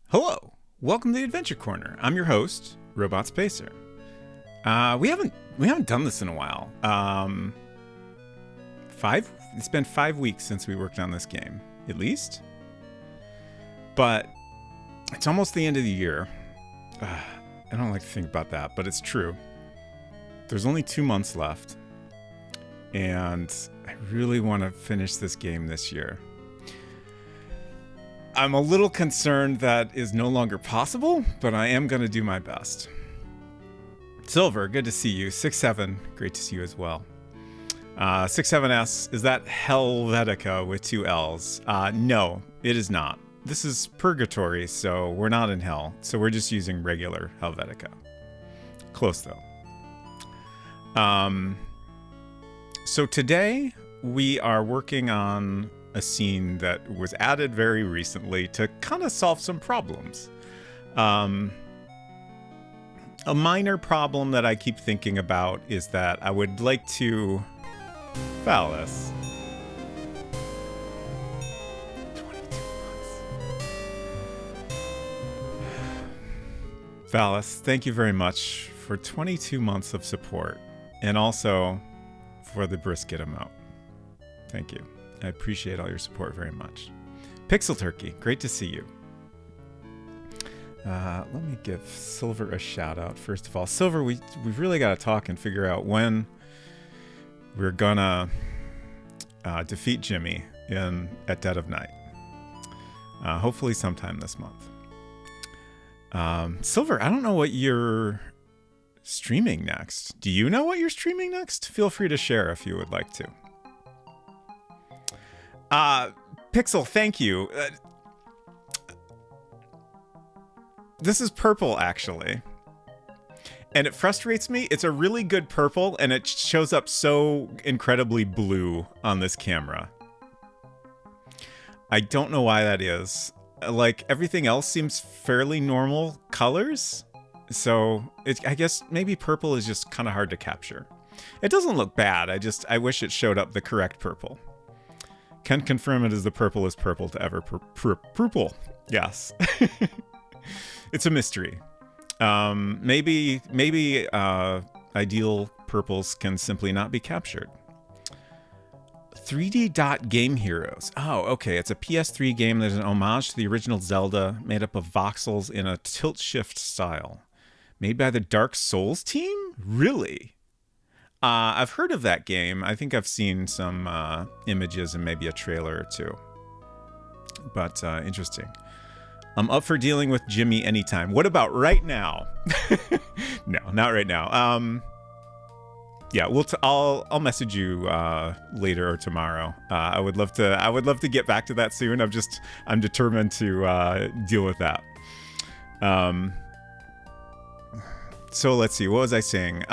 Hello, welcome to the Adventure Corner. I'm your host, Robot Spacer. We haven't done this in a while. It's been 5 weeks since we worked on this game, at least. But it's almost the end of the year. I don't like to think about that, but it's true. There's only 2 months left, and I really want to finish this game this year. I'm a little concerned that is no longer possible, but I am going to do my best. Silver, good to see you. 6-7, great to see you as well. 67S, is that Helvetica with 2 L's? No, it is not. This is Purgatory, so we're not in hell. So we're just using regular Helvetica. Close, though. So today, we are working on a scene that was added very recently to kind of solve some problems. A minor problem that I keep thinking about is that I would like to... Phallus. 22 months. Phallus, thank you very much for 22 months of support, and also for the brisket emote. Thank you. I appreciate all your support very much. Pixel Turkey, great to see you. Let me give Silver a shout out first of all. Silver, we've really got to talk and figure out when we're gonna defeat Jimmy at dead of night. Hopefully sometime this month. Silver, I don't know what you're streaming next. Do you know what you're streaming next? Feel free to share if you would like to. Pixel, thank you. This is purple, actually. And it frustrates me. It's a really good purple, and it shows up so incredibly blue on this camera. I don't know why that is. Like, everything else seems fairly normal colors. So, I guess maybe purple is just kind of hard to capture. It doesn't look bad. I wish it showed up the correct purple. Can confirm it is the purplest purple to ever purple. Yes. It's a mystery. Maybe ideal purples can simply not be captured. 3D Dot Game Heroes. Oh, okay. It's a PS3 game that is an homage to the original Zelda, made up of voxels in a tilt-shift style. Made by the Dark Souls team? Really? I've heard of that game. I think I've seen some images and maybe a trailer or two. But interesting. I'm up for dealing with Jimmy anytime. What about right now? No, not right now. Yeah, I'll message you later or tomorrow. I would love to get back to that soon. I'm determined to deal with that. So let's see. What was I saying?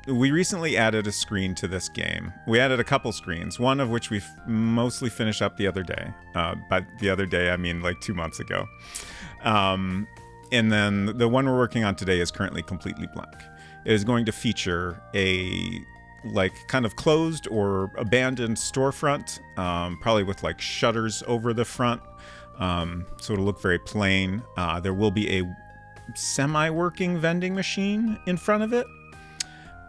We recently added a screen to this game. We added a couple screens, one of which we've mostly finished up the other day. By the other day, I mean like 2 months ago. And then the one we're working on today is currently completely blank. It is going to feature a like kind of closed or abandoned storefront, probably with like shutters over the front. So it'll look very plain. There will be a semi-working vending machine in front of it.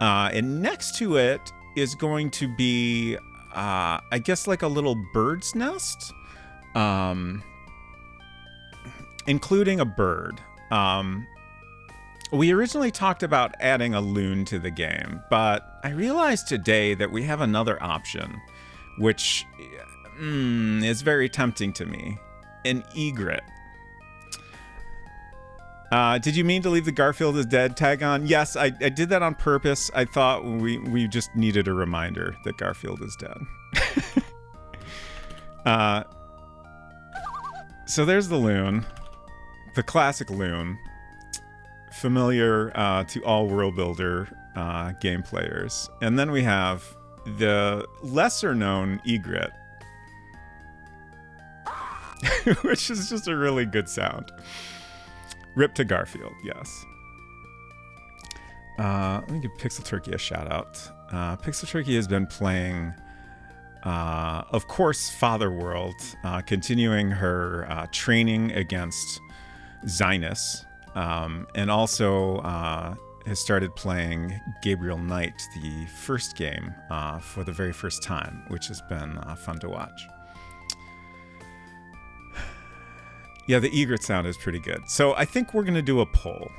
And next to it is going to be, I guess, like a little bird's nest, including a bird. We originally talked about adding a loon to the game, but I realized today that we have another option, which is very tempting to me. An egret. Did you mean to leave the Garfield is dead tag on? Yes, I did that on purpose. I thought we just needed a reminder that Garfield is dead. So there's the loon. The classic loon. Familiar to all World Builder game players. And then we have the lesser known egret. Which is just a really good sound. Rip to Garfield, yes. Let me give Pixel Turkey a shout out. Pixel Turkey has been playing Of course, Father World, continuing her training against Zinus, and also has started playing Gabriel Knight, the first game, for the very first time, which has been fun to watch. Yeah, the egret sound is pretty good. So I think we're going to do a poll.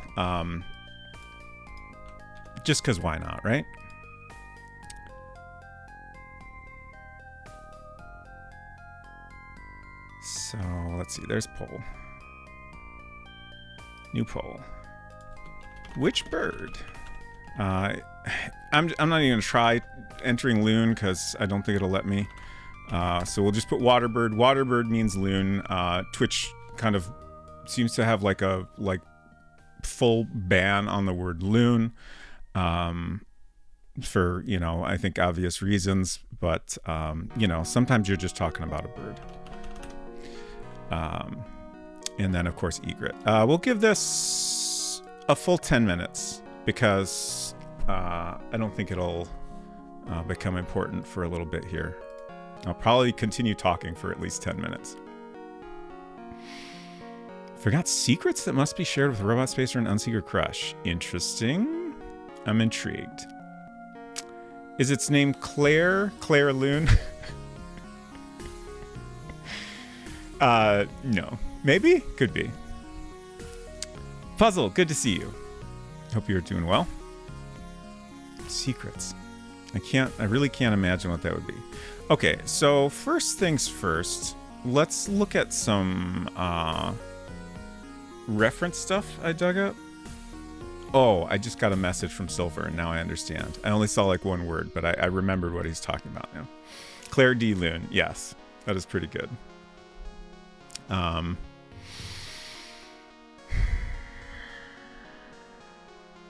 Just because why not, right? So let's see. There's poll. New poll. Which bird? I'm not even going to try entering loon because I don't think it'll let me. So we'll just put waterbird. Waterbird means loon. Twitch kind of seems to have like a full ban on the word loon, for, you know, I think obvious reasons, but you know, sometimes you're just talking about a bird. And then of course egret. We'll give this a full 10 minutes because I don't think it'll become important for a little bit here. I'll probably continue talking for at least 10 minutes. Forgot secrets that must be shared with Robot Spacer and Unsecret Crush. Interesting. I'm intrigued. Is its name Claire? Claire Loon? No. Maybe? Could be. Puzzle, good to see you. Hope you're doing well. Secrets. I really can't imagine what that would be. Okay, so first things first, let's look at some reference stuff I dug up. Oh, I just got a message from Silver and now I understand. I only saw like one word, but I remembered what he's talking about now. Claire D. Loon. Yes, that is pretty good. I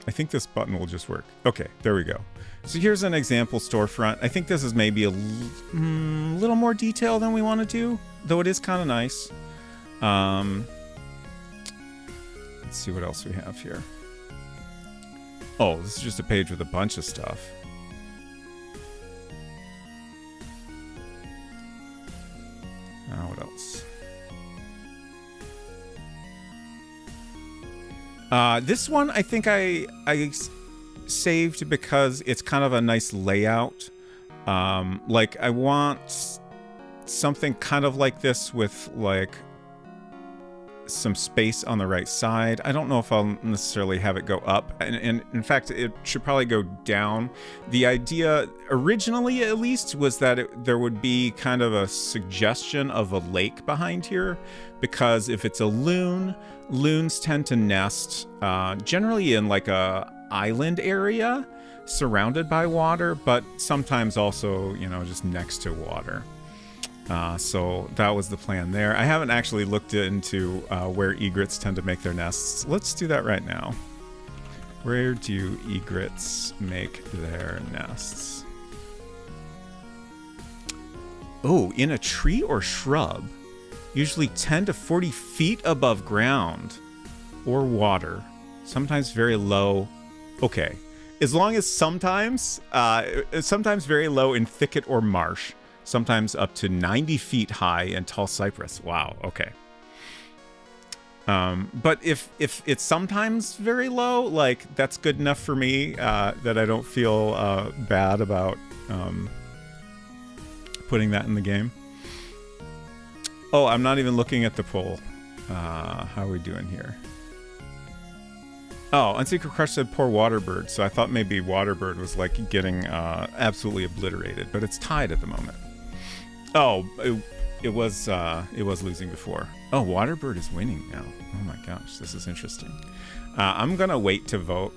think this button will just work. Okay, there we go. So here's an example storefront. I think this is maybe a little more detail than we want to do, though it is kind of nice. Let's see what else we have here. Oh, this is just a page with a bunch of stuff. What else? This one I think I saved because it's kind of a nice layout. Like I want something kind of like this with like some space on the right side. I don't know if I'll necessarily have it go up, and in fact it should probably go down. The idea originally at least was that there would be kind of a suggestion of a lake behind here, because if it's a loon, loons tend to nest generally in like a island area surrounded by water, but sometimes also, you know, just next to water. So that was the plan there. I haven't actually looked into where egrets tend to make their nests. Let's do that right now. Where do egrets make their nests? Oh, in a tree or shrub. Usually 10 to 40 feet above ground or water. Sometimes very low. Okay. As long as sometimes very low in thicket or marsh. Sometimes up to 90 feet high in tall cypress. Wow, okay. But if it's sometimes very low, like that's good enough for me that I don't feel bad about putting that in the game. Oh, I'm not even looking at the poll. How are we doing here? Oh, Unsecret Crush said poor Waterbird, so I thought maybe Waterbird was like getting absolutely obliterated, but it's tied at the moment. Oh, it was losing before. Oh, Waterbird is winning now. Oh my gosh, this is interesting. I'm gonna wait to vote,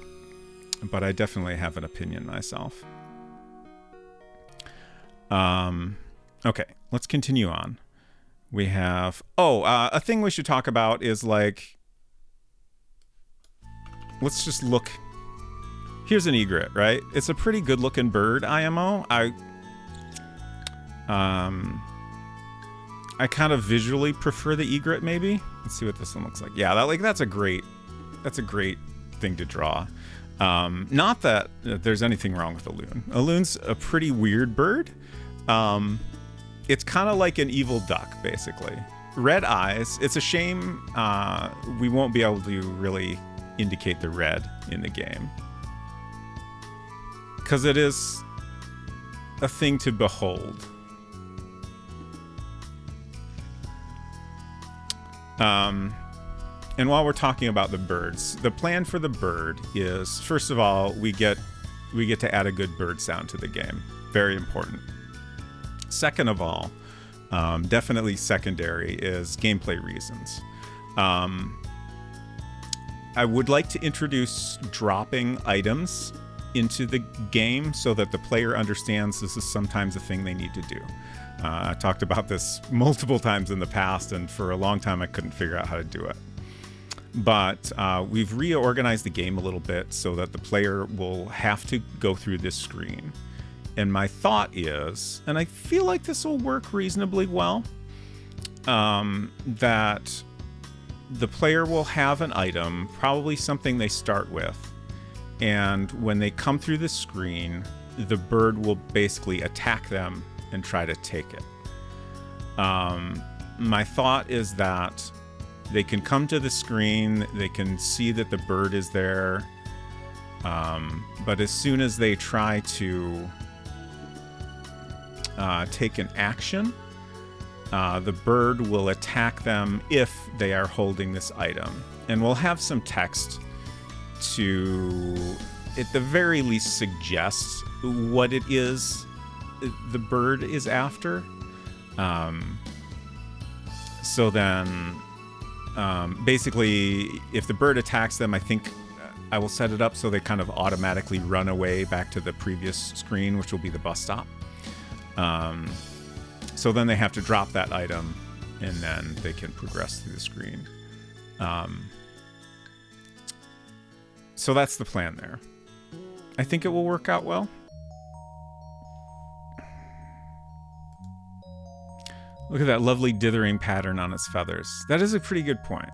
but I definitely have an opinion myself. Okay, let's continue on. We have a thing we should talk about is like, let's just look. Here's an egret, right? It's a pretty good looking bird, IMO. I kind of visually prefer the egret, maybe. Let's see what this one looks like. Yeah, that's a great thing to draw. Not that there's anything wrong with a loon. A loon's a pretty weird bird. It's kind of like an evil duck, basically. red eyes. It's a shame we won't be able to really indicate the red in the game, because it is a thing to behold. And while we're talking about the birds, the plan for the bird is, first of all, we get to add a good bird sound to the game. Very important. Second of all, definitely secondary, is gameplay reasons. I would like to introduce dropping items into the game so that the player understands this is sometimes a thing they need to do. I talked about this multiple times in the past, and for a long time I couldn't figure out how to do it. But we've reorganized the game a little bit so that the player will have to go through this screen. And my thought is, and I feel like this will work reasonably well, that the player will have an item, probably something they start with, and when they come through the screen, the bird will basically attack them and try to take it. My thought is that they can come to the screen, they can see that the bird is there, but as soon as they try to take an action, the bird will attack them if they are holding this item. And we'll have some text to, at the very least, suggest what it is the bird is after. So then, basically, if the bird attacks them, I think I will set it up so they kind of automatically run away back to the previous screen, which will be the bus stop. So then they have to drop that item, and then they can progress through the screen. So that's the plan there. I think it will work out well. Look at that lovely dithering pattern on its feathers. That is a pretty good point.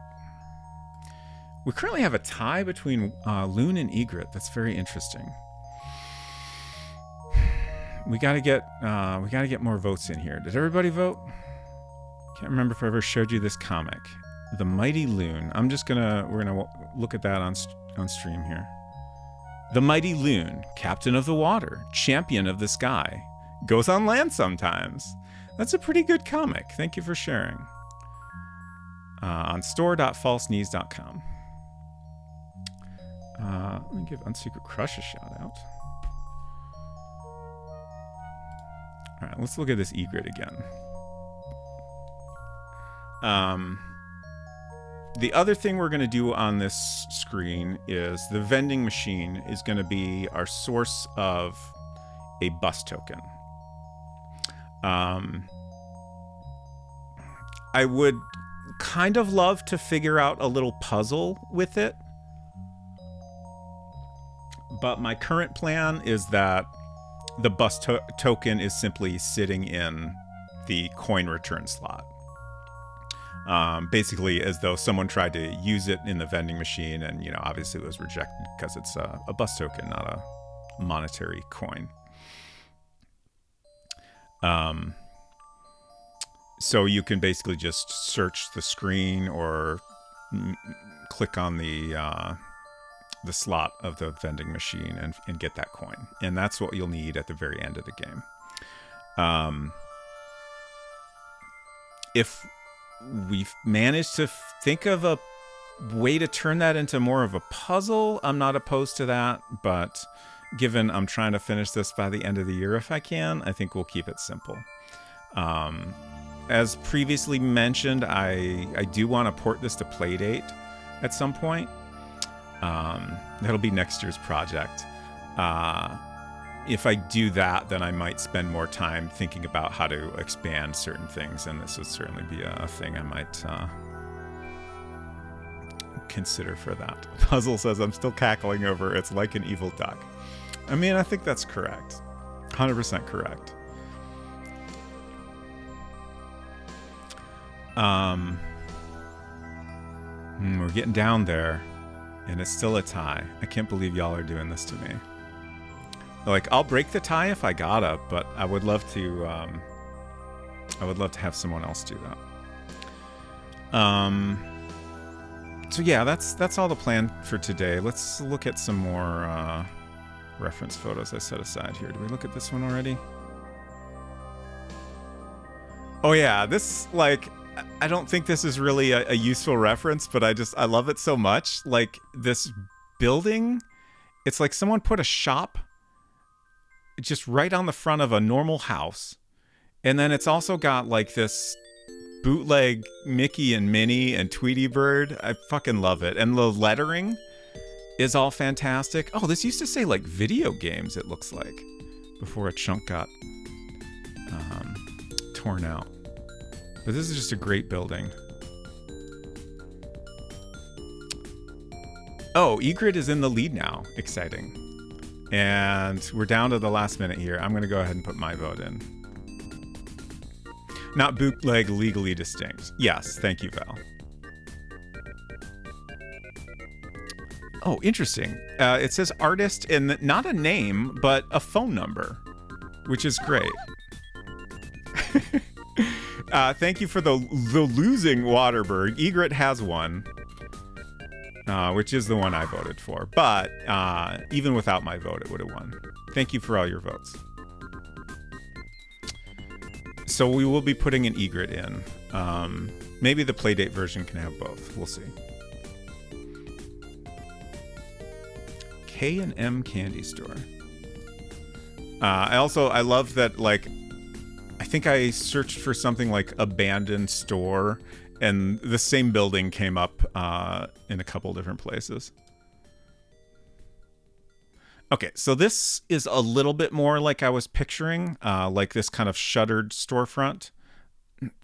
We currently have a tie between Loon and Egret. That's very interesting. We gotta get more votes in here. Did everybody vote? Can't remember if I ever showed you this comic, The Mighty Loon. We're gonna look at that on stream here. The Mighty Loon, captain of the water, champion of the sky, goes on land sometimes. That's a pretty good comic. Thank you for sharing. On store.falseknees.com. Let me give Unsecret Crush a shout out. All right, let's look at this Egret again. The other thing we're going to do on this screen is the vending machine is going to be our source of a bus token. I would kind of love to figure out a little puzzle with it, but my current plan is that the bus token is simply sitting in the coin return slot. Basically as though someone tried to use it in the vending machine and, obviously it was rejected because it's a bus token, not a monetary coin. So you can basically just search the screen or click on the slot of the vending machine and get that coin. And that's what you'll need at the very end of the game. If we've managed to think of a way to turn that into more of a puzzle, I'm not opposed to that. But given I'm trying to finish this by the end of the year if I can, I think we'll keep it simple. As previously mentioned, I do want to port this to Playdate at some point. That'll be next year's project. If I do that, then I might spend more time thinking about how to expand certain things, and this would certainly be a thing I might consider for that. Puzzle says, I'm still cackling over it's like an evil duck. I mean, I think that's correct. 100% correct. We're getting down there, and it's still a tie. I can't believe y'all are doing this to me. Like, I'll break the tie if I gotta, but I would love to have someone else do that. So yeah, that's all the plan for today. Let's look at some more reference photos I set aside here. Did we look at this one already? Oh yeah, this, like, I don't think this is really a useful reference, but I love it so much. Like, this building, it's like someone put a shop just right on the front of a normal house. And then it's also got like this bootleg Mickey and Minnie and Tweety Bird. I fucking love it. And the lettering is all fantastic. Oh, this used to say like video games, it looks like, before a chunk got torn out. But this is just a great building. Oh, Egret is in the lead now. Exciting. And we're down to the last minute here. I'm going to go ahead and put my vote in. Not bootleg, legally distinct. Yes, thank you, Val. Oh, interesting. It says artist and not a name, but a phone number, which is great. Thank you for the losing Waterberg. Egret has one, which is the one I voted for. But even without my vote, it would have won. Thank you for all your votes. So we will be putting an Egret in. Maybe the Playdate version can have both. We'll see. K&M Candy Store. I love that, like, I think I searched for something like abandoned store, and the same building came up in a couple different places. Okay, so this is a little bit more like I was picturing, like this kind of shuttered storefront.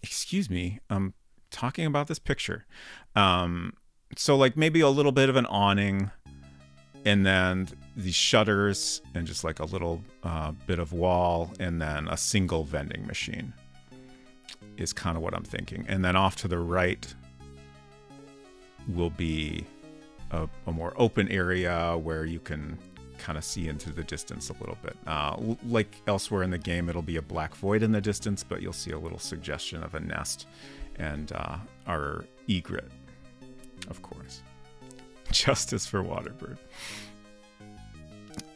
Excuse me, I'm talking about this picture. So like maybe a little bit of an awning, and then these shutters, and just like a little bit of wall, and then a single vending machine is kind of what I'm thinking. And then off to the right will be a more open area where you can kind of see into the distance a little bit. Like elsewhere in the game, it'll be a black void in the distance, but you'll see a little suggestion of a nest and our egret, of course. Justice for Waterbird.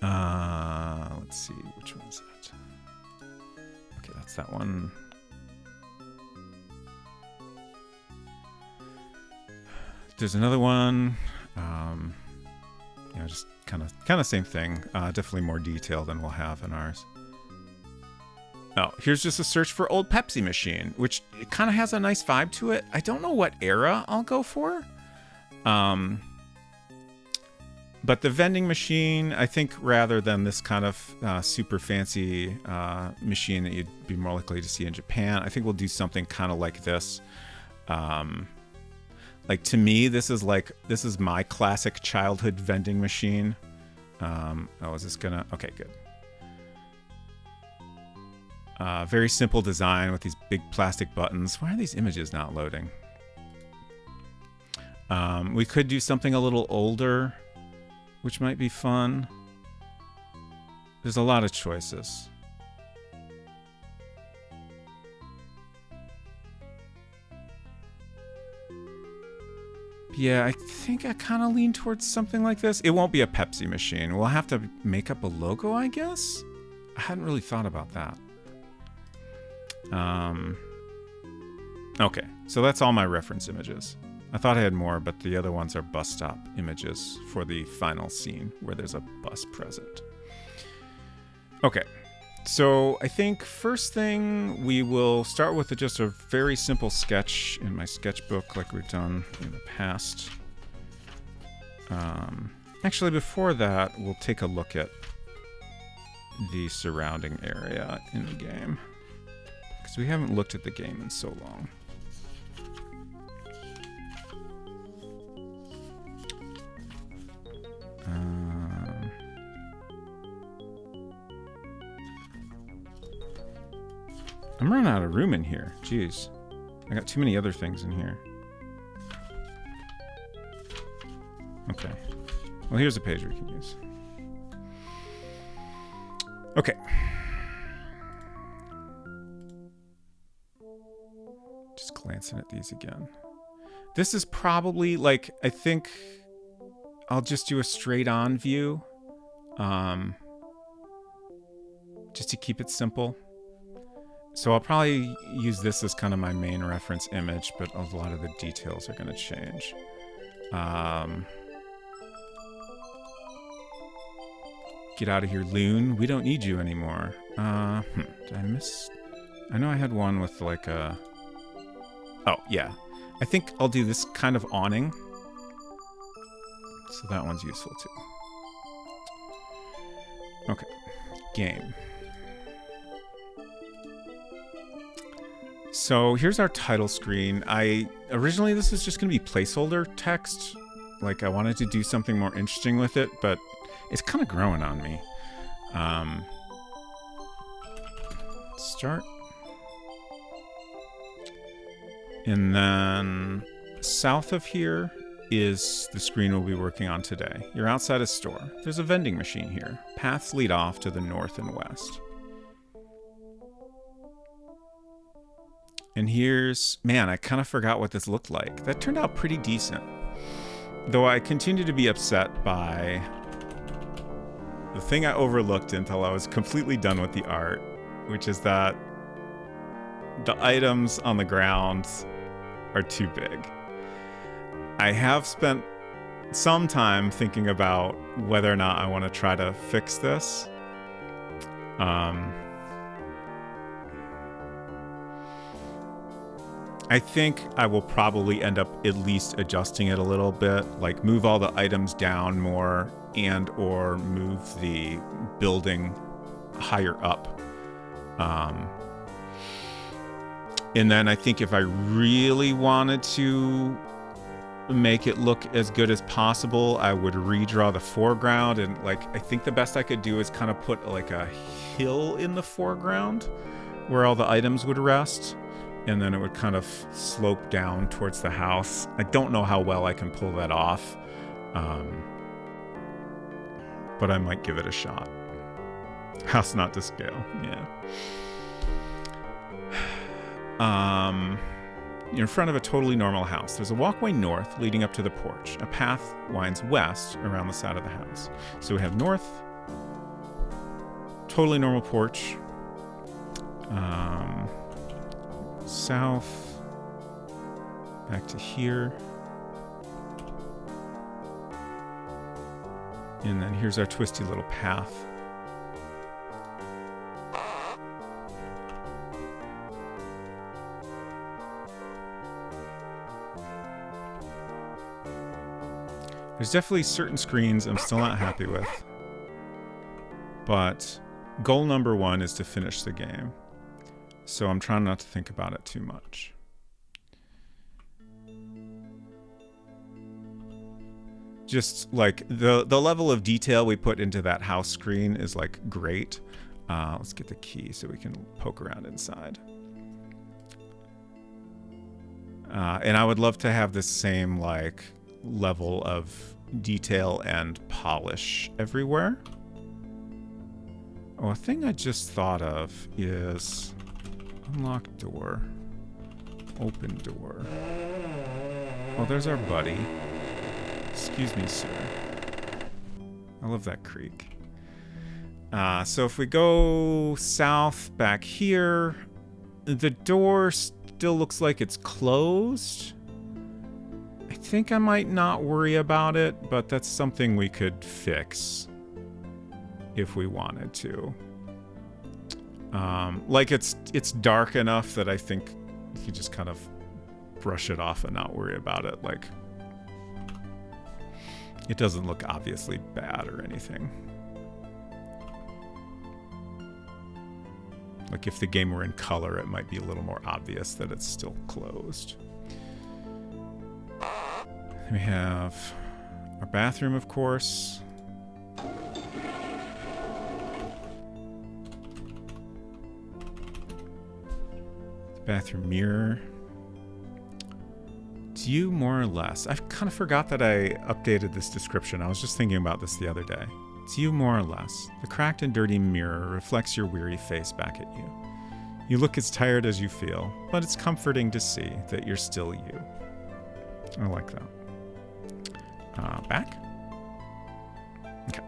Let's see, which one is that? Okay, that's that one. There's another one. Just kind of same thing. Definitely more detail than we'll have in ours. Oh, here's just a search for old Pepsi machine, which it kind of has a nice vibe to it. I don't know what era I'll go for. But the vending machine, I think, rather than this kind of super fancy machine that you'd be more likely to see in Japan, I think we'll do something kind of like this. Like, to me, this is my classic childhood vending machine. Is this gonna... Okay, good. Very simple design with these big plastic buttons. Why are these images not loading? We could do something a little older, which might be fun. There's a lot of choices. Yeah, I think I kind of lean towards something like this. It won't be a Pepsi machine. We'll have to make up a logo, I guess? I hadn't really thought about that. Okay, so that's all my reference images. I thought I had more, but the other ones are bus stop images for the final scene where there's a bus present. Okay, so I think first thing we will start with just a very simple sketch in my sketchbook like we've done in the past. Actually, before that, we'll take a look at the surrounding area in the game, because we haven't looked at the game in so long. I'm running out of room in here. Jeez. I got too many other things in here. Okay. Well, here's a page we can use. Okay. Just glancing at these again. This is probably like, I think I'll just do a straight on view. Just to keep it simple. So I'll probably use this as kind of my main reference image, but a lot of the details are going to change. Get out of here, loon. We don't need you anymore. Did I miss? I know I had one with like a... Oh, yeah. I think I'll do this kind of awning. So that one's useful too. Okay. Game. So here's our title screen. Originally this was just going to be placeholder text. Like I wanted to do something more interesting with it, but it's kind of growing on me. Start. And then south of here is the screen we'll be working on today. You're outside a store. There's a vending machine here. Paths lead off to the north and west. And here's... Man, I kind of forgot what this looked like. That turned out pretty decent. Though I continue to be upset by the thing I overlooked until I was completely done with the art, which is that the items on the ground are too big. I have spent some time thinking about whether or not I want to try to fix this. I think I will probably end up at least adjusting it a little bit, like move all the items down more and or move the building higher up. And then I think if I really wanted to make it look as good as possible, I would redraw the foreground, and like I think the best I could do is kind of put like a hill in the foreground where all the items would rest. And then it would kind of slope down towards the house. I don't know how well I can pull that off. But I might give it a shot. House not to scale, yeah. You're in front of a totally normal house. There's a walkway north leading up to the porch. A path winds west around the side of the house. So we have north, totally normal porch. South, back to here. And then here's our twisty little path. There's definitely certain screens I'm still not happy with. But goal number 1 is to finish the game. So I'm trying not to think about it too much. Just like the level of detail we put into that house screen is like great. Let's get the key so we can poke around inside. And I would love to have the same like level of detail and polish everywhere. Oh, a thing I just thought of is unlock door, open door. Oh, there's our buddy. Excuse me, sir. I love that creek. So if we go south back here, the door still looks like it's closed. I think I might not worry about it, but that's something we could fix if we wanted to. Like it's dark enough that I think you can just kind of brush it off and not worry about it. Like it doesn't look obviously bad or anything. Like if the game were in color, it might be a little more obvious that it's still closed. We have our bathroom, of course. The bathroom mirror. Do you more or less? I kind of forgot that I updated this description. I was just thinking about this the other day. It's you more or less. The cracked and dirty mirror reflects your weary face back at you. You look as tired as you feel, but it's comforting to see that you're still you. I like that. Back. Okay.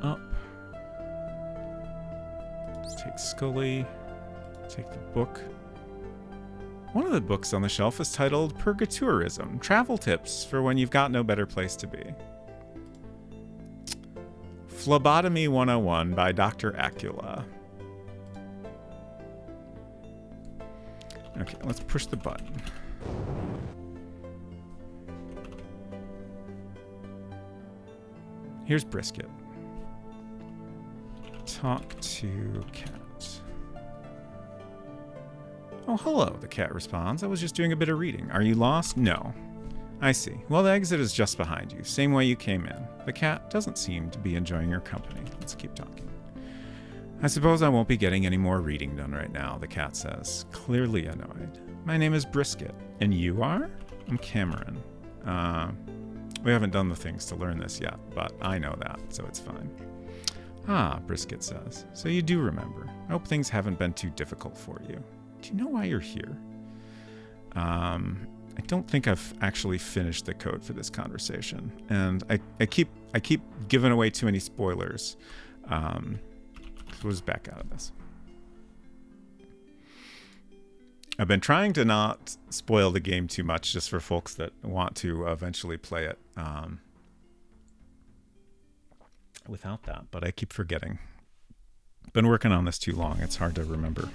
Up. Let's take Scully. Take the book. One of the books on the shelf is titled Purgatourism, Travel Tips for When You've Got No Better Place to Be. Phlebotomy 101 by Dr. Acula. Okay, let's push the button. Here's Brisket. Talk to cat. Oh, hello, the cat responds. I was just doing a bit of reading. Are you lost? No. I see. Well, the exit is just behind you, same way you came in. The cat doesn't seem to be enjoying your company. Let's keep talking. I suppose I won't be getting any more reading done right now, the cat says, clearly annoyed. My name is Brisket. And you are? I'm Cameron. We haven't done the things to learn this yet, but I know that, so it's fine. Ah, Brisket says. So you do remember. I hope things haven't been too difficult for you. Do you know why you're here? I don't think I've actually finished the code for this conversation, and I keep giving away too many spoilers. So we'll just back out of this. I've been trying to not spoil the game too much, just for folks that want to eventually play it without that, but I keep forgetting. Been working on this too long; it's hard to remember.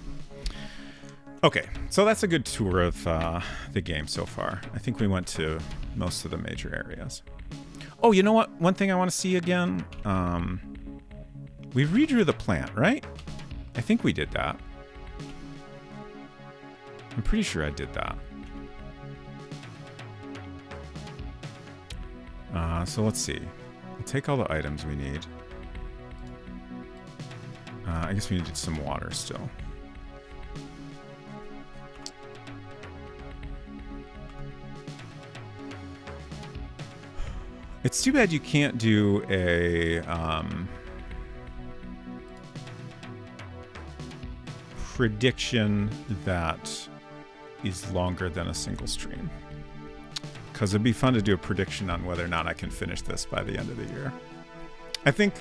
Okay, so that's a good tour of the game so far. I think we went to most of the major areas. Oh, you know what? One thing I want to see again. We redrew the plant, right? I think we did that. I'm pretty sure I did that. So let's see. We'll take all the items we need. I guess we need some water still. It's too bad you can't do a prediction that is longer than a single stream. Because it'd be fun to do a prediction on whether or not I can finish this by the end of the year. I think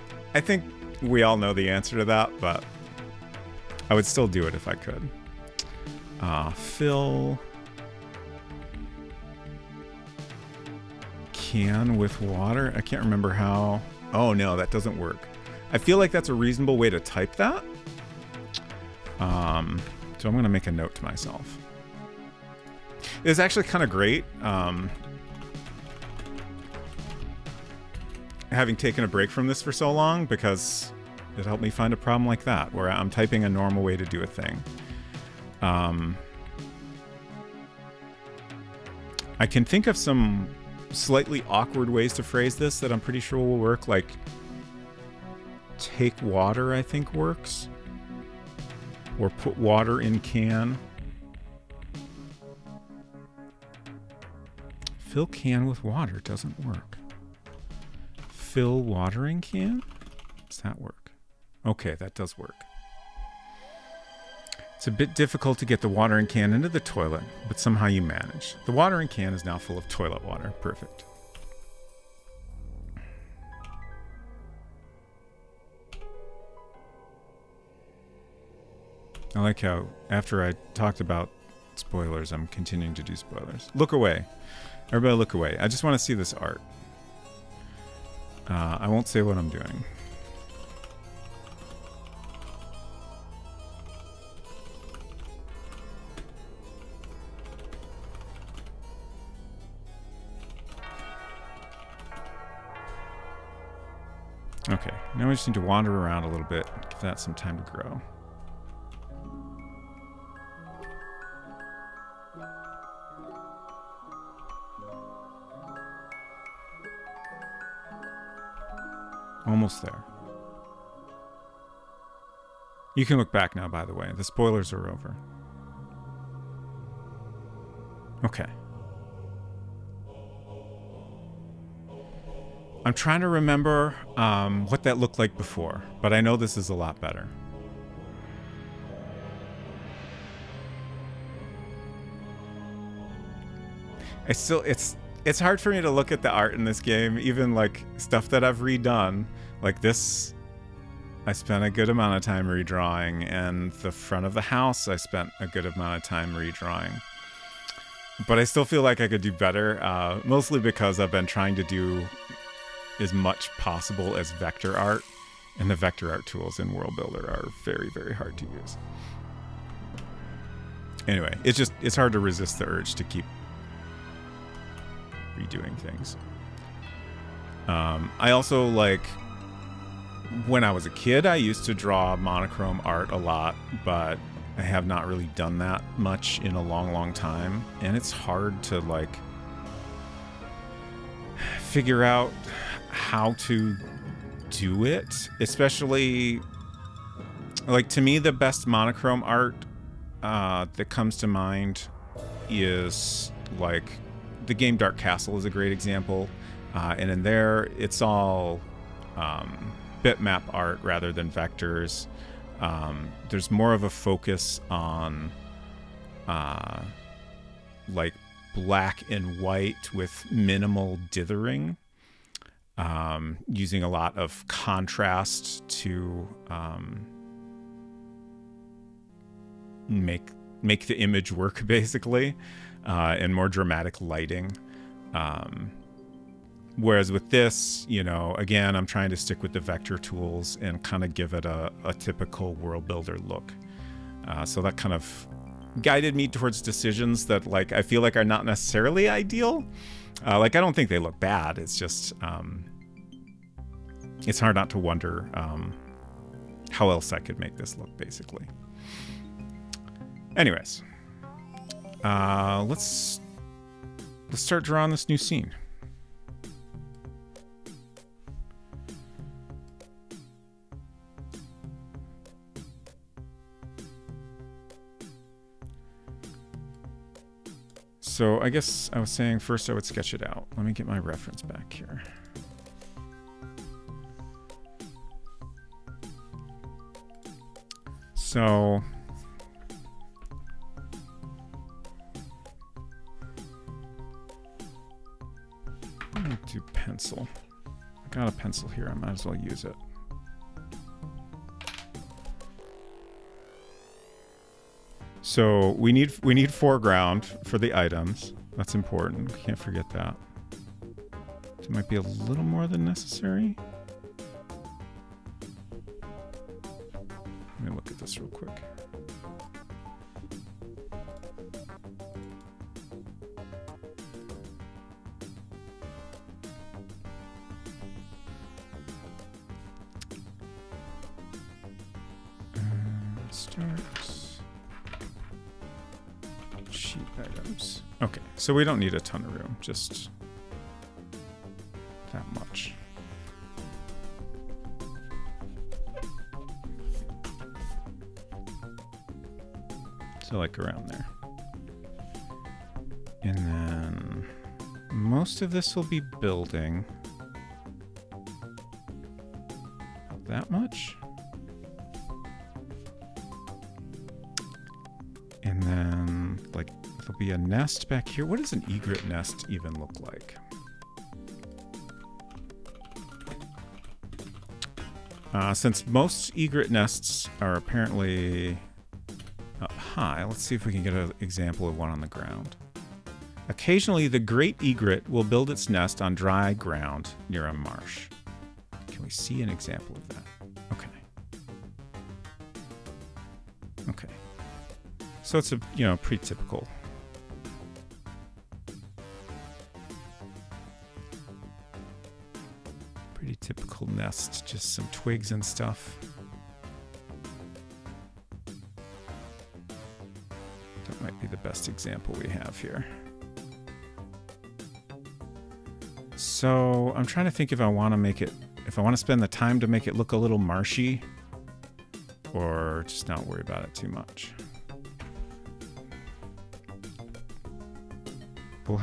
we all know the answer to that, but I would still do it if I could. Fill can with water. I can't remember how. Oh no, that doesn't work. I feel like that's a reasonable way to type that. So I'm gonna make a note to myself. It's actually kind of great. Having taken a break from this for so long, because it helped me find a problem like that where I'm typing a normal way to do a thing. I can think of some slightly awkward ways to phrase this that I'm pretty sure will work, like take water, I think works, or put water in can. Fill can with water doesn't work. Fill watering can? Does that work? Okay, that does work. It's a bit difficult to get the watering can into the toilet, but somehow you manage. The watering can is now full of toilet water. Perfect. I like how, after I talked about spoilers, I'm continuing to do spoilers. Look away. Everybody look away. I just want to see this art. I won't say what I'm doing. Okay, now we just need to wander around a little bit, give that some time to grow. Almost there. You can look back now, by the way. The spoilers are over. Okay. I'm trying to remember what that looked like before, but I know this is a lot better. I still, it's hard for me to look at the art in this game, even like stuff that I've redone. Like this, I spent a good amount of time redrawing, and the front of the house I spent a good amount of time redrawing. But I still feel like I could do better, mostly because I've been trying to do as much possible as vector art, and the vector art tools in World Builder are very, very hard to use. Anyway, it's hard to resist the urge to keep redoing things. I also, like, when I was a kid, I used to draw monochrome art a lot, but I have not really done that much in a long, long time. And it's hard to, like, figure out how to do it. Especially, like, to me, the best monochrome art that comes to mind is, like, the game Dark Castle is a great example. And in there, it's all bitmap art rather than vectors. There's more of a focus on like black and white with minimal dithering, using a lot of contrast to make the image work, basically, and more dramatic lighting. Whereas with this, you know, again, I'm trying to stick with the vector tools and kind of give it a typical world builder look. So that kind of guided me towards decisions that, like, I feel like are not necessarily ideal. Like, I don't think they look bad. It's just, it's hard not to wonder how else I could make this look, basically. Anyways, let's start drawing this new scene. So I guess I was saying first I would sketch it out. Let me get my reference back here. So I'm going to do pencil. I got a pencil here. I might as well use it. So we need foreground for the items. That's important. We can't forget that. It might be a little more than necessary. Let me look at this real quick. Starts. Sheet items. Okay, so we don't need a ton of room, just that much. So like around there. And then most of this will be building. About that much. And then, like, there'll be a nest back here. What does an egret nest even look like? Since most egret nests are apparently up high, let's see if we can get an example of one on the ground. Occasionally, the great egret will build its nest on dry ground near a marsh. Can we see an example of that? Okay. Okay. So it's a, you know, pretty typical. Pretty typical nest, just some twigs and stuff. That might be the best example we have here. So I'm trying to think if I want to make it, if I want to spend the time to make it look a little marshy, or just not worry about it too much.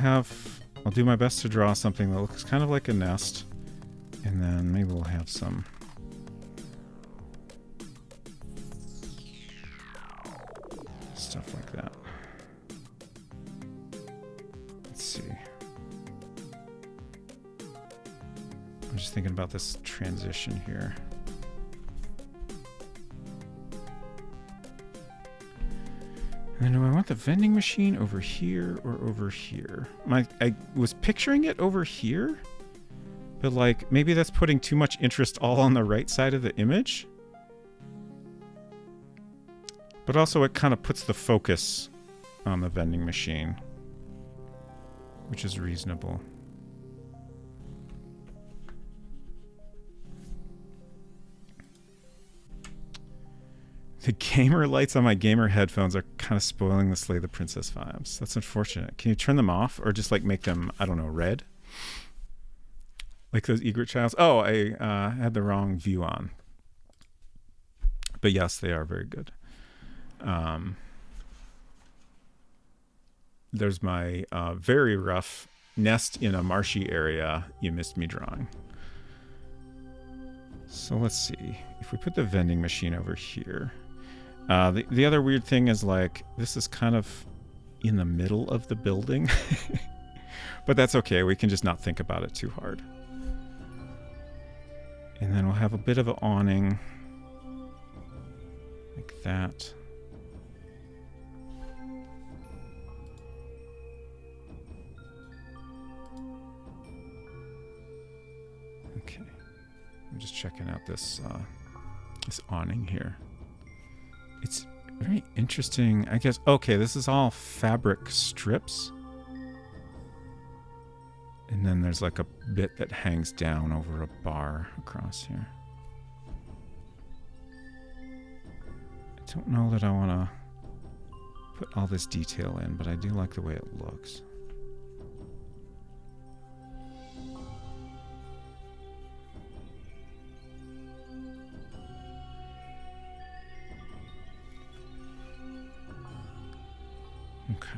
I'll do my best to draw something that looks kind of like a nest, and then maybe we'll have some stuff like that. Let's see. I'm just thinking about this transition here. And do I want the vending machine over here or over here? I was picturing it over here, but like maybe that's putting too much interest all on the right side of the image. But also it kind of puts the focus on the vending machine, which is reasonable. The gamer lights on my gamer headphones are kind of spoiling the Slay the Princess vibes. That's unfortunate. Can you turn them off or just like make them, I don't know, red? Like those egret childs? Oh, I had the wrong view on. But yes, they are very good. There's my very rough nest in a marshy area you missed me drawing. So let's see. If we put the vending machine over here. The other weird thing is like this is kind of in the middle of the building. But that's okay. We can just not think about it too hard. And then we'll have a bit of an awning. Like that. Okay. I'm just checking out this this awning here. It's very interesting. I guess, okay, this is all fabric strips. And then there's like a bit that hangs down over a bar across here. I don't know that I want to put all this detail in, but I do like the way it looks. Okay.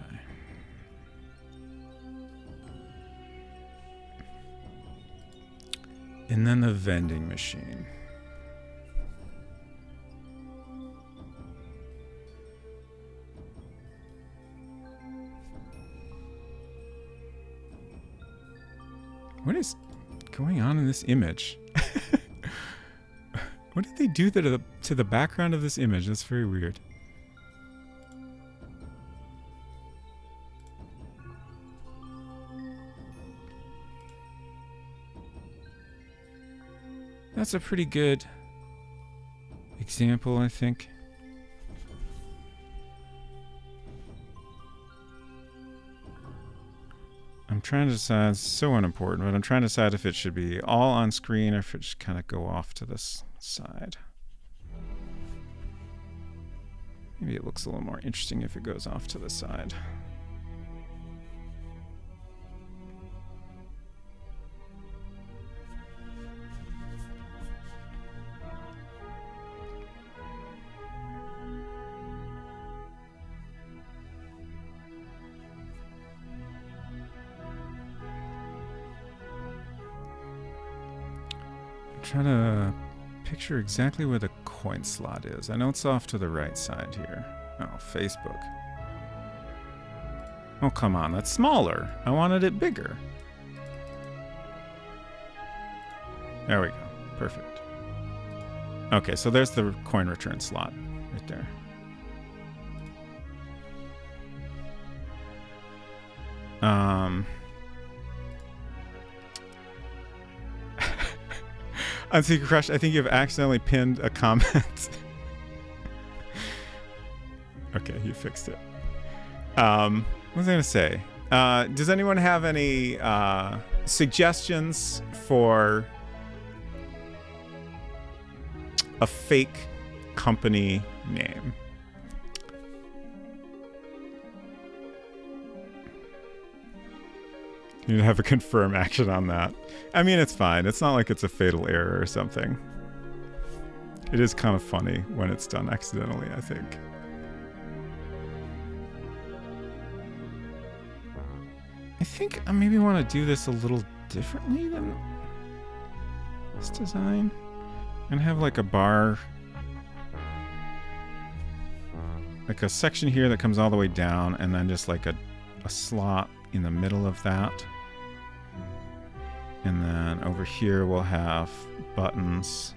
And then the vending machine. What is going on in this image? What did they do to the background of this image? That's very weird. That's a pretty good example, I think. I'm trying to decide, it's so unimportant, but I'm trying to decide if it should be all on screen or if it should kind of go off to this side. Maybe it looks a little more interesting if it goes off to the side. Trying to picture exactly where the coin slot is. I know it's off to the right side here. Oh, Facebook. Oh, come on. That's smaller. I wanted it bigger. There we go. Perfect. Okay, so there's the coin return slot right there. On Secret Crush, I think you've accidentally pinned a comment. Okay, you fixed it. What was I going to say? Does anyone have any suggestions for a fake company name? You have a confirm action on that. I mean, it's fine. It's not like it's a fatal error or something. It is kind of funny when it's done accidentally, I think. I think I maybe want to do this a little differently than this design. And have like a bar, like a section here that comes all the way down, and then just like a slot in the middle of that. And then over here we'll have buttons.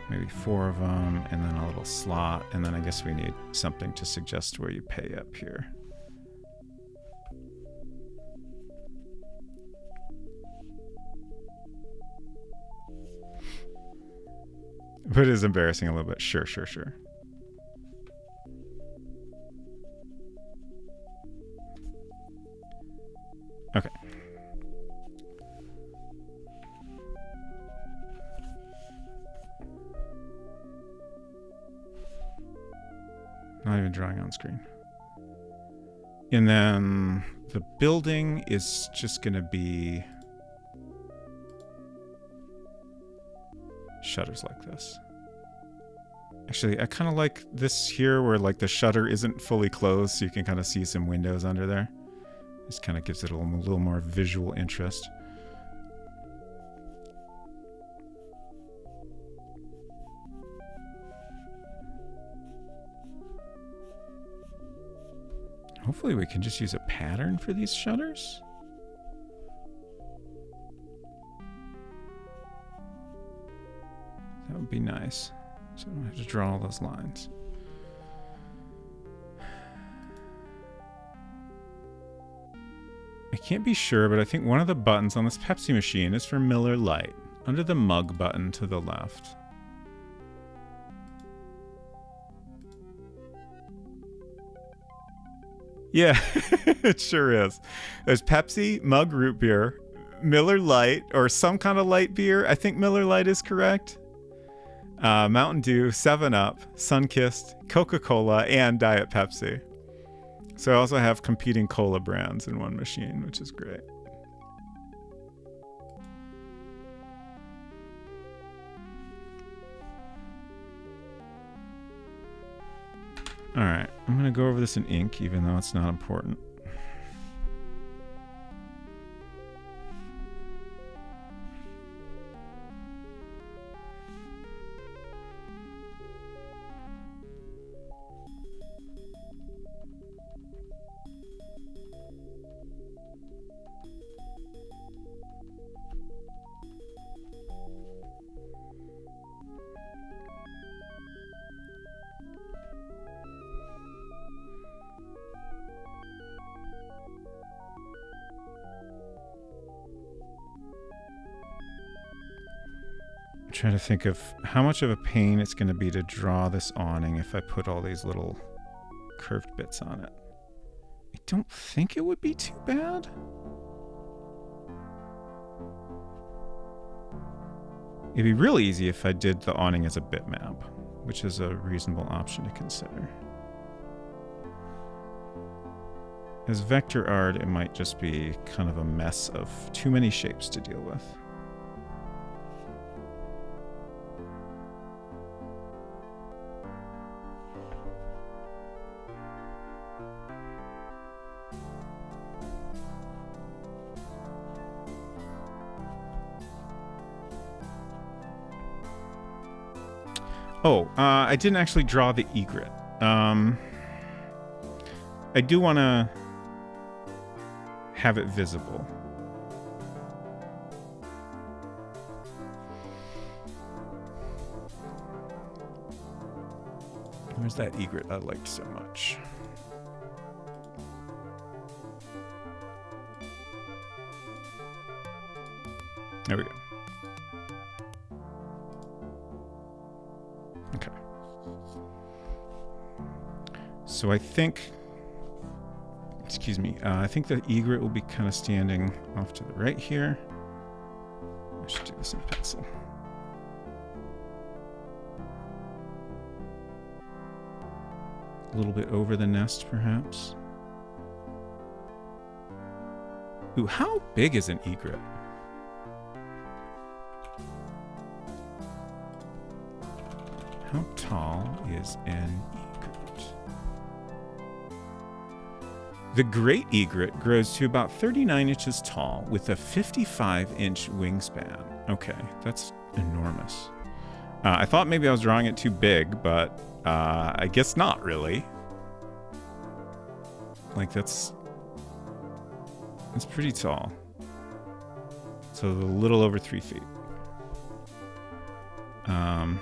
Maybe 4 of them, and then a little slot. And then I guess we need something to suggest where you pay up here. But it is embarrassing a little bit. Sure. Okay. Not even drawing on screen. And then the building is just going to be shutters like this. Actually, I kind of like this here where like the shutter isn't fully closed, so you can kind of see some windows under there. This kind of gives it a little more visual interest. Hopefully we can just use a pattern for these shutters. That would be nice. So I don't have to draw all those lines. I can't be sure, but I think one of the buttons on this Pepsi machine is for Miller Lite, under the mug button to the left. Yeah, it sure is. There's Pepsi, mug root beer, Miller Lite, or some kind of light beer. I think Miller Lite is correct. Mountain Dew, 7-Up, Sunkist, Coca-Cola, and Diet Pepsi. So I also have competing cola brands in one machine, which is great. All right, I'm going to go over this in ink, even though it's not important. Trying to think of how much of a pain it's going to be to draw this awning if I put all these little curved bits on it. I don't think it would be too bad. It'd be real easy if I did the awning as a bitmap, which is a reasonable option to consider. As vector art, it might just be kind of a mess of too many shapes to deal with. Oh, I didn't actually draw the egret. I do want to have it visible. Where's that egret I liked so much? There we go. Okay. So I think, excuse me, I think the egret will be kind of standing off to the right here. I should do this in pencil. A little bit over the nest, perhaps. Ooh, how big is an egret? How tall is an egret? The great egret grows to about 39 inches tall with a 55-inch wingspan. Okay, that's enormous. I thought maybe I was drawing it too big, but I guess not really. Like that's pretty tall. So a little over 3 feet.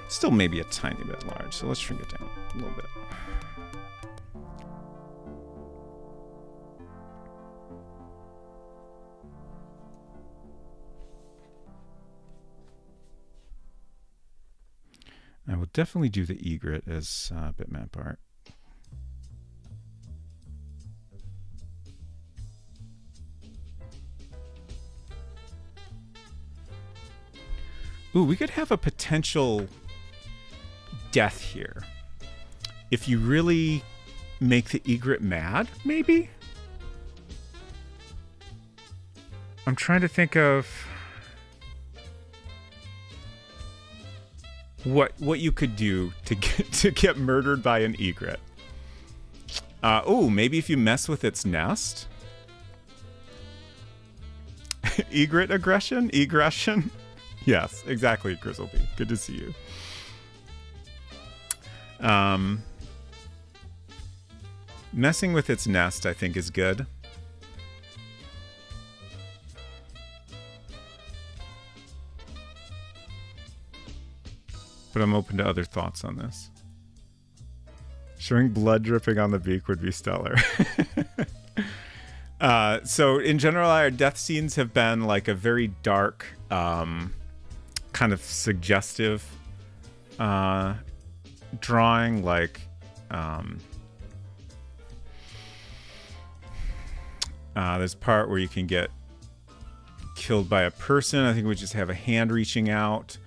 Still maybe a tiny bit large, so let's shrink it down a little bit. I will definitely do the egret as bitmap art. Ooh, we could have a potential death here. If you really make the egret mad, maybe? I'm trying to think of what you could do to get murdered by an egret. Oh, maybe if you mess with its nest? Egret aggression? Egression? Yes, exactly, Grizzleby. Good to see you. Messing with its nest, I think, is good. But I'm open to other thoughts on this. Showing blood dripping on the beak would be stellar. So in general, our death scenes have been like a very dark, kind of suggestive drawing, like there's a part where you can get killed by a person. I think we just have a hand reaching out.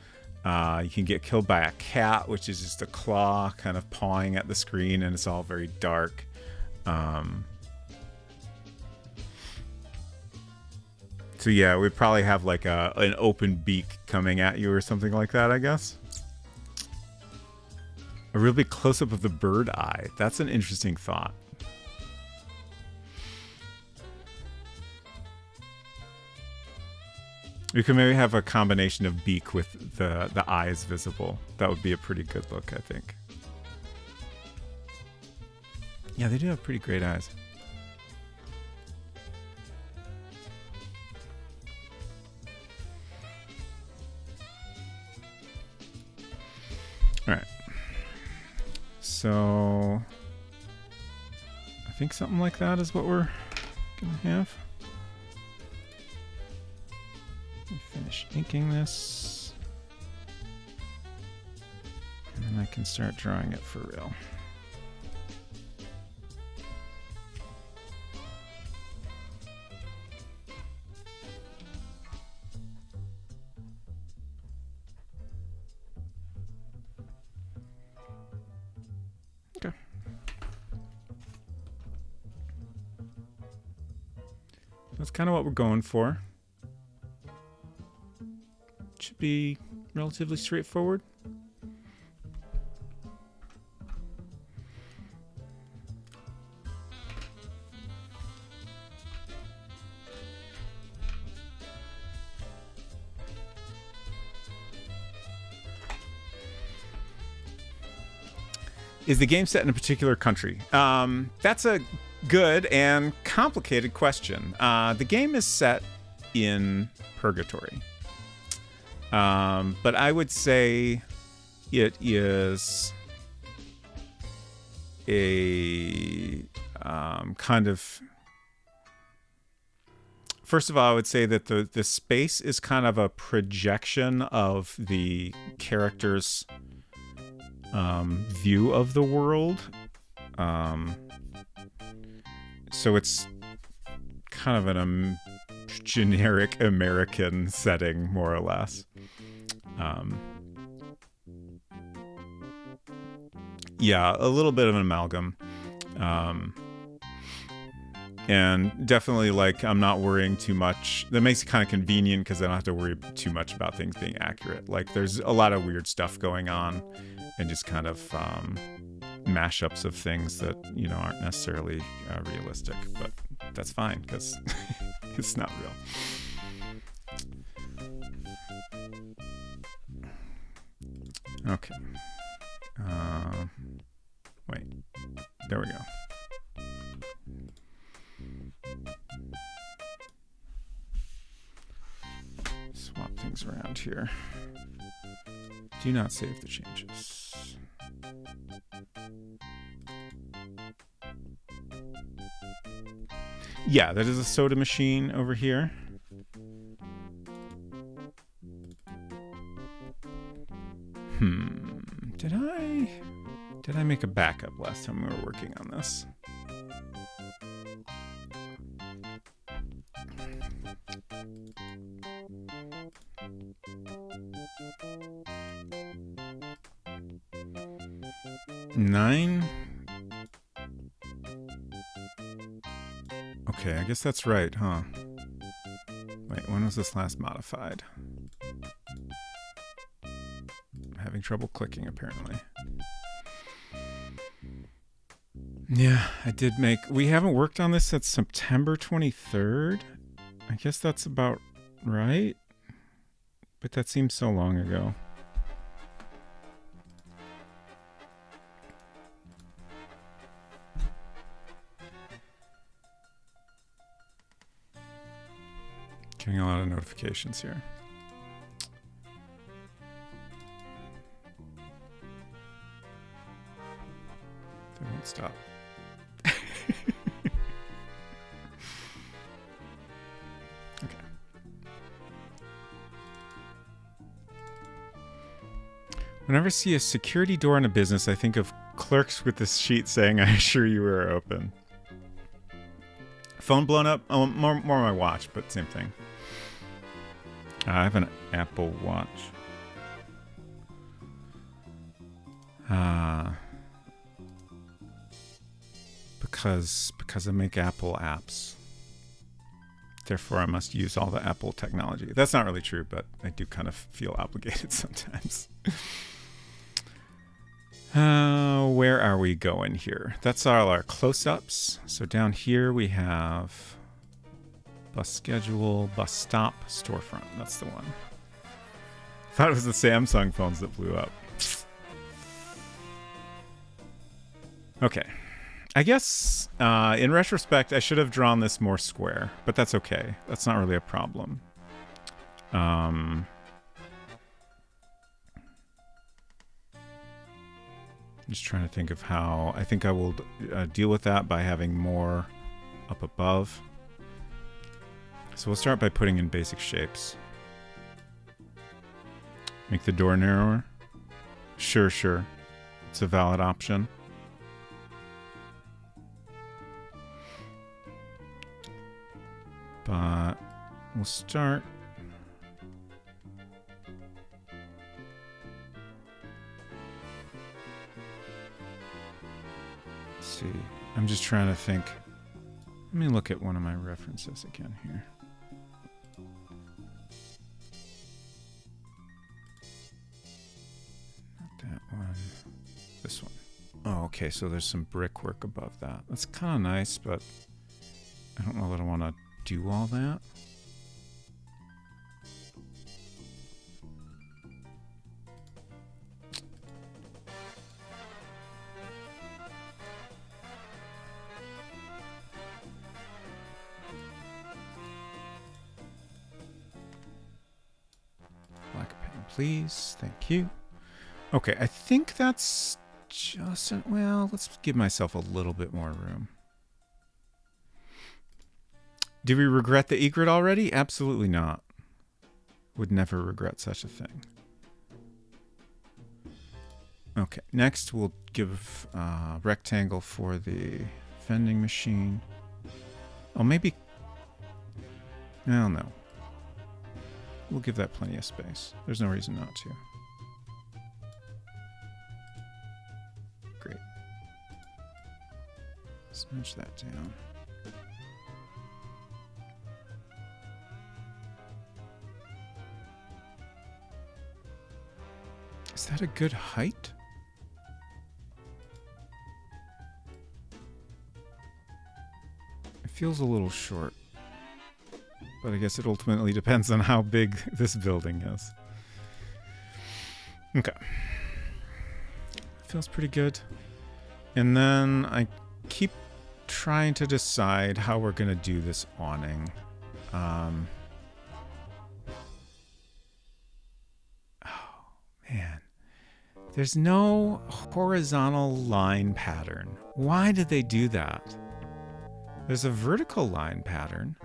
You can get killed by a cat, which is just a claw kind of pawing at the screen, and it's all very dark. So yeah, we'd probably have like an open beak coming at you or something like that, I guess. A real big close-up of the bird eye. That's an interesting thought. We could maybe have a combination of beak with the eyes visible. That would be a pretty good look, I think. Yeah, they do have pretty great eyes. All right. So I think something like that is what we're gonna have. Finish inking this, and then I can start drawing it for real. Okay. That's kind of what we're going for. Should be relatively straightforward. Is the game set in a particular country? That's a good and complicated question. The game is set in Purgatory. But I would say it is a kind of... First of all, I would say that the space is kind of a projection of the character's view of the world. So it's kind of an generic American setting, more or less. Yeah, a little bit of an amalgam. And definitely, like, I'm not worrying too much. That makes it kind of convenient because I don't have to worry too much about things being accurate. Like, there's a lot of weird stuff going on and just kind of mashups of things that, you know, aren't necessarily realistic. But that's fine because it's not real. Okay. Wait. There we go. around here. Do not save the changes. Yeah, that is a soda machine over here. Did I make a backup last time we were working on this? Nine? Okay, I guess that's right, huh? Wait, when was this last modified? I'm having trouble clicking, apparently. Yeah, I did make... We haven't worked on this since September 23rd. I guess that's about right. But that seems so long ago. Getting a lot of notifications here. They won't stop. Okay. Whenever I see a security door in a business, I think of clerks with this sheet saying, "I assure you we are open." Phone blown up? Oh, more my watch, but same thing. I have an Apple Watch. Because I make Apple apps. Therefore, I must use all the Apple technology. That's not really true, but I do kind of feel obligated sometimes. Where are we going here? That's all our close-ups. So down here we have bus schedule, bus stop, storefront. That's the one. Thought it was the Samsung phones that blew up. Okay. I guess, in retrospect, I should have drawn this more square, but that's okay. That's not really a problem. Just trying to think of how... I think I will deal with that by having more up above. So we'll start by putting in basic shapes. Make the door narrower. Sure. It's a valid option. But we'll start... Let's see. I'm just trying to think. Let me look at one of my references again here. Not that one. This one. Oh, okay. So there's some brickwork above that. That's kind of nice, but I don't know that I want to do all that. Black pen, please. Thank you. Okay, I think that's just... Well, let's give myself a little bit more room. Do we regret the egret already? Absolutely not. Would never regret such a thing. Okay, next we'll give rectangle for the vending machine. Oh, maybe... No. We'll give that plenty of space. There's no reason not to. Great. Smudge that down. Is that a good height? It feels a little short. But I guess it ultimately depends on how big this building is. Okay. Feels pretty good. And then I keep trying to decide how we're going to do this awning. There's no horizontal line pattern. Why did they do that? There's a vertical line pattern.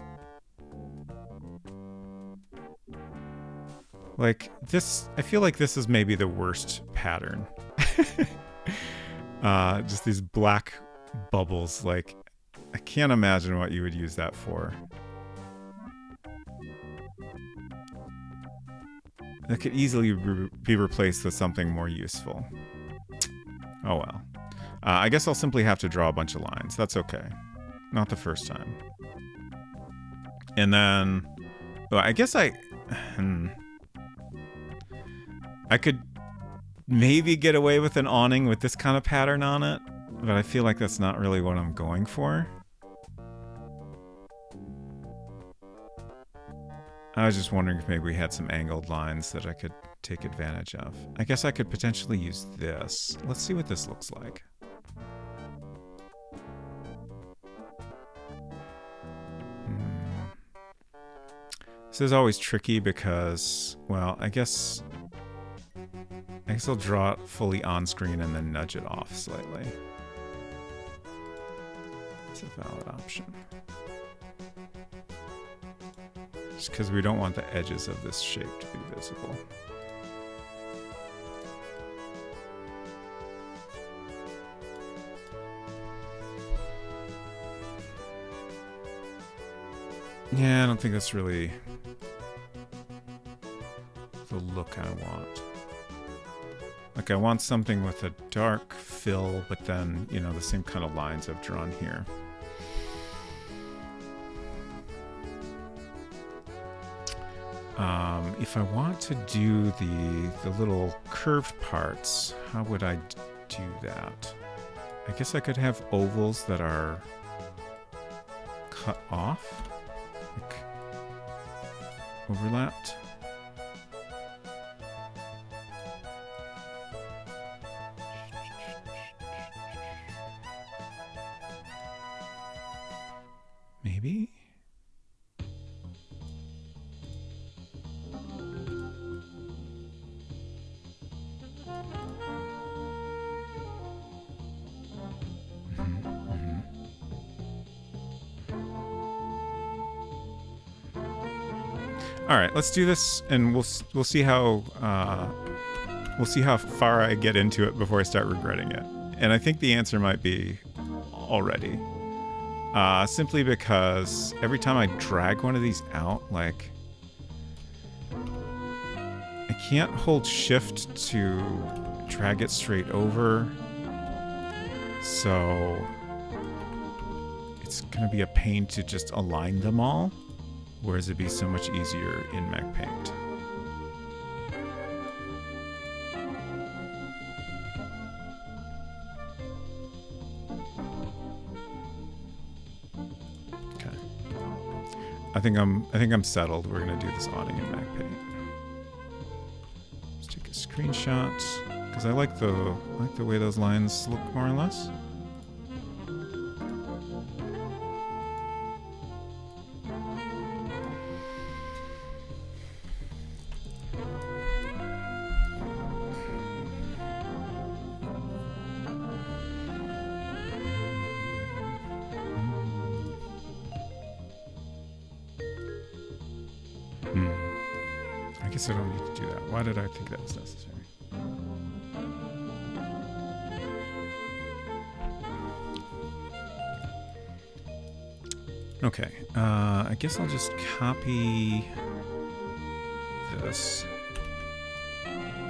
Like this, I feel like this is maybe the worst pattern. Just these black bubbles. Like, I can't imagine what you would use that for. That could easily be replaced with something more useful. Oh well. I guess I'll simply have to draw a bunch of lines. That's okay. Not the first time. And then... Well, I guess I could maybe get away with an awning with this kind of pattern on it, but I feel like that's not really what I'm going for. I was just wondering if maybe we had some angled lines that I could take advantage of. I guess I could potentially use this. Let's see what this looks like. This is always tricky because, well, I guess I'll draw it fully on screen and then nudge it off slightly. It's a valid option. Just because we don't want the edges of this shape to be visible. Yeah, I don't think that's really the look I want. Like, I want something with a dark fill, but then, you know, the same kind of lines I've drawn here. If I want to do the little curved parts, how would I do that? I guess I could have ovals that are cut off, like overlapped. Maybe? All right, let's do this, and we'll see how far I get into it before I start regretting it. And I think the answer might be already. Simply because every time I drag one of these out, like, I can't hold shift to drag it straight over. So it's gonna be a pain to just align them all. Whereas it'd be so much easier in MacPaint. Okay. I think I'm settled. We're gonna do this awning in MacPaint. Let's take a screenshot because I like the way those lines look more or less. I guess I don't need to do that. Why did I think that was necessary? Okay, I guess I'll just copy this.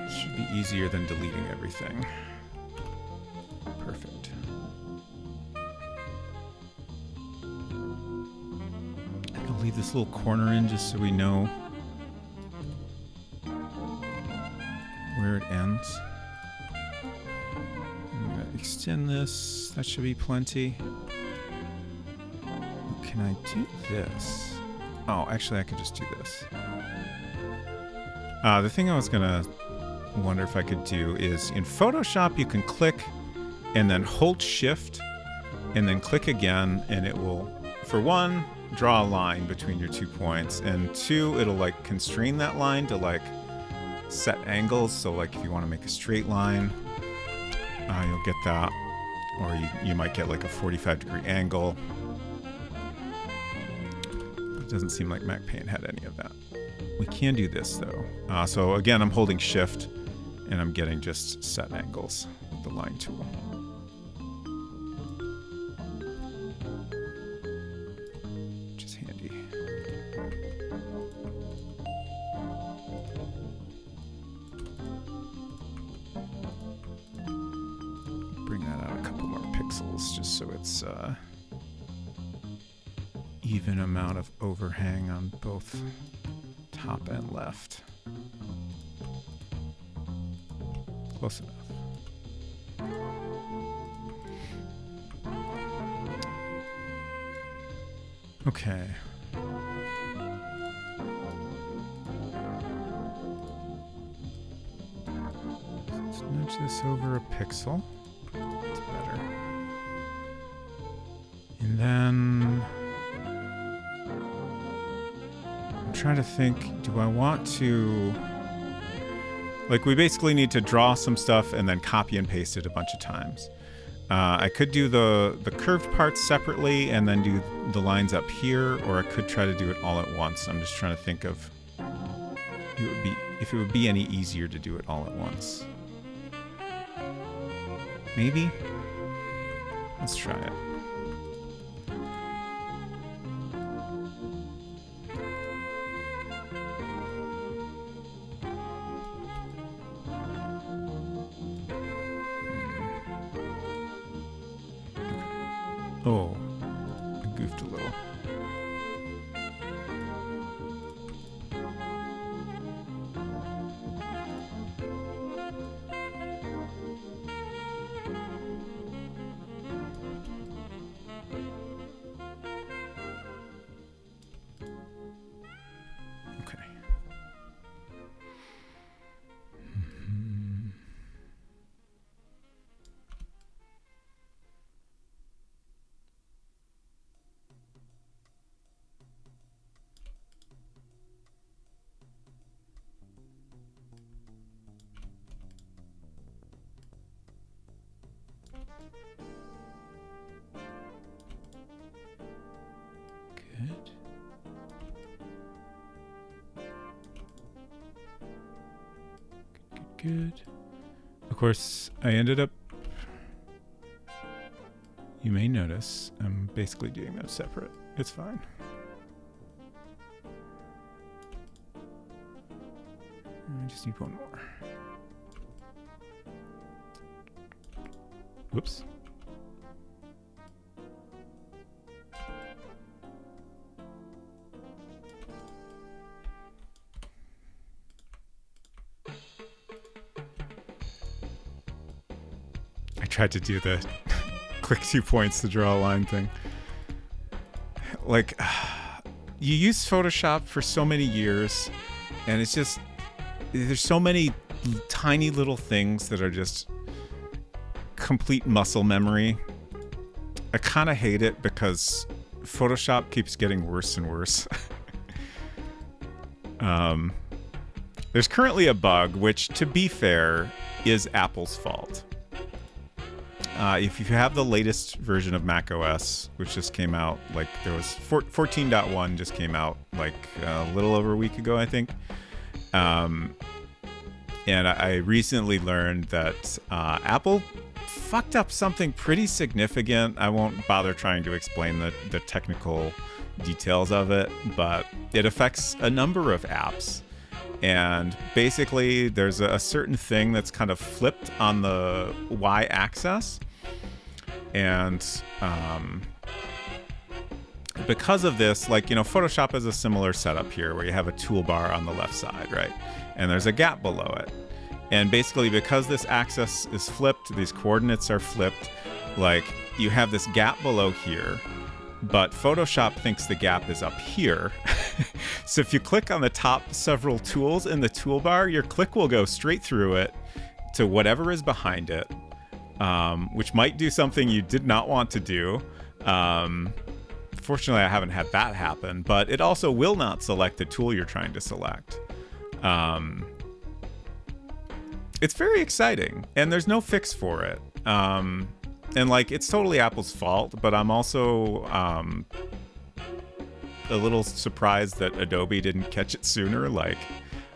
Should be easier than deleting everything. Perfect. I'll leave this little corner in just so we know where it ends. I'm gonna extend this. That should be plenty. Can I do this? Oh, actually, I could just do this. The thing I was gonna wonder if I could do is in Photoshop, you can click and then hold Shift and then click again, and it will, for one, draw a line between your 2 points, and two, it'll like constrain that line to like set angles. So like if you want to make a straight line, you'll get that. Or you might get like a 45-degree angle. It doesn't seem like MacPaint had any of that. We can do this though. So again, I'm holding Shift and I'm getting just set angles with the line tool. Which is handy. Bring that out a couple more pixels just so it's even amount of overhang on both top and left. Close enough. Okay. Let's nudge this over a pixel. That's better. And then I'm trying to think, do I want to... Like, we basically need to draw some stuff and then copy and paste it a bunch of times. I could do the curved parts separately and then do the lines up here, or I could try to do it all at once. I'm just trying to think of if it would be any easier to do it all at once. Maybe? Let's try it. Oh, I goofed a little. Okay. Good. Of course, I ended up... You may notice I'm basically doing them separate. It's fine. I just need one more. Whoops. I tried to do the click 2 points to draw a line thing. Like, you use Photoshop for so many years, and it's just, there's so many tiny little things that are just complete muscle memory. I kind of hate it because Photoshop keeps getting worse and worse. There's currently a bug, which, to be fair, is Apple's fault. If you have the latest version of macOS, which just came out, like there was 14.1 just came out like a little over a week ago, I think. And I recently learned that Apple fucked up something pretty significant. I won't bother trying to explain the technical details of it, but it affects a number of apps. And basically, there's a certain thing that's kind of flipped on the y-axis. And because of this, like, you know, Photoshop has a similar setup here where you have a toolbar on the left side, right? And there's a gap below it. And basically, because this axis is flipped, these coordinates are flipped, like, you have this gap below here, but Photoshop thinks the gap is up here. So if you click on the top several tools in the toolbar, your click will go straight through it to whatever is behind it, which might do something you did not want to do. Fortunately, I haven't had that happen, but it also will not select the tool you're trying to select. it's very exciting, and there's no fix for it. And like, it's totally Apple's fault, but I'm also a little surprised that Adobe didn't catch it sooner. Like,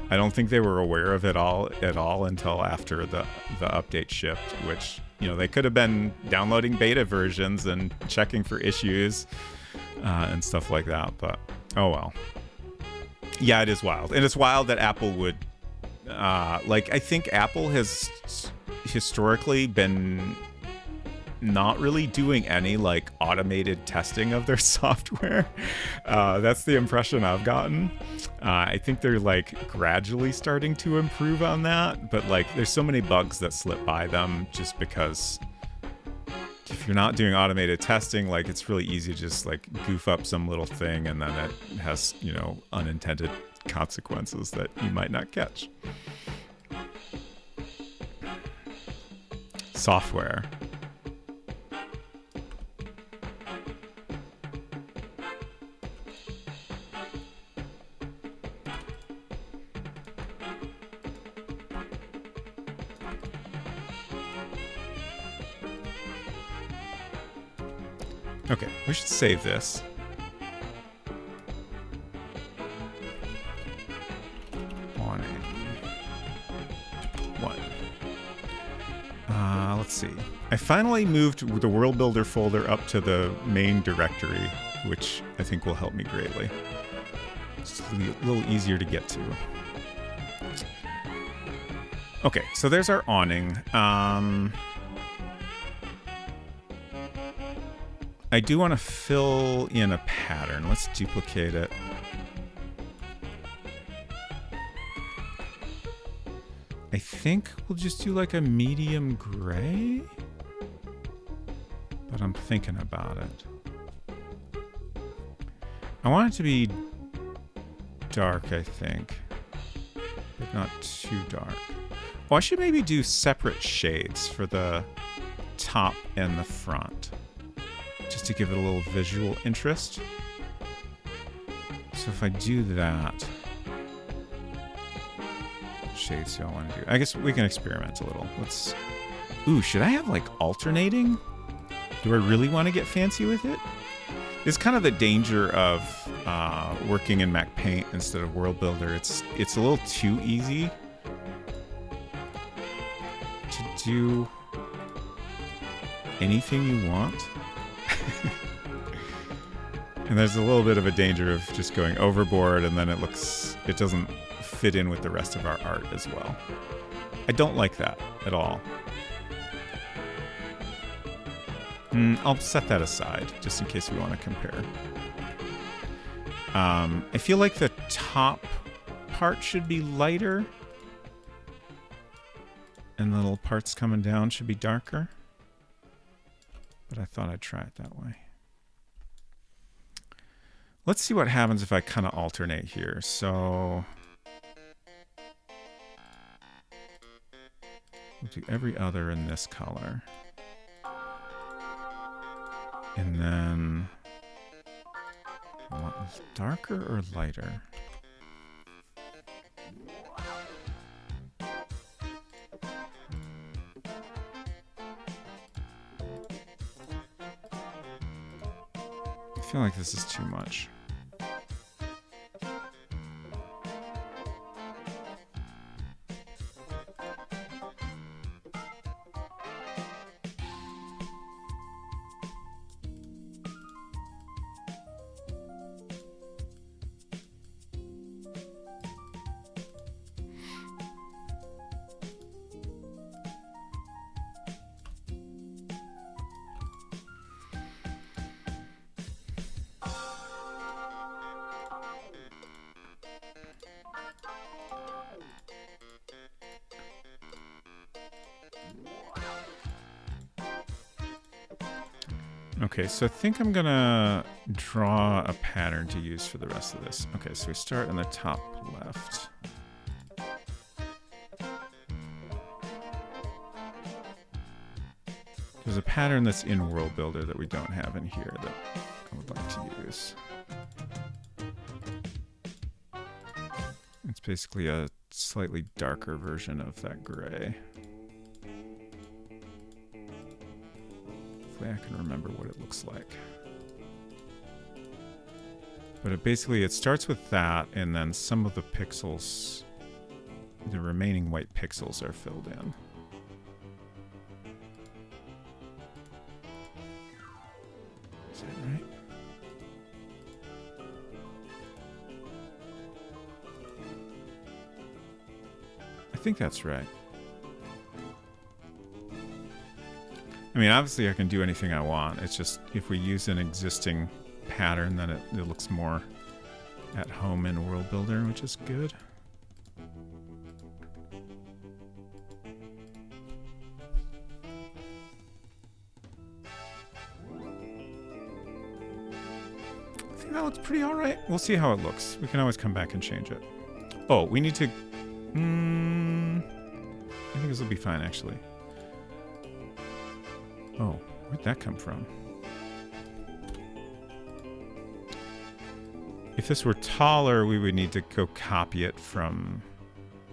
I don't think they were aware of it at all until after the update shipped, which, you know, they could have been downloading beta versions and checking for issues and stuff like that. But oh well. Yeah, it is wild. And it's wild that Apple would like, I think Apple has historically been not really doing any like automated testing of their software. That's the impression I've gotten. I think they're like gradually starting to improve on that, but like there's so many bugs that slip by them just because if you're not doing automated testing, like it's really easy to just like goof up some little thing and then it has, you know, unintended consequences that you might not catch. Software. Okay, we should save this. Let's see. I finally moved the World Builder folder up to the main directory, which I think will help me greatly. It's a little easier to get to. Okay, so there's our awning. I do want to fill in a pattern. Let's duplicate it. I think we'll just do like a medium gray, but I'm thinking about it. I want it to be dark, I think, but not too dark. Oh, I should maybe do separate shades for the top and the front, just to give it a little visual interest. So if I do that, shades do I want to do? I guess we can experiment a little. Let's. Ooh, should I have like alternating? Do I really want to get fancy with it? It's kind of the danger of working in Mac Paint instead of World Builder. It's a little too easy to do anything you want. And there's a little bit of a danger of just going overboard and then it doesn't fit in with the rest of our art as well. I don't like that at all. I'll set that aside just in case we want to compare. I feel like the top part should be lighter and the little parts coming down should be darker. But I thought I'd try it that way. Let's see what happens if I kind of alternate here. So we'll do every other in this color. And then I want this darker or lighter? I feel like this is too much. Okay, so I think I'm gonna draw a pattern to use for the rest of this. Okay, so we start in the top left. There's a pattern that's in World Builder that we don't have in here that I would like to use. It's basically a slightly darker version of that gray. Hopefully I can remember what it looks like. But it starts with that, and then some of the pixels, the remaining white pixels are filled in. Is that right? I think that's right. I mean, obviously I can do anything I want. It's just if we use an existing pattern, then it looks more at home in World Builder, which is good. I think that looks pretty alright. We'll see how it looks. We can always come back and change it. Oh, we need to... I think this will be fine, actually. Oh, where'd that come from? If this were taller, we would need to go copy it from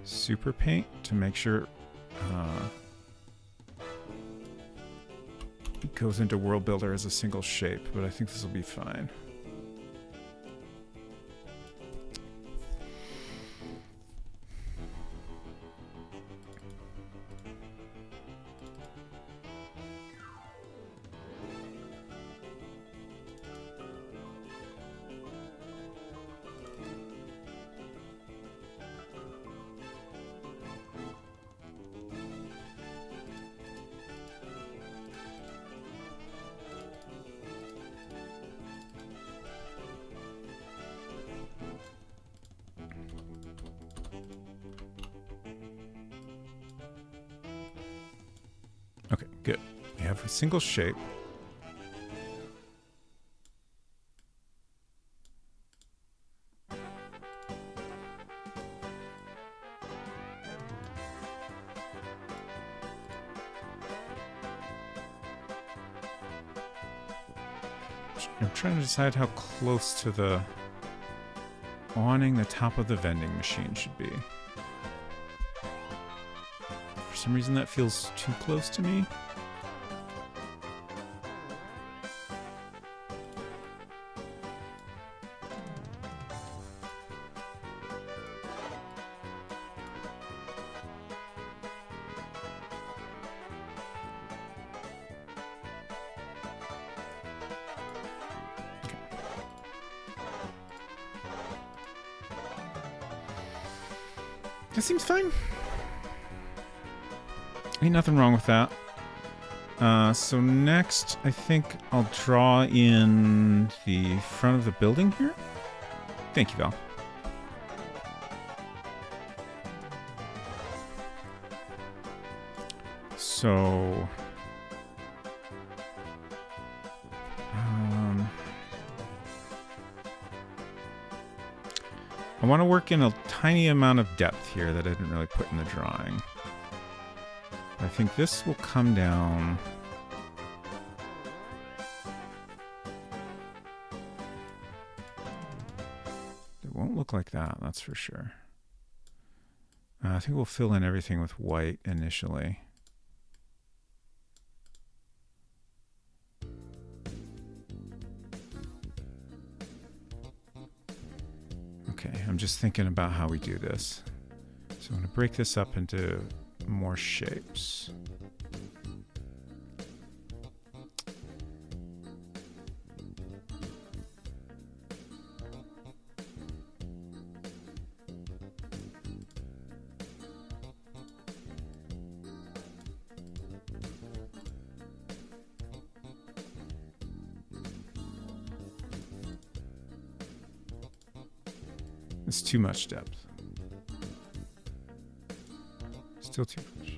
Super Paint to make sure it goes into World Builder as a single shape, but I think this will be fine. Okay, good. We have a single shape. I'm trying to decide how close to the awning the top of the vending machine should be. For some reason that feels too close to me. That seems fine. Ain't nothing wrong with that. So next, I think I'll draw in the front of the building here. Thank you, Val. So... I want to work in a tiny amount of depth here that I didn't really put in the drawing. I think this will come down. It won't look like that, that's for sure. I think we'll fill in everything with white initially. Okay, I'm just thinking about how we do this. So I'm going to break this up into more shapes. It's too much depth. Still too much.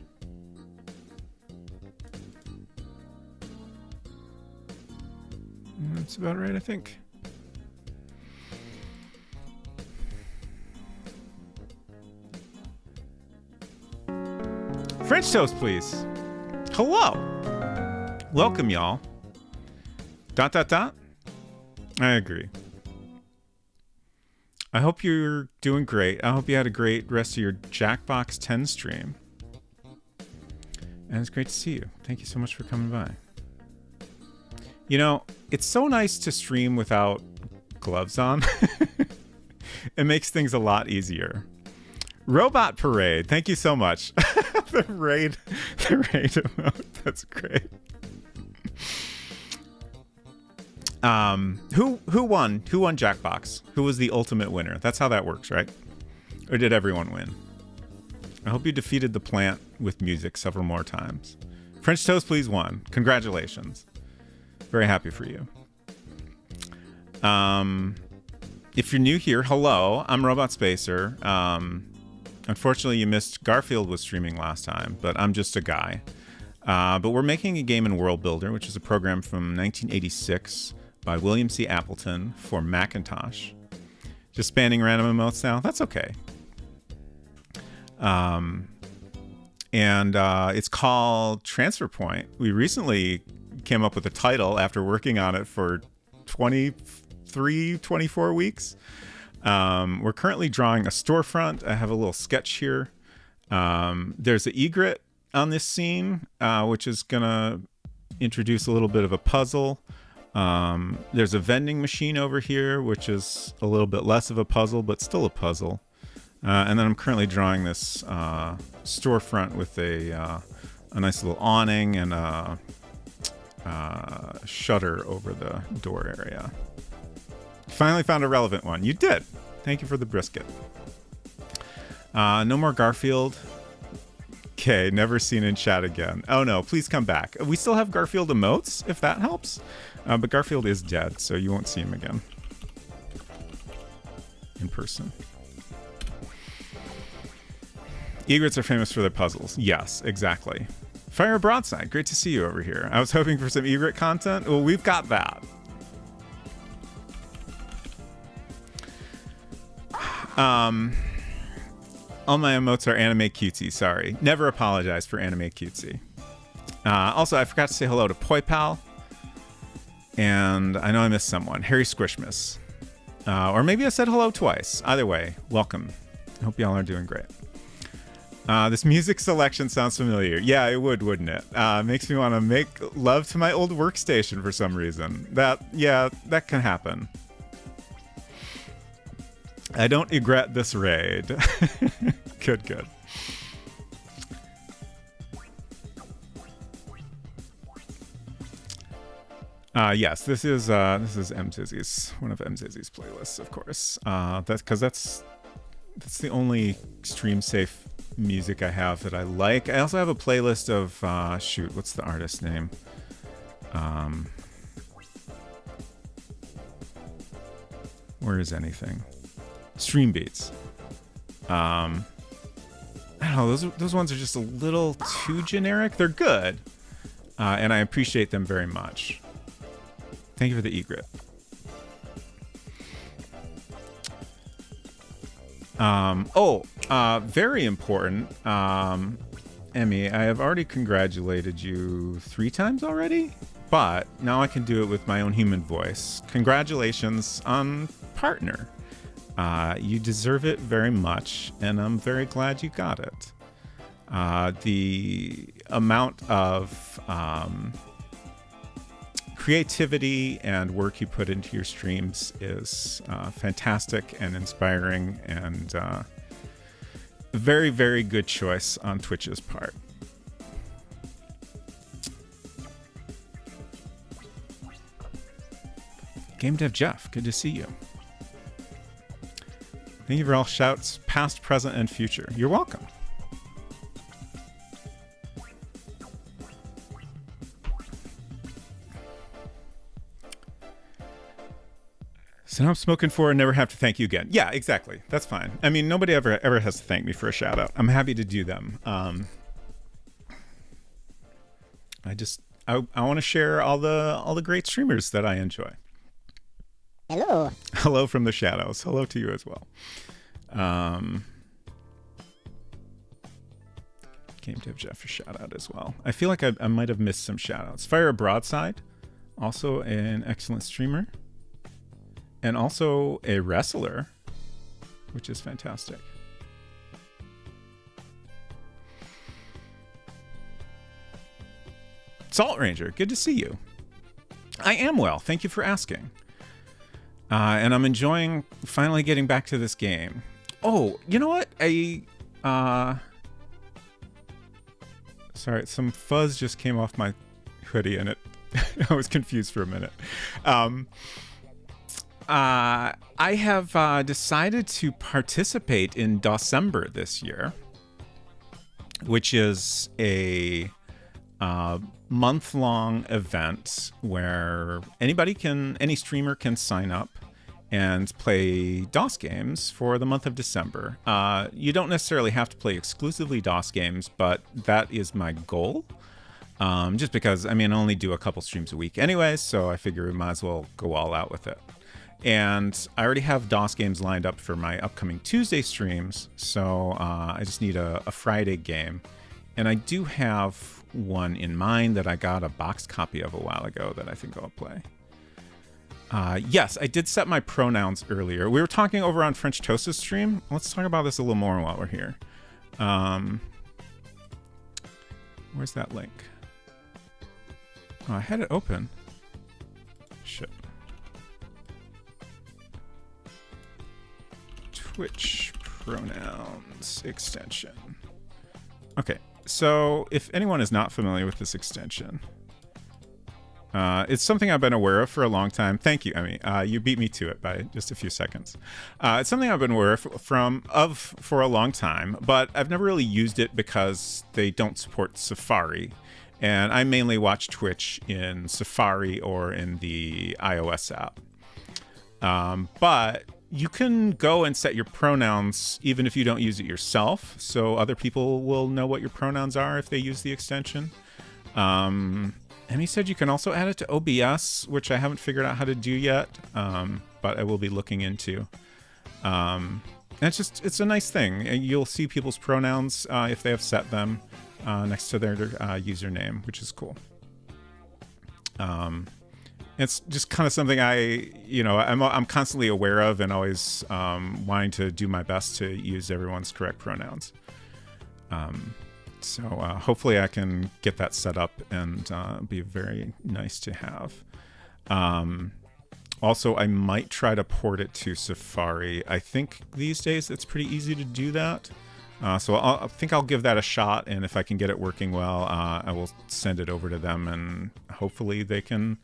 That's about right, I think. French toast, please. Hello. Welcome, y'all. ... I agree. I hope you're doing great. I hope you had a great rest of your Jackbox 10 stream. And it's great to see you. Thank you so much for coming by. You know, it's so nice to stream without gloves on. It makes things a lot easier. Robot Parade, thank you so much. the raid emote, that's great. Who won? Who won Jackbox? Who was the ultimate winner? That's how that works, right? Or did everyone win? I hope you defeated the plant with music several more times. French Toast Please won. Congratulations. Very happy for you. If you're new here, hello. I'm Robot Spacer. Unfortunately, you missed Garfield was streaming last time, but I'm just a guy. But we're making a game in World Builder, which is a program from 1986 by William C. Appleton for Macintosh. Just spanning random emotes now. That's okay. It's called Transfer Point. We recently came up with a title after working on it for 24 weeks. We're currently drawing a storefront. I have a little sketch here. There's an egret on this scene, which is gonna introduce a little bit of a puzzle. There's a vending machine over here, which is a little bit less of a puzzle, but still a puzzle. And then I'm currently drawing this storefront with a nice little awning and a shutter over the door area. Finally found a relevant one. You did. Thank you for the brisket. No more Garfield. Okay, never seen in chat again. Oh no, please come back. We still have Garfield emotes, if that helps. But Garfield is dead, so you won't see him again. In person. Egrets are famous for their puzzles. Yes, exactly. Fire Broadside, great to see you over here. I was hoping for some egret content. Well, we've got that. All my emotes are anime cutesy, sorry. Never apologize for anime cutesy. Also, I forgot to say hello to Poipal. And I know I missed someone. Harry Squishmas. Or maybe I said hello twice. Either way, welcome. I hope y'all are doing great. This music selection sounds familiar. Yeah, it would, wouldn't it? Makes me want to make love to my old workstation for some reason. That can happen. I don't regret this raid. Good. Yes, this is MZizzy's, one of MZizzy's playlists, of course. That's the only stream safe music I have that I like. I also have a playlist of what's the artist name? Where is anything? Stream Beats. I don't know, those ones are just a little too generic. They're good, and I appreciate them very much. Thank you for the egret. Very important. Emmy, I have already congratulated you 3 times already, but now I can do it with my own human voice. Congratulations on partner. You deserve it very much, and I'm very glad you got it. The amount of creativity and work you put into your streams is fantastic and inspiring, and a very, very good choice on Twitch's part. Game Dev Jeff, good to see you. Thank you for all shouts, past, present, and future. You're welcome. So now I'm smoking for and never have to thank you again. Yeah, exactly. That's fine. I mean, nobody ever has to thank me for a shout out. I'm happy to do them. I want to share all the great streamers that I enjoy. Hello. Hello from the shadows. Hello to you as well. Game Dev Jeff a shout out as well. I feel like I might have missed some shout outs. Fire Broadside, also an excellent streamer. And also a wrestler, which is fantastic. Salt Ranger, good to see you. I am well. Thank you for asking. And I'm enjoying finally getting back to this game. Oh, you know what? Sorry, some fuzz just came off my hoodie and I was confused for a minute. I have decided to participate in Dawsember this year, which is a month-long event where any streamer can sign up and play DOS games for the month of December. You don't necessarily have to play exclusively DOS games, but that is my goal. Just because, I only do a couple streams a week anyways, so I figure we might as well go all out with it. And I already have DOS games lined up for my upcoming Tuesday streams, so I just need a Friday game. And I do have one in mind that I got a boxed copy of a while ago that I think I'll play. Yes, I did set my pronouns earlier. We were talking over on French Toast's stream. Let's talk about this a little more while we're here. Where's that link? Oh, I had it open. Shit. Twitch pronouns extension. Okay, so if anyone is not familiar with this extension, it's something I've been aware of for a long time. Thank you, Emmy. You beat me to it by just a few seconds. It's something I've been aware of for a long time, but I've never really used it because they don't support Safari. And I mainly watch Twitch in Safari or in the iOS app. But you can go and set your pronouns even if you don't use it yourself, so other people will know what your pronouns are if they use the extension. Emmy said you can also add it to OBS, which I haven't figured out how to do yet, but I will be looking into. And it's a nice thing. You'll see people's pronouns if they have set them next to their username, which is cool. It's just kind of something I'm constantly aware of and always wanting to do my best to use everyone's correct pronouns. So hopefully I can get that set up and be very nice to have. Also, I might try to port it to Safari. I think these days it's pretty easy to do that. So I think I'll give that a shot, and if I can get it working well, I will send it over to them, and hopefully they can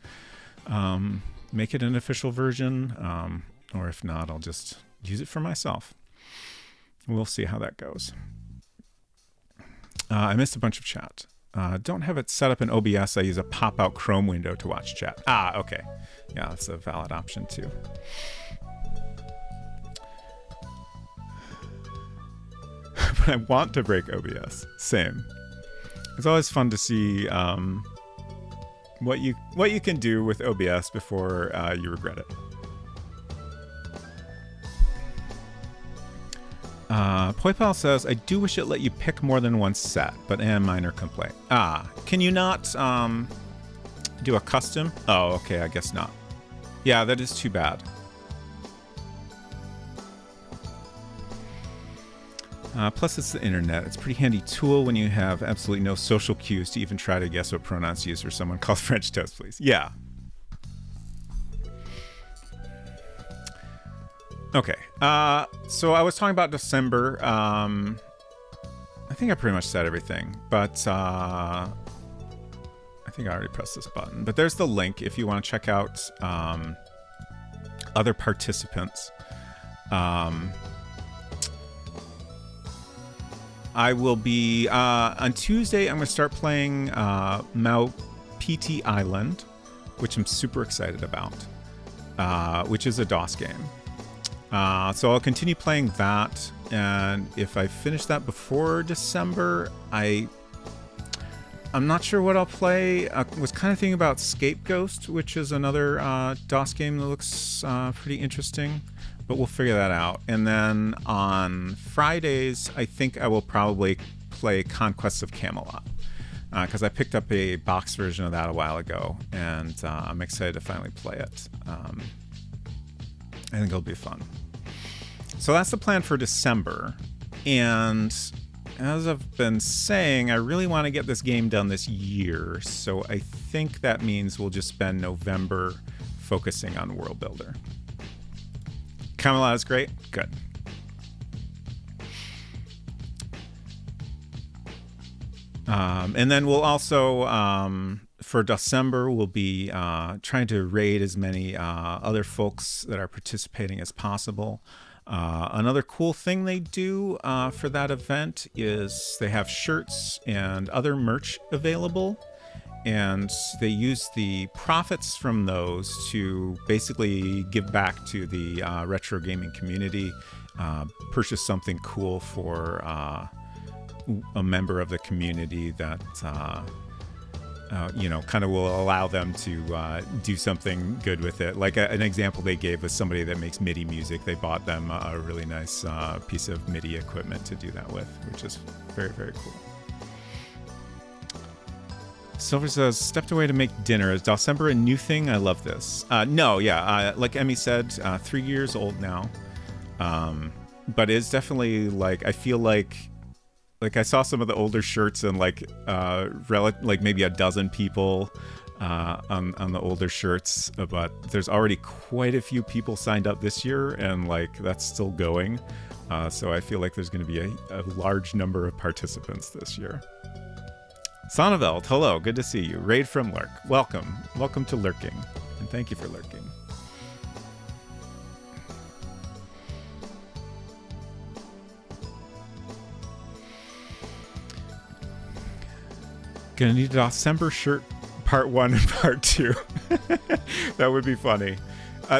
make it an official version, or if not, I'll just use it for myself. We'll see how that goes. I missed a bunch of chat. Don't have it set up in OBS. I use a pop-out Chrome window to watch chat. Okay. Yeah, that's a valid option too. But I want to break OBS. Same. It's always fun to see what you can do with OBS before you regret it. Poipal says, I do wish it let you pick more than one set, but minor complaint. Can you not do a custom? Oh, okay, I guess not. Yeah, that is too bad. Plus, it's the internet. It's a pretty handy tool when you have absolutely no social cues to even try to guess what pronouns to use for someone called French Toast, please. Yeah. Okay. So I was talking about December. I think I pretty much said everything, but I think I already pressed this button. But there's the link if you want to check out other participants. I will be on Tuesday. I'm going to start playing Mau PT Island, which I'm super excited about, which is a DOS game. So I'll continue playing that, and if I finish that before December, I'm not sure what I'll play. I was kind of thinking about Scapegoat, which is another DOS game that looks pretty interesting, but we'll figure that out. And then on Fridays, I think I will probably play Conquest of Camelot, because I picked up a box version of that a while ago, and I'm excited to finally play it. I think it'll be fun. So that's the plan for December. And as I've been saying, I really want to get this game done this year, so I think that means we'll just spend November focusing on World Builder. Camelot is great? Good. And then we'll also, for December, we'll be trying to raid as many other folks that are participating as possible. Another cool thing they do for that event is they have shirts and other merch available, and they use the profits from those to basically give back to the retro gaming community, purchase something cool for a member of the community that kind of will allow them to do something good with it. Like an example they gave was somebody that makes MIDI music. They bought them a really nice piece of MIDI equipment to do that with, which is very, very cool. Silver says, stepped away to make dinner. Is December a new thing? I love this. No, yeah. Like Emmy said, 3 years old now. But it's definitely like, I feel like I saw some of the older shirts and like maybe a dozen people on the older shirts, but there's already quite a few people signed up this year, and like that's still going. So I feel like there's going to be a large number of participants this year. Sonneveld, hello, good to see you. Raid from Lurk, welcome to lurking, and thank you for lurking. Gonna need a December shirt part 1 and part 2. That would be funny.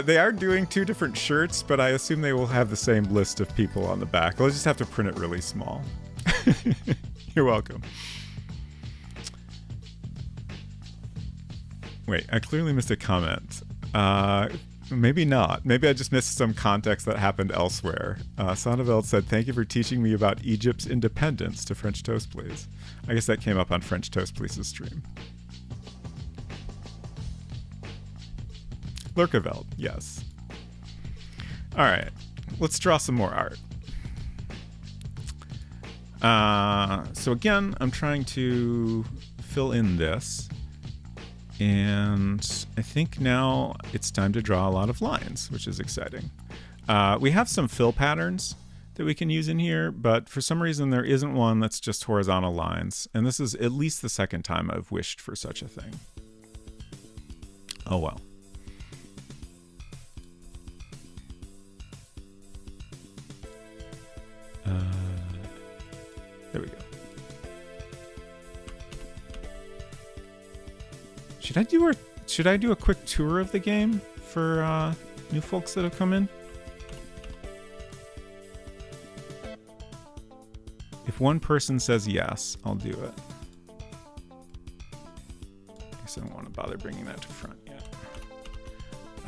They are doing 2 different shirts, but I assume they will have the same list of people on the back. I'll just have to print it really small. You're welcome. Wait, I clearly missed a comment. Maybe not. Maybe I just missed some context that happened elsewhere. Sonneveld said, thank you for teaching me about Egypt's independence to French Toast Please. I guess that came up on French Toast Please's stream. Lurkeveld, yes. All right, let's draw some more art. So again, I'm trying to fill in this. And I think now it's time to draw a lot of lines, which is exciting. We have some fill patterns that we can use in here, but for some reason there isn't one that's just horizontal lines. And this is at least the second time I've wished for such a thing. Oh well. There we go. Should I do a quick tour of the game for new folks that have come in? If one person says yes, I'll do it. I guess I don't want to bother bringing that to front yet.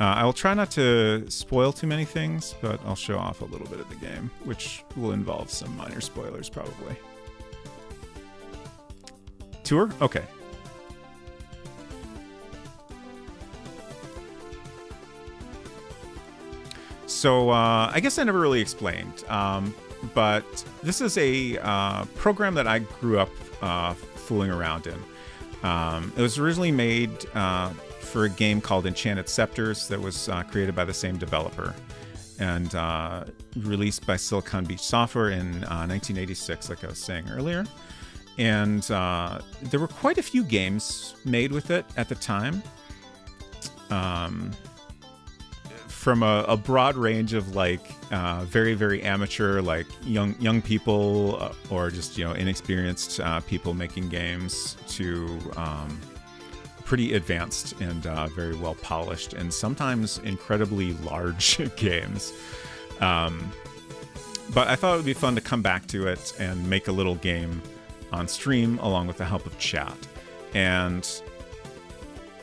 I will try not to spoil too many things, but I'll show off a little bit of the game, which will involve some minor spoilers probably. Tour? Okay. So I guess I never really explained, but this is a program that I grew up fooling around in. It was originally made for a game called Enchanted Scepters that was created by the same developer and released by Silicon Beach Software in 1986, like I was saying earlier. And there were quite a few games made with it at the time. From a broad range of like very, very amateur, like young people or just, inexperienced people making games to pretty advanced and very well polished and sometimes incredibly large games. But I thought it would be fun to come back to it and make a little game on stream along with the help of chat. And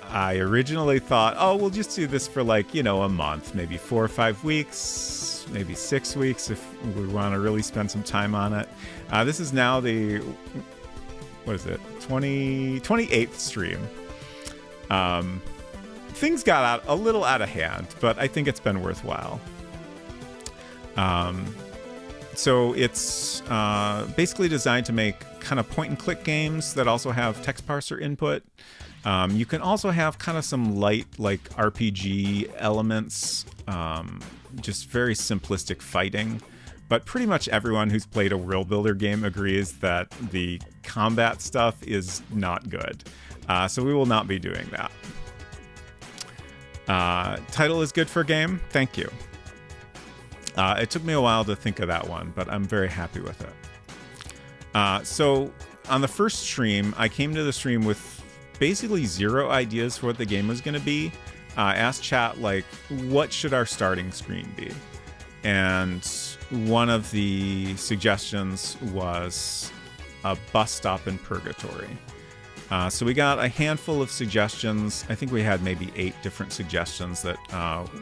I originally thought, we'll just do this for like, a month, maybe 4 or 5 weeks, maybe 6 weeks if we want to really spend some time on it. This is now the, 28th stream. Things got a little out of hand, but I think it's been worthwhile. So it's basically designed to make kind of point and click games that also have text parser input. You can also have kind of some light like RPG elements, just very simplistic fighting. But pretty much everyone who's played a world builder game agrees that the combat stuff is not good. So we will not be doing that. Title is good for a game. Thank you. It took me a while to think of that one, but I'm very happy with it. So on the first stream, I came to the stream with basically zero ideas for what the game was going to be. I asked chat, like, what should our starting screen be? And one of the suggestions was a bus stop in Purgatory. So we got a handful of suggestions. I think we had maybe 8 different suggestions that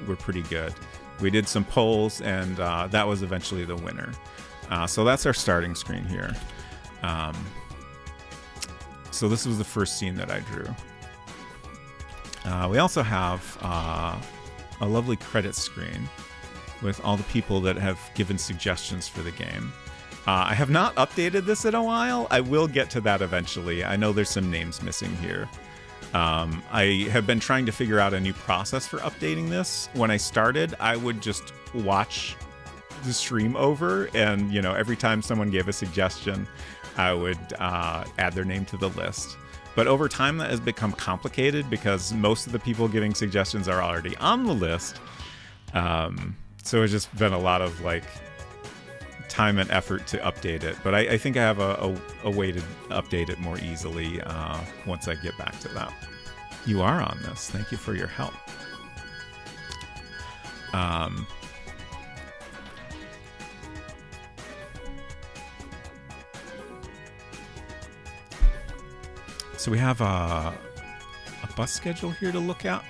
were pretty good. We did some polls, and that was eventually the winner. So that's our starting screen here. So this was the first scene that I drew. We also have a lovely credits screen with all the people that have given suggestions for the game. I have not updated this in a while. I will get to that eventually. I know there's some names missing here. I have been trying to figure out a new process for updating this. When I started, I would just watch the stream over, and every time someone gave a suggestion, I would add their name to the list. But over time, that has become complicated because most of the people giving suggestions are already on the list. So it's just been a lot of time and effort to update it. But I think I have a way to update it more easily once I get back to that. You are on this. Thank you for your help. So we have a bus schedule here to look at,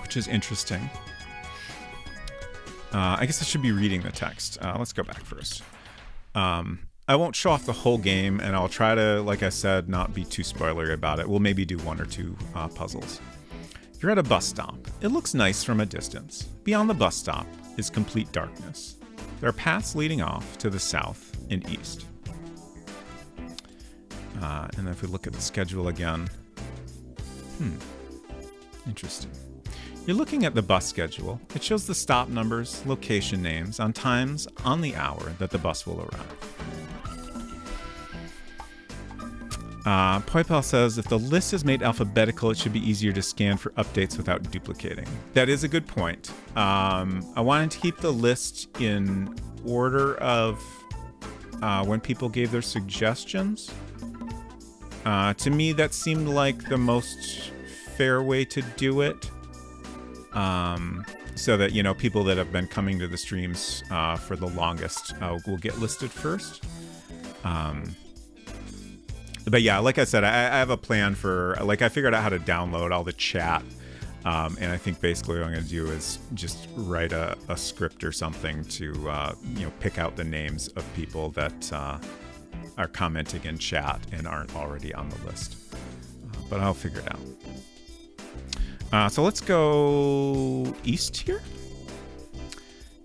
which is interesting. I guess I should be reading the text. Let's go back first. I won't show off the whole game, and I'll try to, like I said, not be too spoilery about it. We'll maybe do 1 or 2 puzzles. You're at a bus stop. It looks nice from a distance. Beyond the bus stop is complete darkness. There are paths leading off to the south and east. And if we look at the schedule again, interesting. You're looking at the bus schedule. It shows the stop numbers, location names, on times, on the hour that the bus will arrive. Poipel says, if the list is made alphabetical, it should be easier to scan for updates without duplicating. That is a good point. I wanted to keep the list in order of when people gave their suggestions. To me, that seemed like the most fair way to do it. So that, people that have been coming to the streams for the longest will get listed first. But yeah, like I said, I have a plan for, I figured out how to download all the chat. And I think basically what I'm going to do is just write a script or something to, pick out the names of people that are commenting in chat and aren't already on the list. But I'll figure it out. So let's go east here.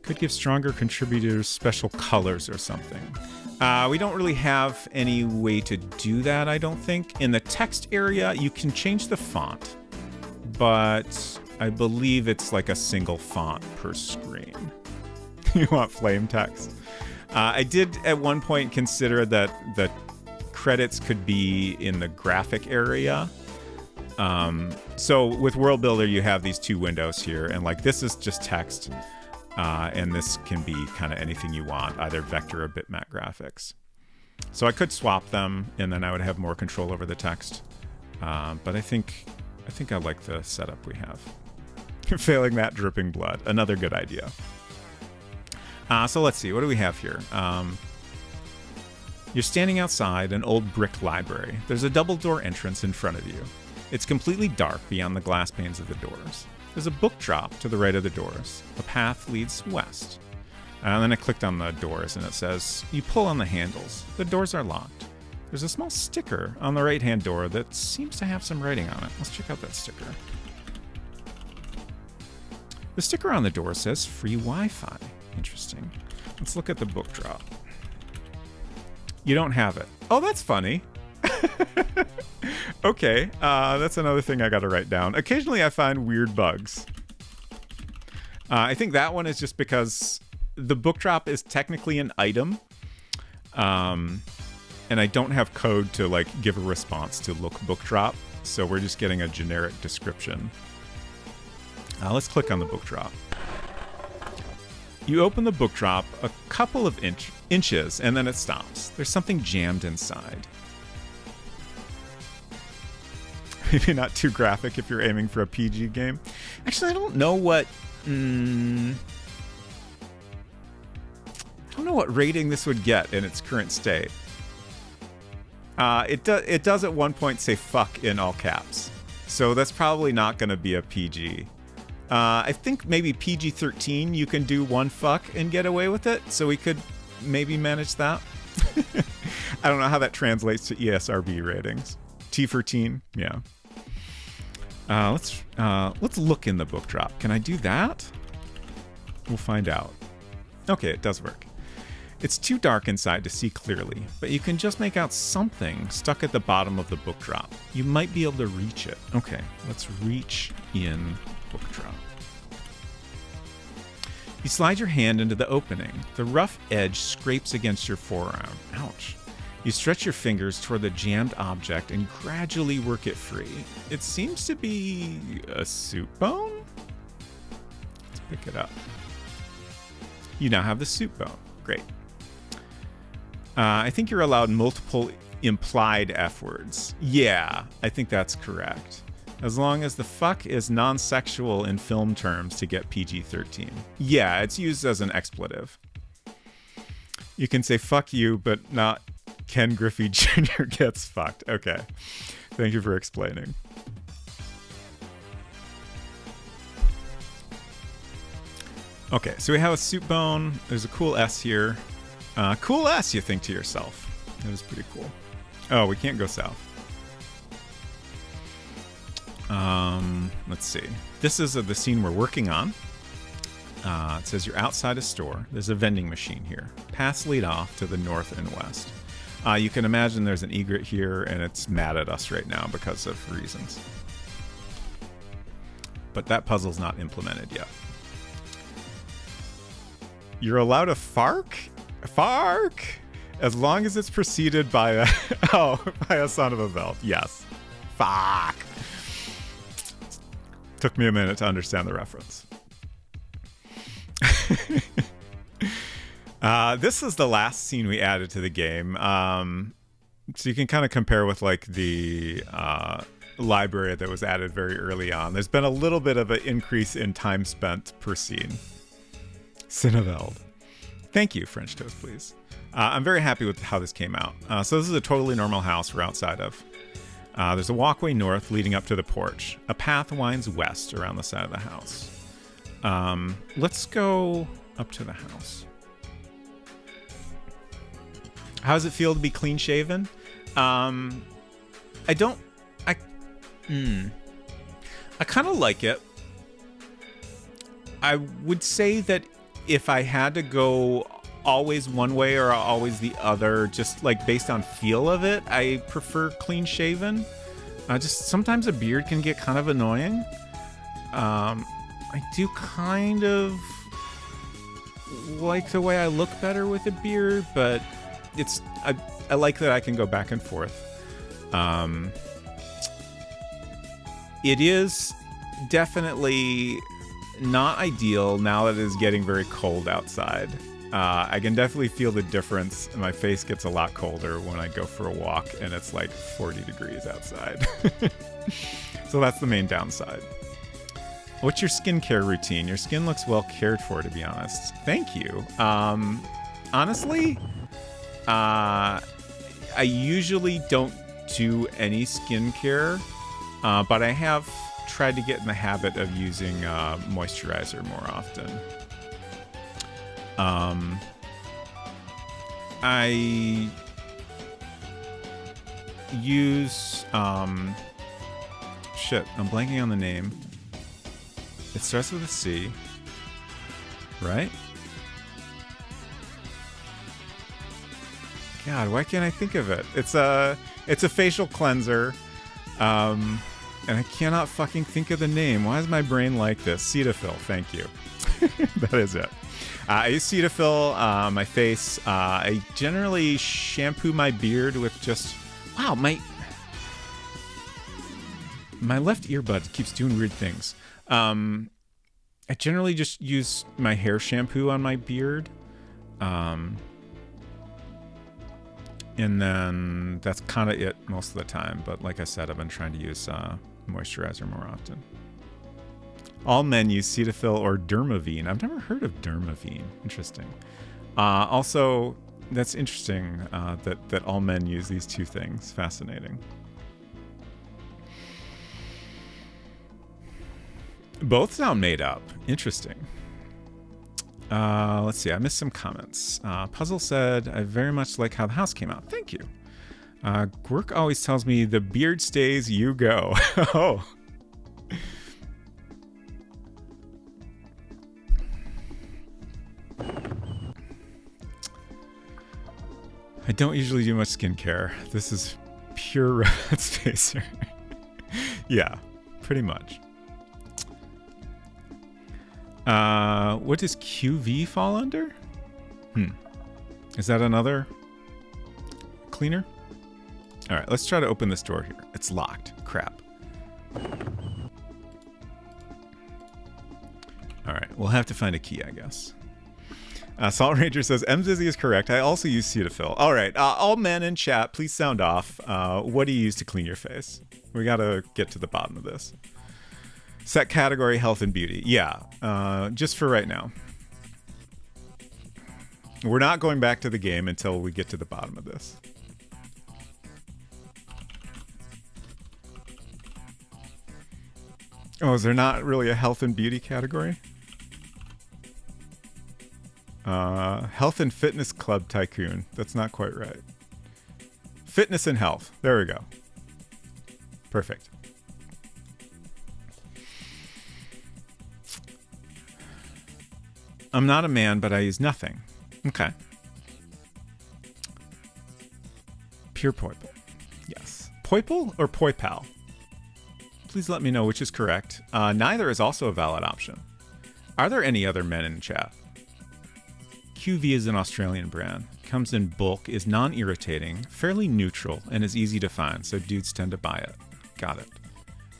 Could give stronger contributors special colors or something. We don't really have any way to do that, I don't think. In the text area, you can change the font, but I believe it's like a single font per screen. You want flame text? I did at one point consider that the credits could be in the graphic area. So with World Builder, you have these 2 windows here, and this is just text, and this can be kind of anything you want, either vector or bitmap graphics. So I could swap them, and then I would have more control over the text. But I think I like the setup we have. Failing that, dripping blood, another good idea. So let's see, what do we have here? You're standing outside an old brick library. There's a double door entrance in front of you. It's completely dark beyond the glass panes of the doors. There's a book drop to the right of the doors. A path leads west. And then I clicked on the doors and it says, you pull on the handles. The doors are locked. There's a small sticker on the right-hand door that seems to have some writing on it. Let's check out that sticker. The sticker on the door says free Wi-Fi. Interesting. Let's look at the book drop. You don't have it. Oh, that's funny. Okay, that's another thing I gotta write down. Occasionally I find weird bugs. I think that one is just because the book drop is technically an item. And I don't have code to like give a response to look book drop. So we're just getting a generic description. Let's click on the book drop. You open the book drop a couple of inches and then it stops. There's something jammed inside. Maybe not too graphic if you're aiming for a PG game. Actually, I don't know what... I don't know what rating this would get in its current state. It does at one point say fuck in all caps. So that's probably not going to be a PG. I think maybe PG-13 you can do one fuck and get away with it. So we could maybe manage that. I don't know how that translates to ESRB ratings. T for teen, yeah. Let's look in the book drop. Can I do that? We'll find out. Okay, it does work. It's too dark inside to see clearly, but you can just make out something stuck at the bottom of the book drop. You might be able to reach it. Okay, let's reach in book drop. You slide your hand into the opening. The rough edge scrapes against your forearm. Ouch. You stretch your fingers toward the jammed object and gradually work it free. It seems to be a soup bone? Let's pick it up. You now have the soup bone. Great. I think you're allowed multiple implied F words. Yeah, I think that's correct. As long as the fuck is non-sexual in film terms to get PG-13. Yeah, it's used as an expletive. You can say fuck you, but not Ken Griffey Jr. gets fucked. Okay. Thank you for explaining. Okay, so we have a soup bone. There's a cool S here. Cool S, you think to yourself. That is pretty cool. Oh, we can't go south. Let's see. This is the scene we're working on. It says you're outside a store. There's a vending machine here. Paths lead off to the north and west. You can imagine there's an egret here, and it's mad at us right now because of reasons. But that puzzle's not implemented yet. You're allowed a fark? Fark? As long as it's preceded by a... oh, by a son of a belt. Yes. Fuck. Took me a minute to understand the reference. This is the last scene we added to the game. So you can kind of compare with like the library that was added very early on. There's been a little bit of an increase in time spent per scene. Cineveld. Thank you, French toast, please. I'm very happy with how this came out. So this is a totally normal house we're outside of. There's a walkway north leading up to the porch. A path winds west around the side of the house. Let's go up to the house. How does it feel to be clean shaven? I kind of like it. I would say that if I had to go always one way or always the other, just like based on feel of it, I prefer clean shaven. Just sometimes a beard can get kind of annoying. I do kind of like the way I look better with a beard, but I like that I can go back and forth. It is definitely not ideal now that it is getting very cold outside. I can definitely feel the difference. My face gets a lot colder when I go for a walk and it's like 40 degrees outside. So that's the main downside. What's your skincare routine? Your skin looks well cared for, to be honest. Thank you. Honestly, I usually don't do any skincare, but I have tried to get in the habit of using moisturizer more often. I use shit, I'm blanking on the name. It starts with a C, right? God, why can't I think of it? It's a facial cleanser. And I cannot fucking think of the name. Why is my brain like this? Cetaphil, thank you. That is it. I use Cetaphil, my face. I generally shampoo my beard with just... Wow, my left earbud keeps doing weird things. I generally just use my hair shampoo on my beard. And then that's kind of it most of the time. But like I said, I've been trying to use moisturizer more often. All men use Cetaphil or Dermavine. I've never heard of Dermavine. Interesting. Also, that's interesting that all men use these two things. Fascinating. Both sound made up. Interesting. Let's see. I missed some comments. Puzzle said, I very much like how the house came out. Thank you. Gwerk always tells me the beard stays, you go. Oh. I don't usually do much skincare. This is pure red spacer. Yeah, pretty much. What does QV fall under? Is that another cleaner? All right, let's try to open this door here. It's locked. Crap. All right, we'll have to find a key, I guess. Salt Ranger says, Mzizzy is correct. I also use Cetaphil. All right, all men in chat, please sound off. What do you use to clean your face? We got to get to the bottom of this. Set category, health and beauty. Yeah, just for right now. We're not going back to the game until we get to the bottom of this. Oh, is there not really a health and beauty category? Health and fitness club tycoon. That's not quite right. Fitness and health. There we go. Perfect. I'm not a man, but I use nothing. Okay. Pure Poiple. Yes. Poiple or Poipal? Please let me know which is correct. Neither is also a valid option. Are there any other men in chat? QV is an Australian brand. Comes in bulk, is non-irritating, fairly neutral, and is easy to find, so dudes tend to buy it. Got it.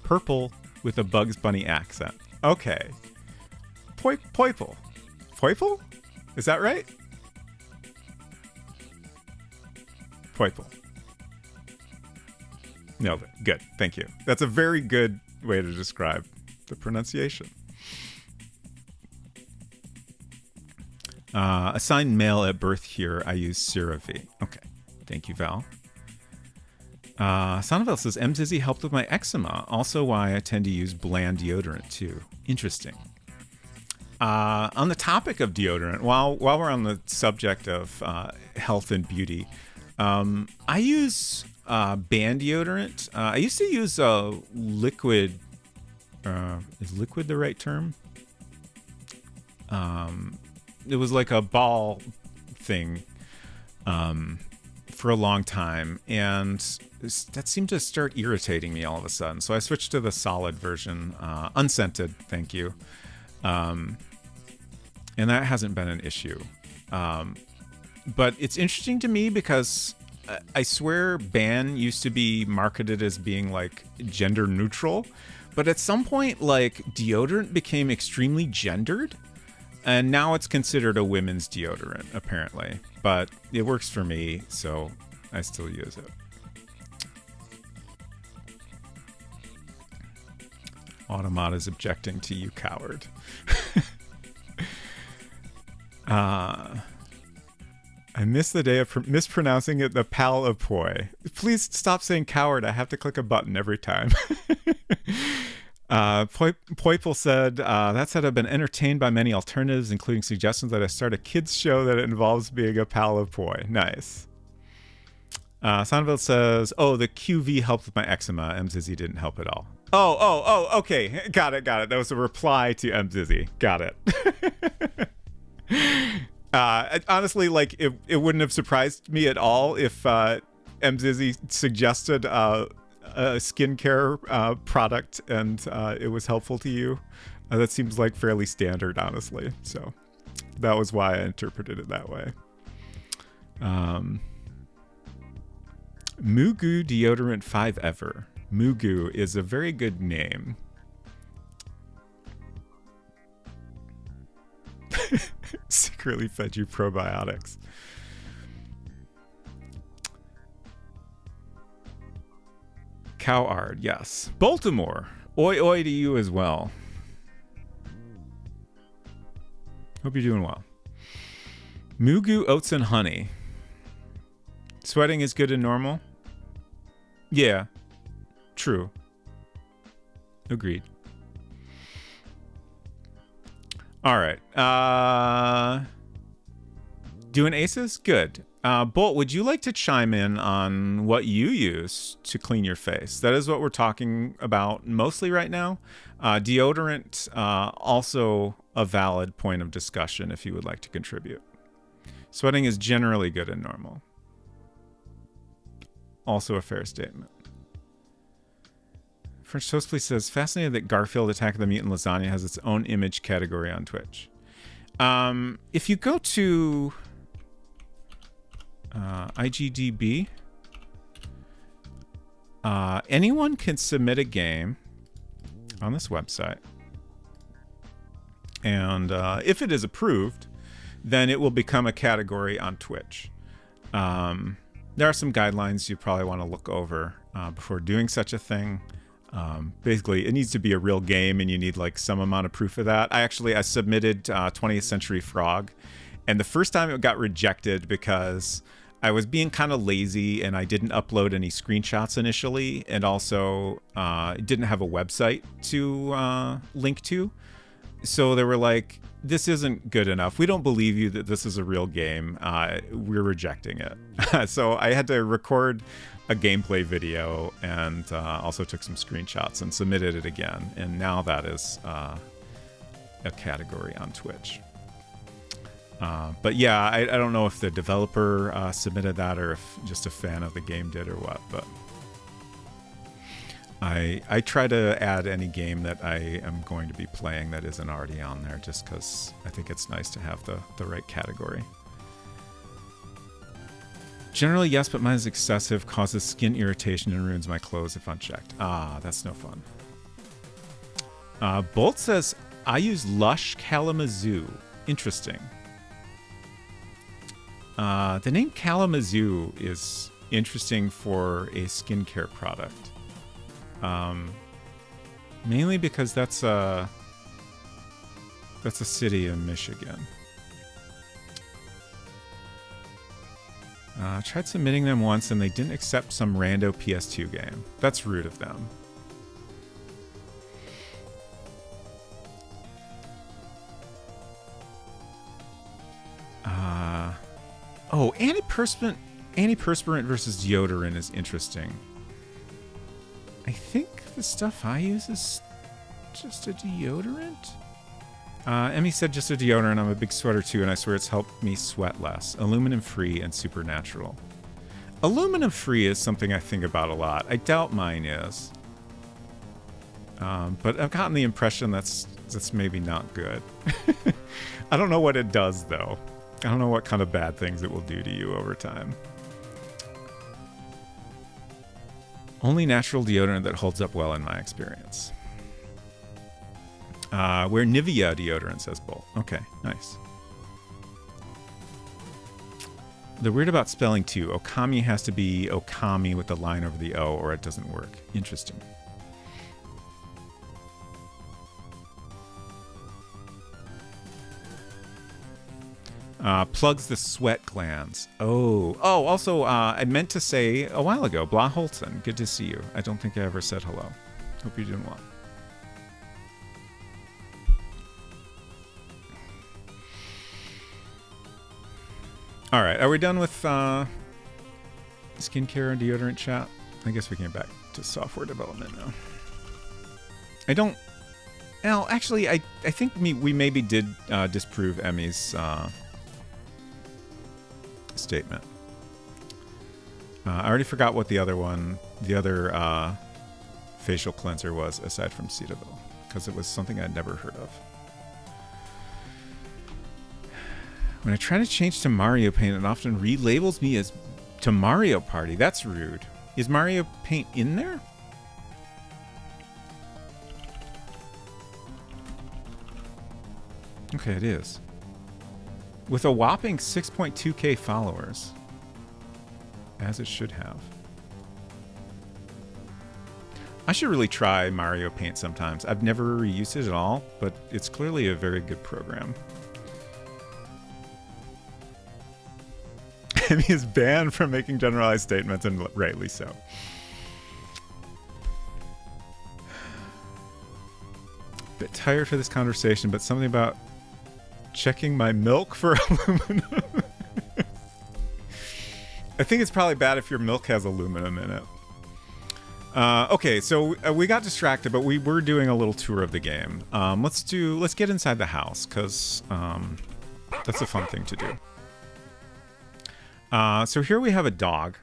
Purple with a Bugs Bunny accent. Okay. Poiple. Poiple? Is that right? Poiple. No, good. Thank you. That's a very good way to describe the pronunciation. Assigned male at birth here, I use CeraVe. Okay. Thank you, Val. Sonovel says, Mzizzy helped with my eczema. Also why I tend to use bland deodorant, too. Interesting. On the topic of deodorant, while we're on the subject of health and beauty, I use band deodorant. I used to use liquid. Is liquid the right term? It was like a ball thing for a long time, and that seemed to start irritating me all of a sudden. So I switched to the solid version, unscented. Thank you. And that hasn't been an issue. But it's interesting to me because I swear ban used to be marketed as being like gender neutral, but at some point like deodorant became extremely gendered, and now it's considered a women's deodorant apparently. But it works for me, so I still use it. Automata is objecting to you, coward. I missed the day of mispronouncing it, the pal of poi. Please stop saying coward. I have to click a button every time. Poiple said, that said, I've been entertained by many alternatives, including suggestions that I start a kids show that involves being a pal of poi. Nice. Sonneville says, oh, the QV helped with my eczema. Mzizzy didn't help at all. Oh, okay. Got it. That was a reply to Mzizzy. Got it. Honestly, like it wouldn't have surprised me at all if Mzizzy suggested a skincare product and it was helpful to you. That seems like fairly standard, honestly. So that was why I interpreted it that way. Mugu Deodorant 5 Ever. Mugu is a very good name. Secretly fed you probiotics. Coward, yes. Baltimore. Oi oi to you as well. Hope you're doing well. Mugu Oats and Honey. Sweating is good and normal? Yeah. True. Agreed. All right. Doing aces? Good. Bolt, would you like to chime in on what you use to clean your face? That is what we're talking about mostly right now. Deodorant, also a valid point of discussion if you would like to contribute. Sweating is generally good and normal. Also a fair statement. French Toast Please says, fascinated that Garfield Attack of the Mutant Lasagna has its own image category on Twitch. If you go to IGDB, anyone can submit a game on this website. And if it is approved, then it will become a category on Twitch. There are some guidelines you probably want to look over before doing such a thing. Basically, it needs to be a real game, and you need like some amount of proof of that. I submitted 20th Century Frog, and the first time it got rejected because I was being kind of lazy and I didn't upload any screenshots initially, and also didn't have a website to link to. So they were like, this isn't good enough. We don't believe you that this is a real game. We're rejecting it. So I had to record a gameplay video and also took some screenshots and submitted it again. And now that is a category on Twitch. But yeah, I don't know if the developer submitted that or if just a fan of the game did or what, but I try to add any game that I am going to be playing that isn't already on there, just because I think it's nice to have the right category. Generally, yes, but mine is excessive, causes skin irritation, and ruins my clothes if unchecked. Ah, that's no fun. Bolt says, I use Lush Kalamazoo. Interesting. The name Kalamazoo is interesting for a skincare product. Mainly because that's a city in Michigan. Tried submitting them once and they didn't accept some rando PS2 game. That's rude of them. Oh, antiperspirant versus deodorant is interesting. I think the stuff I use is just a deodorant. Emmy said just a deodorant. I'm a big sweater too, and I swear it's helped me sweat less. Aluminum free and supernatural. Aluminum free is something I think about a lot. I doubt mine is. But I've gotten the impression that's maybe not good. I don't know what it does though. I don't know what kind of bad things it will do to you over time. Only natural deodorant that holds up well in my experience. Wear Nivea deodorant, says Bull. Okay, nice. The weird about spelling too. Okami has to be Okami with the line over the O or it doesn't work. Interesting. Plugs the sweat glands. Oh, also, I meant to say a while ago, Blah Holton, good to see you. I don't think I ever said hello. Hope you're doing well. All right, are we done with skincare and deodorant chat? I guess we can get back to software development now. Well, actually, I think we maybe did disprove Emmy's statement. I already forgot what the other facial cleanser was aside from Cetaphil, because it was something I'd never heard of. When I try to change to Mario Paint, it often relabels me as to Mario Party. That's rude. Is Mario Paint in there? Okay, it is. With a whopping 6.2k followers. As it should have. I should really try Mario Paint sometimes. I've never used it at all, but it's clearly a very good program. Amy is banned from making generalized statements, and rightly so. Bit tired for this conversation, but something about checking my milk for aluminum. I think it's probably bad if your milk has aluminum in it. Okay, so we got distracted, but we were doing a little tour of the game. Let's get inside the house, because that's a fun thing to do. So here we have a dog.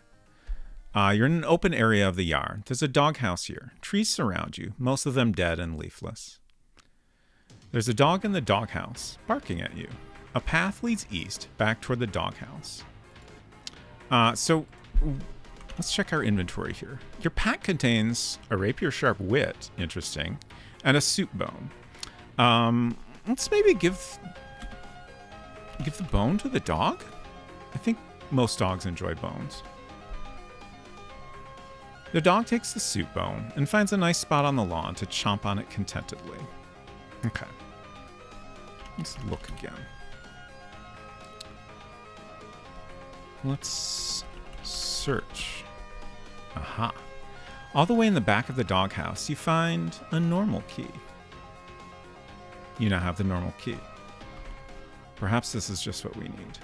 You're in an open area of the yard. There's a dog house here. Trees surround you, most of them dead and leafless. There's a dog in the doghouse, barking at you. A path leads east, back toward the doghouse. So let's check our inventory here. Your pack contains a rapier sharp wit, interesting, and a soup bone. Let's maybe give the bone to the dog? I think most dogs enjoy bones. The dog takes the soup bone and finds a nice spot on the lawn to chomp on it contentedly. Okay. Let's look again. Let's search. Aha. All the way in the back of the doghouse, you find a normal key. You now have the normal key. Perhaps this is just what we need.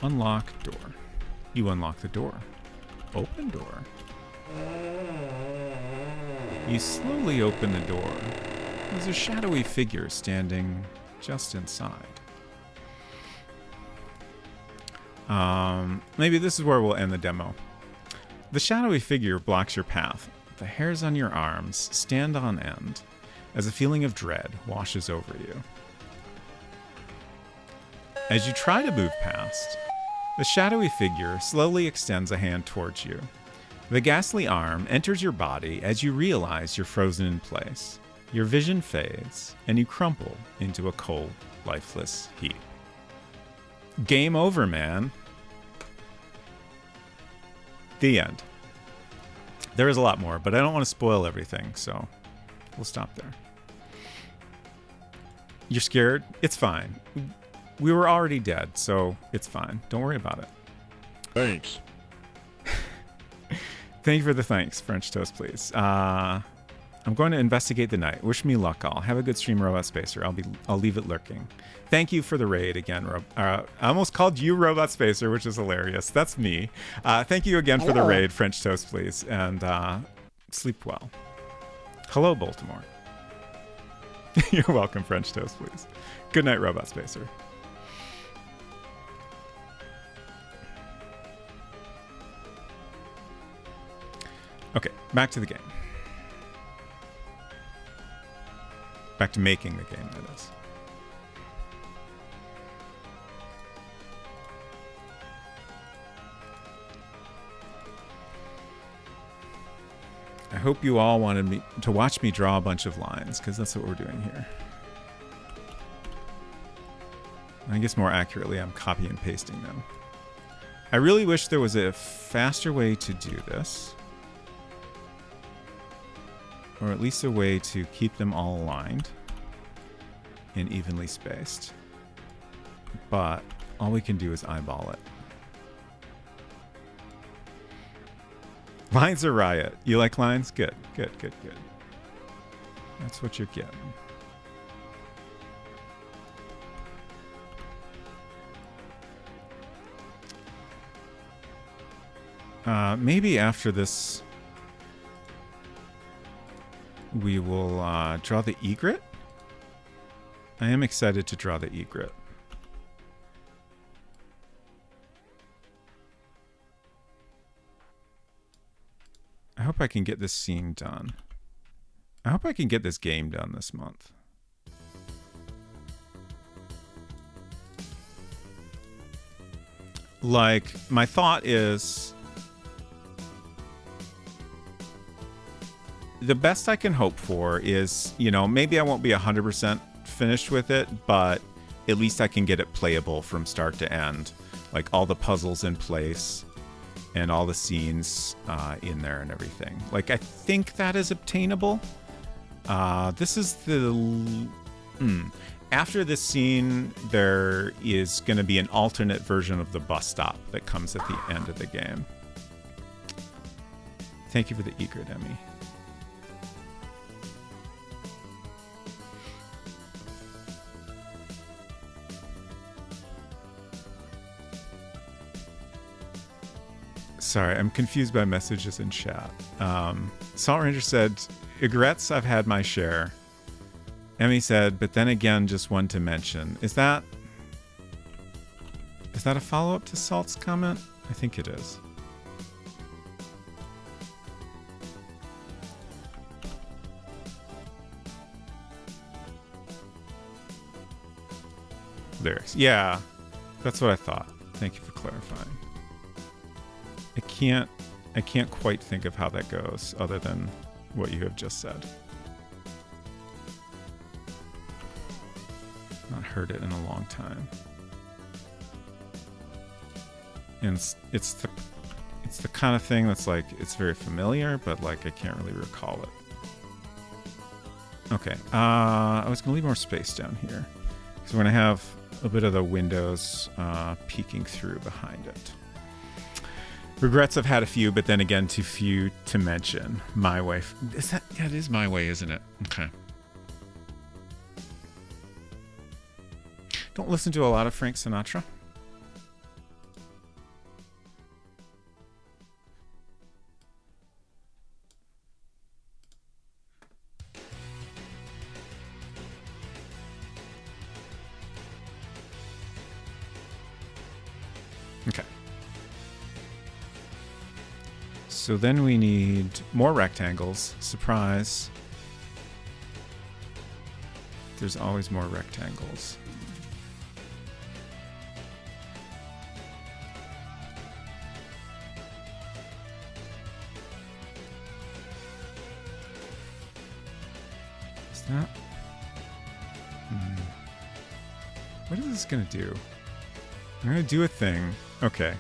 Unlock door. You unlock the door. Open door. You slowly open the door. There's a shadowy figure standing just inside. Maybe this is where we'll end the demo. The shadowy figure blocks your path. The hairs on your arms stand on end as a feeling of dread washes over you. As you try to move past, the shadowy figure slowly extends a hand towards you. The ghastly arm enters your body as you realize you're frozen in place. Your vision fades, and you crumple into a cold, lifeless heap. Game over, man. The end. There is a lot more, but I don't want to spoil everything, so we'll stop there. You're scared? It's fine. We were already dead, so it's fine. Don't worry about it. Thanks. Thank you for the thanks, French toast, please. I'm going to investigate the night. Wish me luck, all. Have a good stream, Robot Spacer. I'll leave it lurking. Thank you for the raid again, I almost called you Robot Spacer, which is hilarious. That's me. Thank you again for the raid, French toast, please, and sleep well. Hello, Baltimore. You're welcome, French toast, please. Good night, Robot Spacer. Okay, back to the game. Back to making the game, that is. I hope you all wanted me to watch me draw a bunch of lines, because that's what we're doing here. I guess more accurately, I'm copy and pasting them. I really wish there was a faster way to do this. Or at least a way to keep them all aligned and evenly spaced. But all we can do is eyeball it. Lines are riot. You like lines? Good, good, good, good. That's what you're getting. Maybe after this we will draw the egret. I am excited to draw the egret. I hope I can get this scene done. I hope I can get this game done this month. Like, my thought is the best I can hope for is, you know, maybe I won't be 100% finished with it, but at least I can get it playable from start to end. Like, all the puzzles in place and all the scenes in there and everything. Like, I think that is obtainable. This is the... After this scene, there is going to be an alternate version of the bus stop that comes at the end of the game. Thank you for the egret, Emmy. Sorry, I'm confused by messages in chat. Salt Ranger said, "Egrets, I've had my share." Emmy said, "But then again, just one to mention." Is that a follow-up to Salt's comment? I think it is. Lyrics. Yeah, that's what I thought. Thank you for clarifying. I can't quite think of how that goes other than what you have just said. Not heard it in a long time. And it's the kind of thing that's like, it's very familiar, but like I can't really recall it. Okay, I was gonna leave more space down here because we're gonna have a bit of the windows peeking through behind it. Regrets, I've had a few, but then again, too few to mention. My Way. Is that? Yeah, it is My Way, isn't it? Okay. Don't listen to a lot of Frank Sinatra. Okay. So then we need more rectangles. Surprise. There's always more rectangles. Is that? What is this gonna do? I'm gonna do a thing. Okay.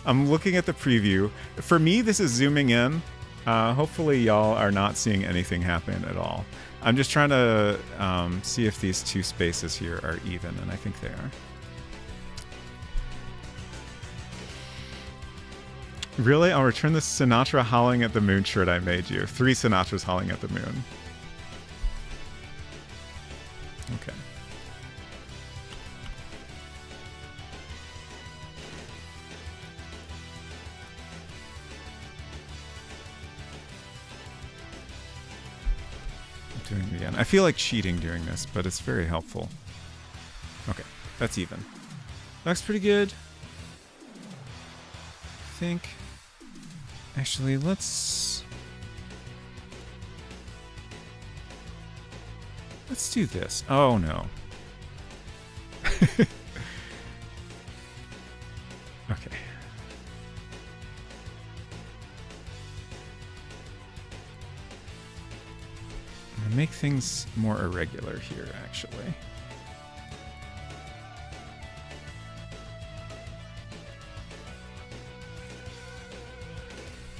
I'm looking at the preview. For me, this is zooming in. Hopefully y'all are not seeing anything happen at all. I'm just trying to see if these two spaces here are even, and I think they are. Really? I'll return the Sinatra Howling at the Moon shirt I made you. 3 Sinatras howling at the moon. Okay. Doing it again. I feel like cheating doing this, but it's very helpful. Okay, that's even. Looks pretty good. I think. Actually, let's do this. Oh no. Okay. Make things more irregular here, actually.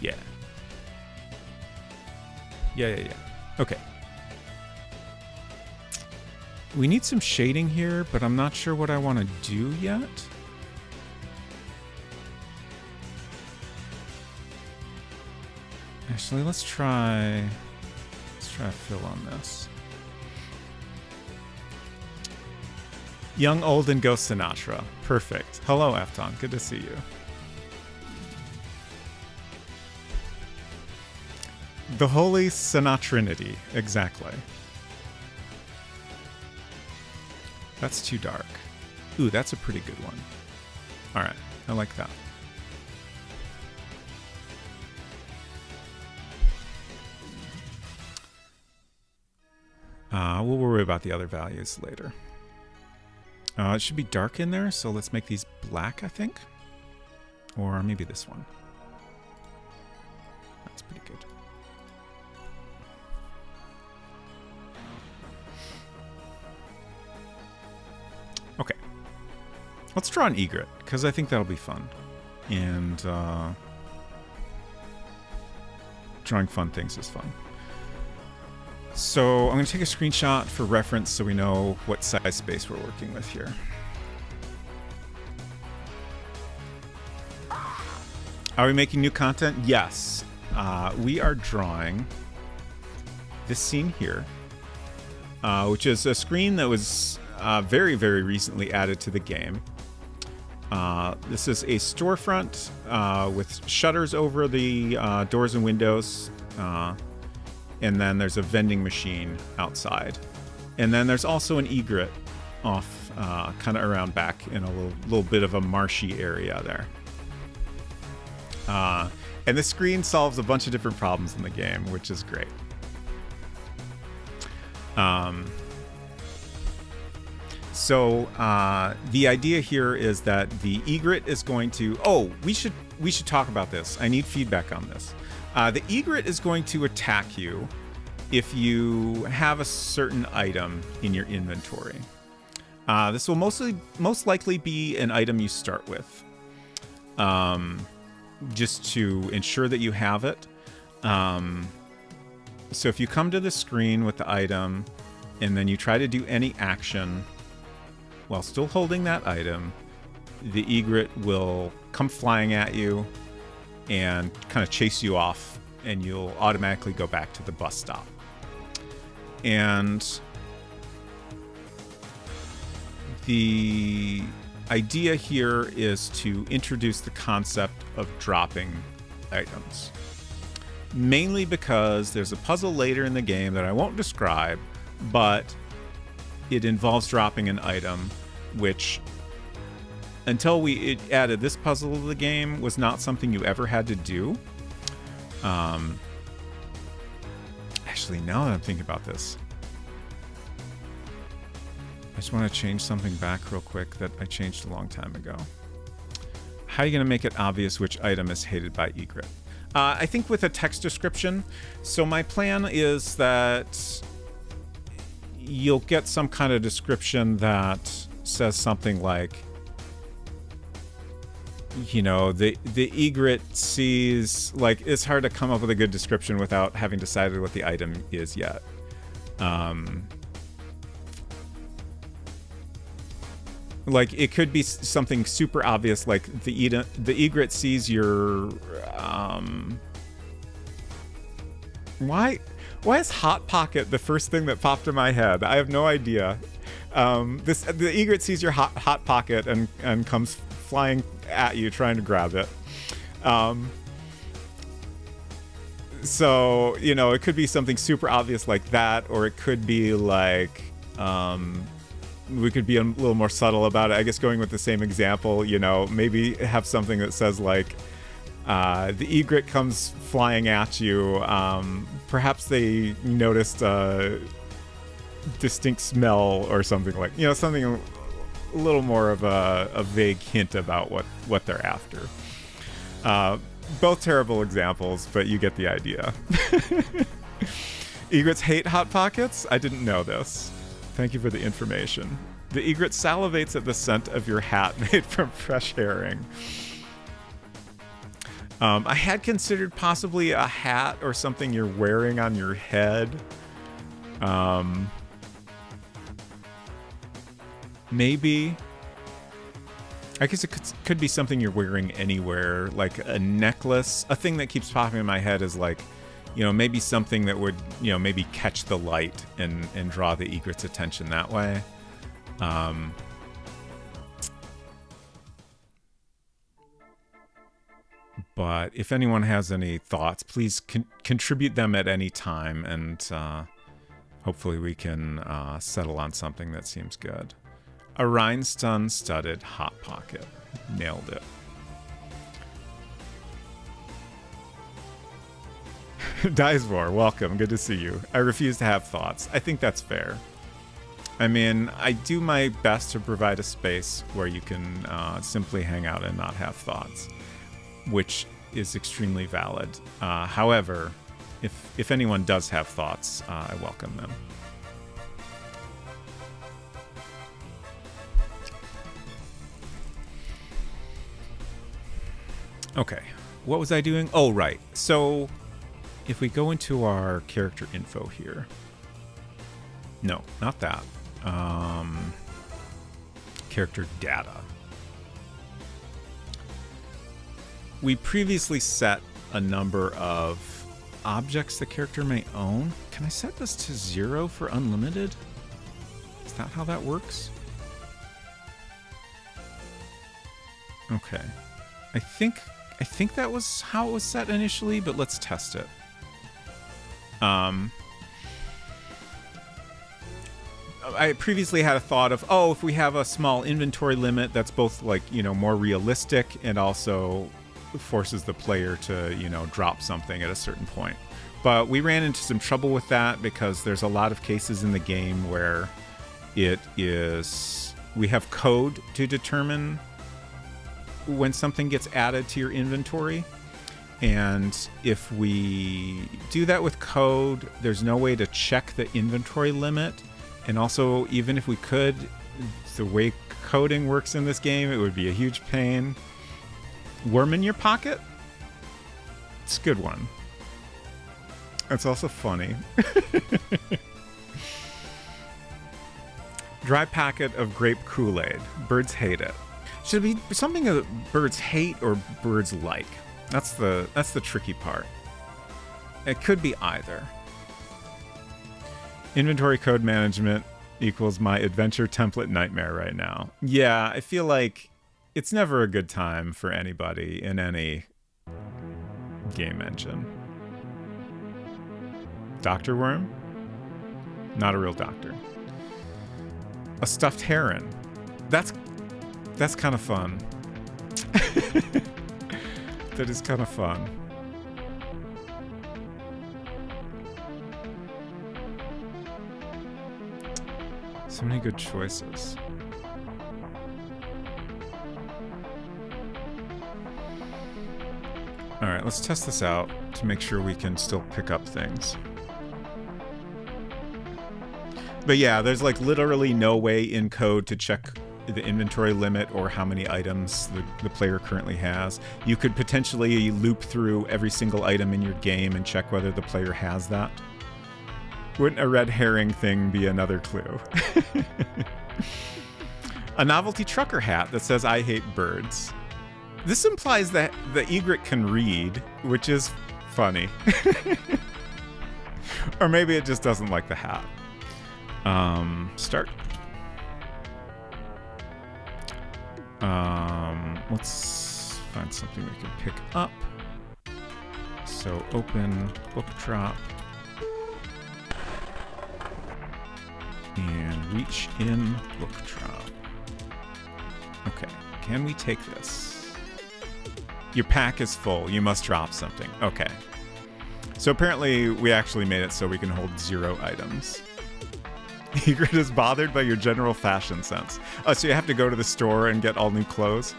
Yeah. Yeah. Okay. We need some shading here, but I'm not sure what I want to do yet. Actually, let's try a fill on this. Young, old, and Ghost Sinatra. Perfect. Hello, Afton. Good to see you. The Holy Sinatrinity, exactly. That's too dark. Ooh, that's a pretty good one. All right, I like that. We'll worry about the other values later. It should be dark in there, so let's make these black, I think. Or maybe this one. That's pretty good. Okay. Let's draw an egret, because I think that'll be fun. And drawing fun things is fun. So I'm going to take a screenshot for reference so we know what size space we're working with here. Are we making new content? Yes. We are drawing this scene here, which is a screen that was very, very recently added to the game. This is a storefront with shutters over the doors and windows. And then there's a vending machine outside. And then there's also an egret off kind of around back in a little bit of a marshy area there. And the screen solves a bunch of different problems in the game, which is great. So the idea here is that the egret is going to... Oh, we should talk about this. I need feedback on this. The egret is going to attack you if you have a certain item in your inventory. This will most likely be an item you start with, just to ensure that you have it. So if you come to the screen with the item and then you try to do any action while still holding that item, the egret will come flying at you and kind of chase you off, and you'll automatically go back to the bus stop. And the idea here is to introduce the concept of dropping items. Mainly because there's a puzzle later in the game that I won't describe, but it involves dropping an item, which until it added this puzzle to the game was not something you ever had to do. Actually, now that I'm thinking about this, I just want to change something back real quick that I changed a long time ago. How are you going to make it obvious which item is hated by egret? I think with a text description. So my plan is that you'll get some kind of description that says something like, you know, the egret sees, like, it's hard to come up with a good description without having decided what the item is yet. Like, it could be something super obvious, like the egret sees your why is Hot Pocket the first thing that popped in my head? I have no idea. The egret sees your hot pocket and comes flying at you trying to grab it. So, you know, it could be something super obvious like that, or it could be like, we could be a little more subtle about it. I guess going with the same example, you know, maybe have something that says like, the egret comes flying at you. Perhaps they noticed a distinct smell or something like, you know, something a little more of a vague hint about what they're after. Both terrible examples, but you get the idea. Egrets hate Hot Pockets? I didn't know this. Thank you for the information. The egret salivates at the scent of your hat made from fresh herring. I had considered possibly a hat or something you're wearing on your head. Maybe. I guess it could be something you're wearing anywhere, like a necklace. A thing that keeps popping in my head is like, you know, maybe something that would, you know, maybe catch the light and draw the egret's attention that way. But if anyone has any thoughts, please contribute them at any time, and hopefully we can settle on something that seems good. A rhinestone-studded Hot Pocket. Nailed it. Dicevor, welcome. Good to see you. I refuse to have thoughts. I think that's fair. I mean, I do my best to provide a space where you can simply hang out and not have thoughts, which is extremely valid. However, if anyone does have thoughts, I welcome them. Okay, what was I doing? Oh, right. So if we go into our character info here. No, not that. Character data. We previously set a number of objects the character may own. Can I set this to 0 for unlimited? Is that how that works? Okay. I think that was how it was set initially, but let's test it. I previously had a thought of, if we have a small inventory limit, that's both like, more realistic and also forces the player to, drop something at a certain point. But we ran into some trouble with that because there's a lot of cases in the game where we have code to determine when something gets added to your inventory. And if we do that with code, there's no way to check the inventory limit. And also, even if we could, the way coding works in this game, it would be a huge pain. Worm in your pocket? It's a good one. It's also funny. Dry packet of grape Kool-Aid. Birds hate it. Should it be something that birds hate or birds like? That's the tricky part. It could be either. Inventory code management equals my adventure template nightmare right now. Yeah, I feel like it's never a good time for anybody in any game engine. Dr. Worm? Not a real doctor. A stuffed heron. That's kind of fun. That is kind of fun. So many good choices. All right, let's test this out to make sure we can still pick up things. But yeah, there's like literally no way in code to check the inventory limit or how many items the player currently has. You could potentially loop through every single item in your game and check whether the player has that. Wouldn't a red herring thing be another clue? A novelty trucker hat that says, "I hate birds." This implies that the egret can read, which is funny. Or maybe it just doesn't like the hat. Start. Let's find something we can pick up. So open book drop. And reach in book drop. Okay, can we take this? Your pack is full. You must drop something. Okay. So apparently we actually made it so we can hold 0 items. Egret is bothered by your general fashion sense. Oh, so you have to go to the store and get all new clothes?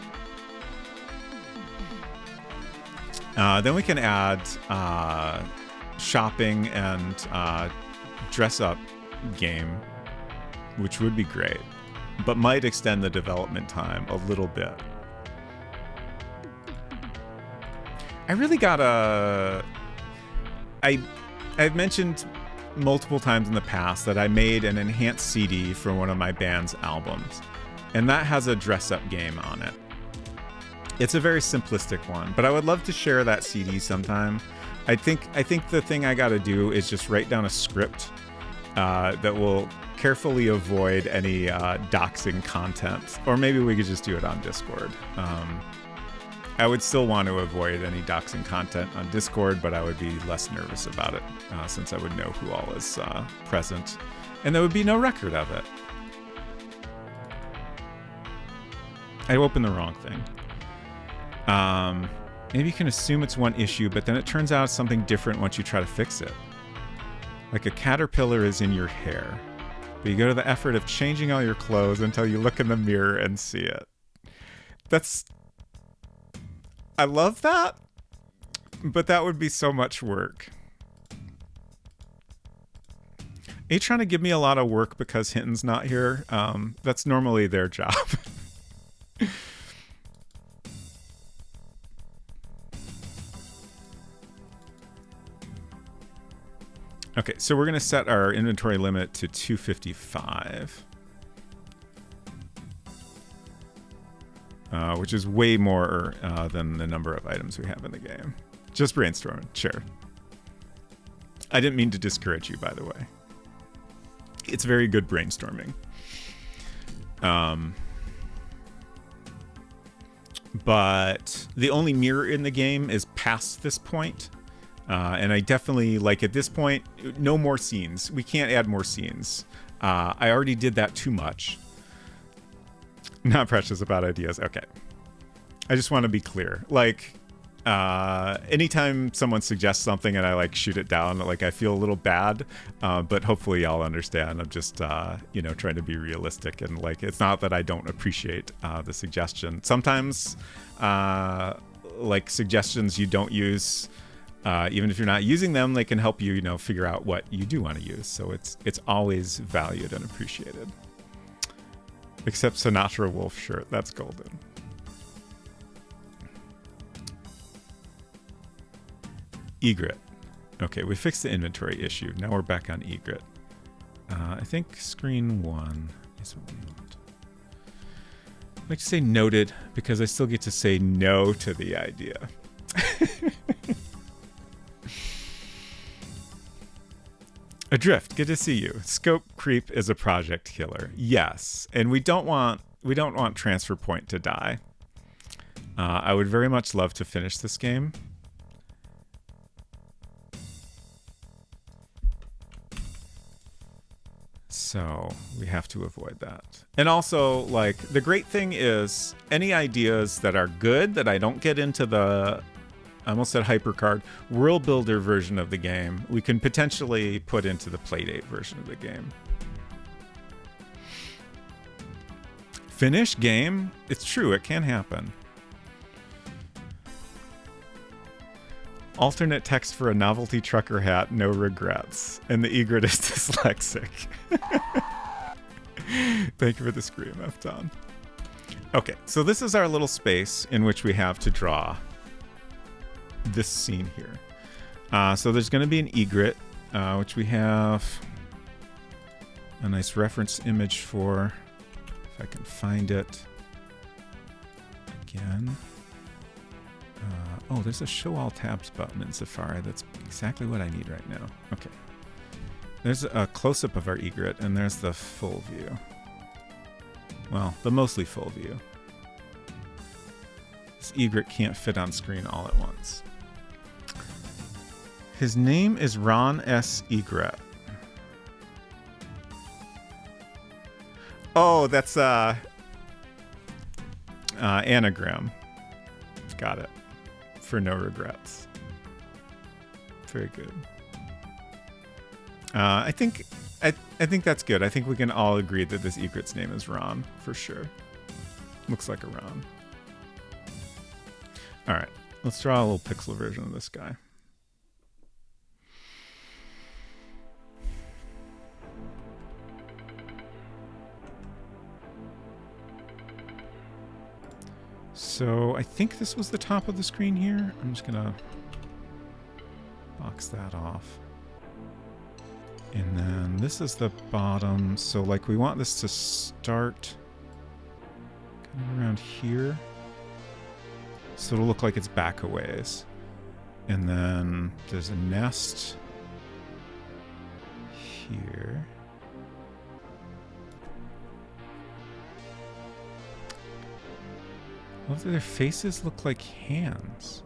Then we can add shopping and dress up game, which would be great, but might extend the development time a little bit. I really gotta... I've mentioned multiple times in the past that I made an enhanced CD for one of my band's albums, and that has a dress-up game on it. It's a very simplistic one, but I would love to share that CD sometime. I think the thing I gotta do is just write down a script that will carefully avoid any doxing content, or maybe we could just do it on Discord. I would still want to avoid any doxing content on Discord, but I would be less nervous about it since I would know who all is present, and there would be no record of it. I opened the wrong thing. Maybe you can assume it's one issue, but then it turns out it's something different once you try to fix it. Like a caterpillar is in your hair, but you go to the effort of changing all your clothes until you look in the mirror and see it. I love that, but that would be so much work. Are you trying to give me a lot of work because Hinton's not here? That's normally their job. Okay, so we're going to set our inventory limit to 255. Which is way more than the number of items we have in the game. Just brainstorming, sure. I didn't mean to discourage you, by the way. It's very good brainstorming. But the only mirror in the game is past this point. And I definitely, like, at this point, no more scenes. We can't add more scenes. I already did that too much. Not precious about ideas. Okay. I just want to be clear. Like, anytime someone suggests something and I, like, shoot it down, like, I feel a little bad. But hopefully y'all understand. I'm just, trying to be realistic. And, like, it's not that I don't appreciate the suggestion. Sometimes, like, suggestions you don't use... even if you're not using them, they can help you, figure out what you do want to use. So it's always valued and appreciated. Except Sinatra Wolf shirt. That's golden. Egret. Okay, we fixed the inventory issue. Now we're back on Egret. I think screen 1 is what we want. I like to say noted because I still get to say no to the idea. Adrift, good to see you. Scope creep is a project killer. Yes, and we don't want transfer point to die. I would very much love to finish this game. So we have to avoid that. And also, like, the great thing is any ideas that are good that I don't get into the... I almost said HyperCard, world builder version of the game, we can potentially put into the Playdate version of the game. Finish game? It's true, it can happen. Alternate text for a novelty trucker hat, no regrets. And the egret is dyslexic. Thank you for the scream, Efton. Okay, so this is our little space in which we have to draw this scene here. So there's going to be an egret, which we have a nice reference image for, if I can find it again. Oh, there's a show all tabs button in Safari. That's exactly what I need right now. Okay. There's a close-up of our egret, and there's the full view. Well, the mostly full view. This egret can't fit on screen all at once. His name is Ron S. Egret. Oh, that's anagram. Got it. For no regrets. Very good. I think that's good. I think we can all agree that this egret's name is Ron for sure. Looks like a Ron. All right, let's draw a little pixel version of this guy. So I think this was the top of the screen here. I'm just gonna box that off. And then this is the bottom. So like we want this to start kind of around here. So it'll look like it's back a ways. And then there's a nest here. Love that their faces look like hands.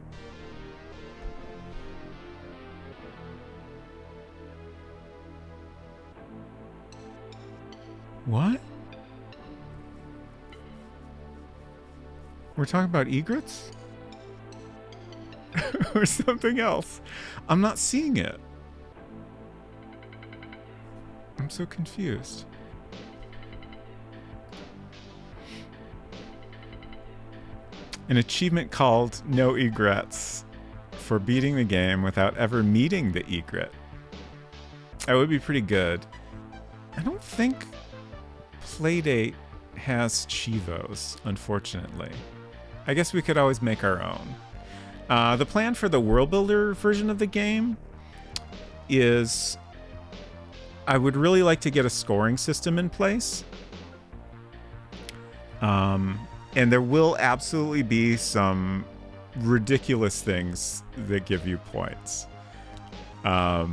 What? We're talking about egrets? Or something else? I'm not seeing it. I'm so confused. An achievement called No Egrets for beating the game without ever meeting the egret. That would be pretty good. I don't think Playdate has Chivos, unfortunately. I guess we could always make our own. The plan for the World Builder version of the game is I would really like to get a scoring system in place. And there will absolutely be some ridiculous things that give you points. So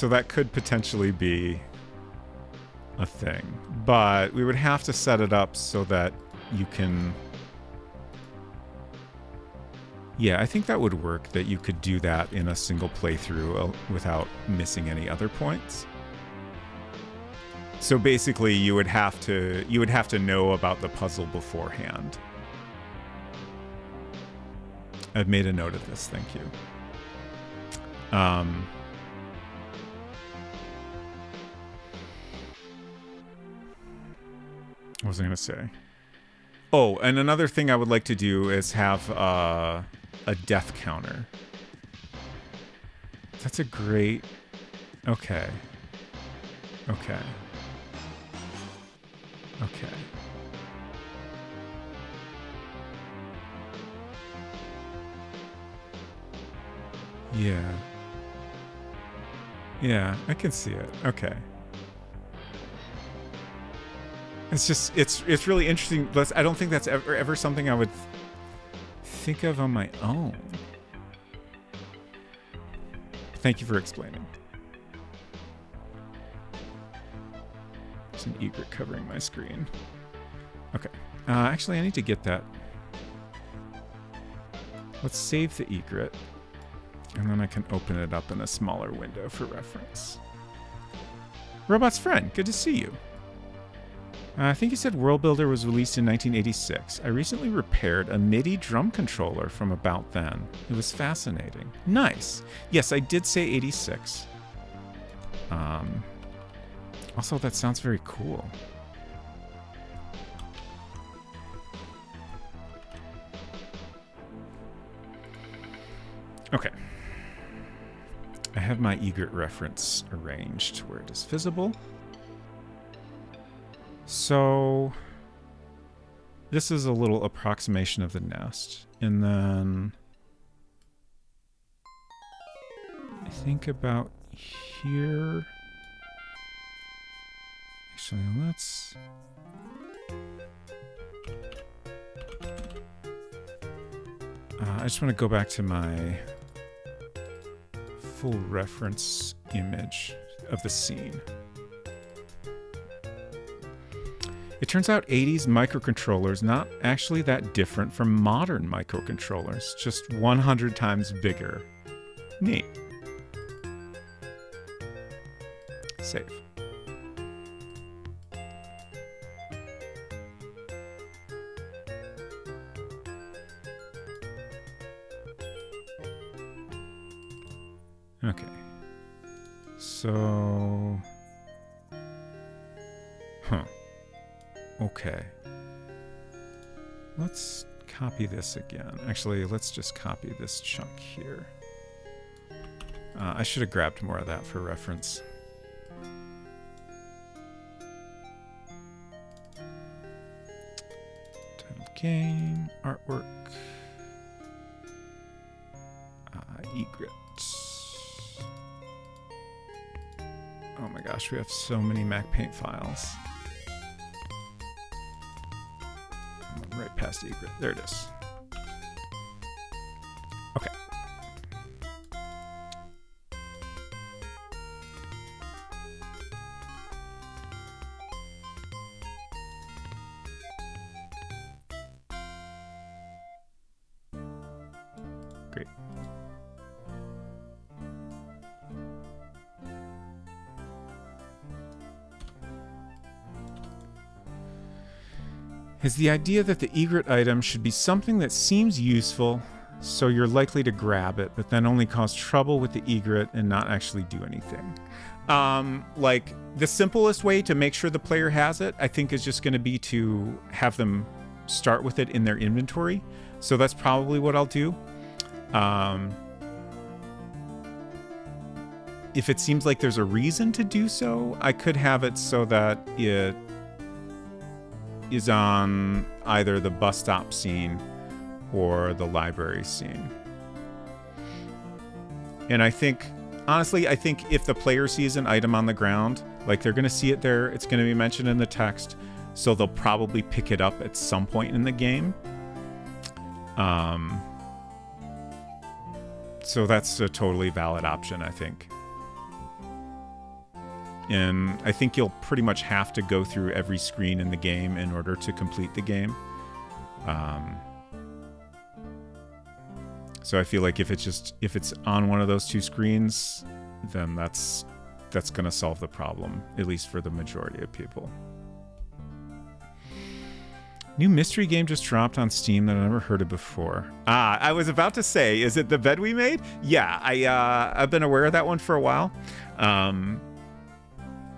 that could potentially be a thing. But we would have to set it up so that you can... Yeah, I think that would work, that you could do that in a single playthrough without missing any other points. So basically, you would have to know about the puzzle beforehand. I've made a note of this. Thank you. What was I going to say? Oh, and another thing I would like to do is have a death counter. That's a great... Okay. Okay. Okay. Yeah. Yeah, I can see it. Okay. It's just, it's really interesting. I don't think that's ever something I would think of on my own. Thank you for explaining. There's an egret covering my screen. Okay. Actually, I need to get that. Let's save the egret. And then I can open it up in a smaller window for reference. Robot's friend, good to see you. I think you said World Builder was released in 1986. I recently repaired a MIDI drum controller from about then. It was fascinating. Nice. Yes, I did say 86. Also, that sounds very cool. Okay. I have my egret reference arranged where it is visible. So this is a little approximation of the nest. And then I think about here. Actually, let's... I just want to go back to my full reference image of the scene. It turns out 80s microcontrollers not actually that different from modern microcontrollers, just 100 times bigger. Neat. Save. Okay. So... Huh. Okay. Let's copy this again. Actually, let's just copy this chunk here. I should have grabbed more of that for reference. Title game, artwork, egret. Oh my gosh, we have so many MacPaint files. Right past egret. There it is. Okay. Great. Is the idea that the egret item should be something that seems useful, so you're likely to grab it, but then only cause trouble with the egret and not actually do anything. Like, the simplest way to make sure the player has it, I think, is just going to be to have them start with it in their inventory. So that's probably what I'll do. If it seems like there's a reason to do so, I could have it so that it is on either the bus stop scene or the library scene. And I think, honestly, I think if the player sees an item on the ground, like they're going to see it there, it's going to be mentioned in the text, so they'll probably pick it up at some point in the game. So that's a totally valid option, I think. And I think you'll pretty much have to go through every screen in the game in order to complete the game. So I feel like if it's on one of those two screens, then that's going to solve the problem, at least for the majority of people. New mystery game just dropped on Steam that I never heard of before. I was about to say, is it the bed we made? Yeah, I've been aware of that one for a while.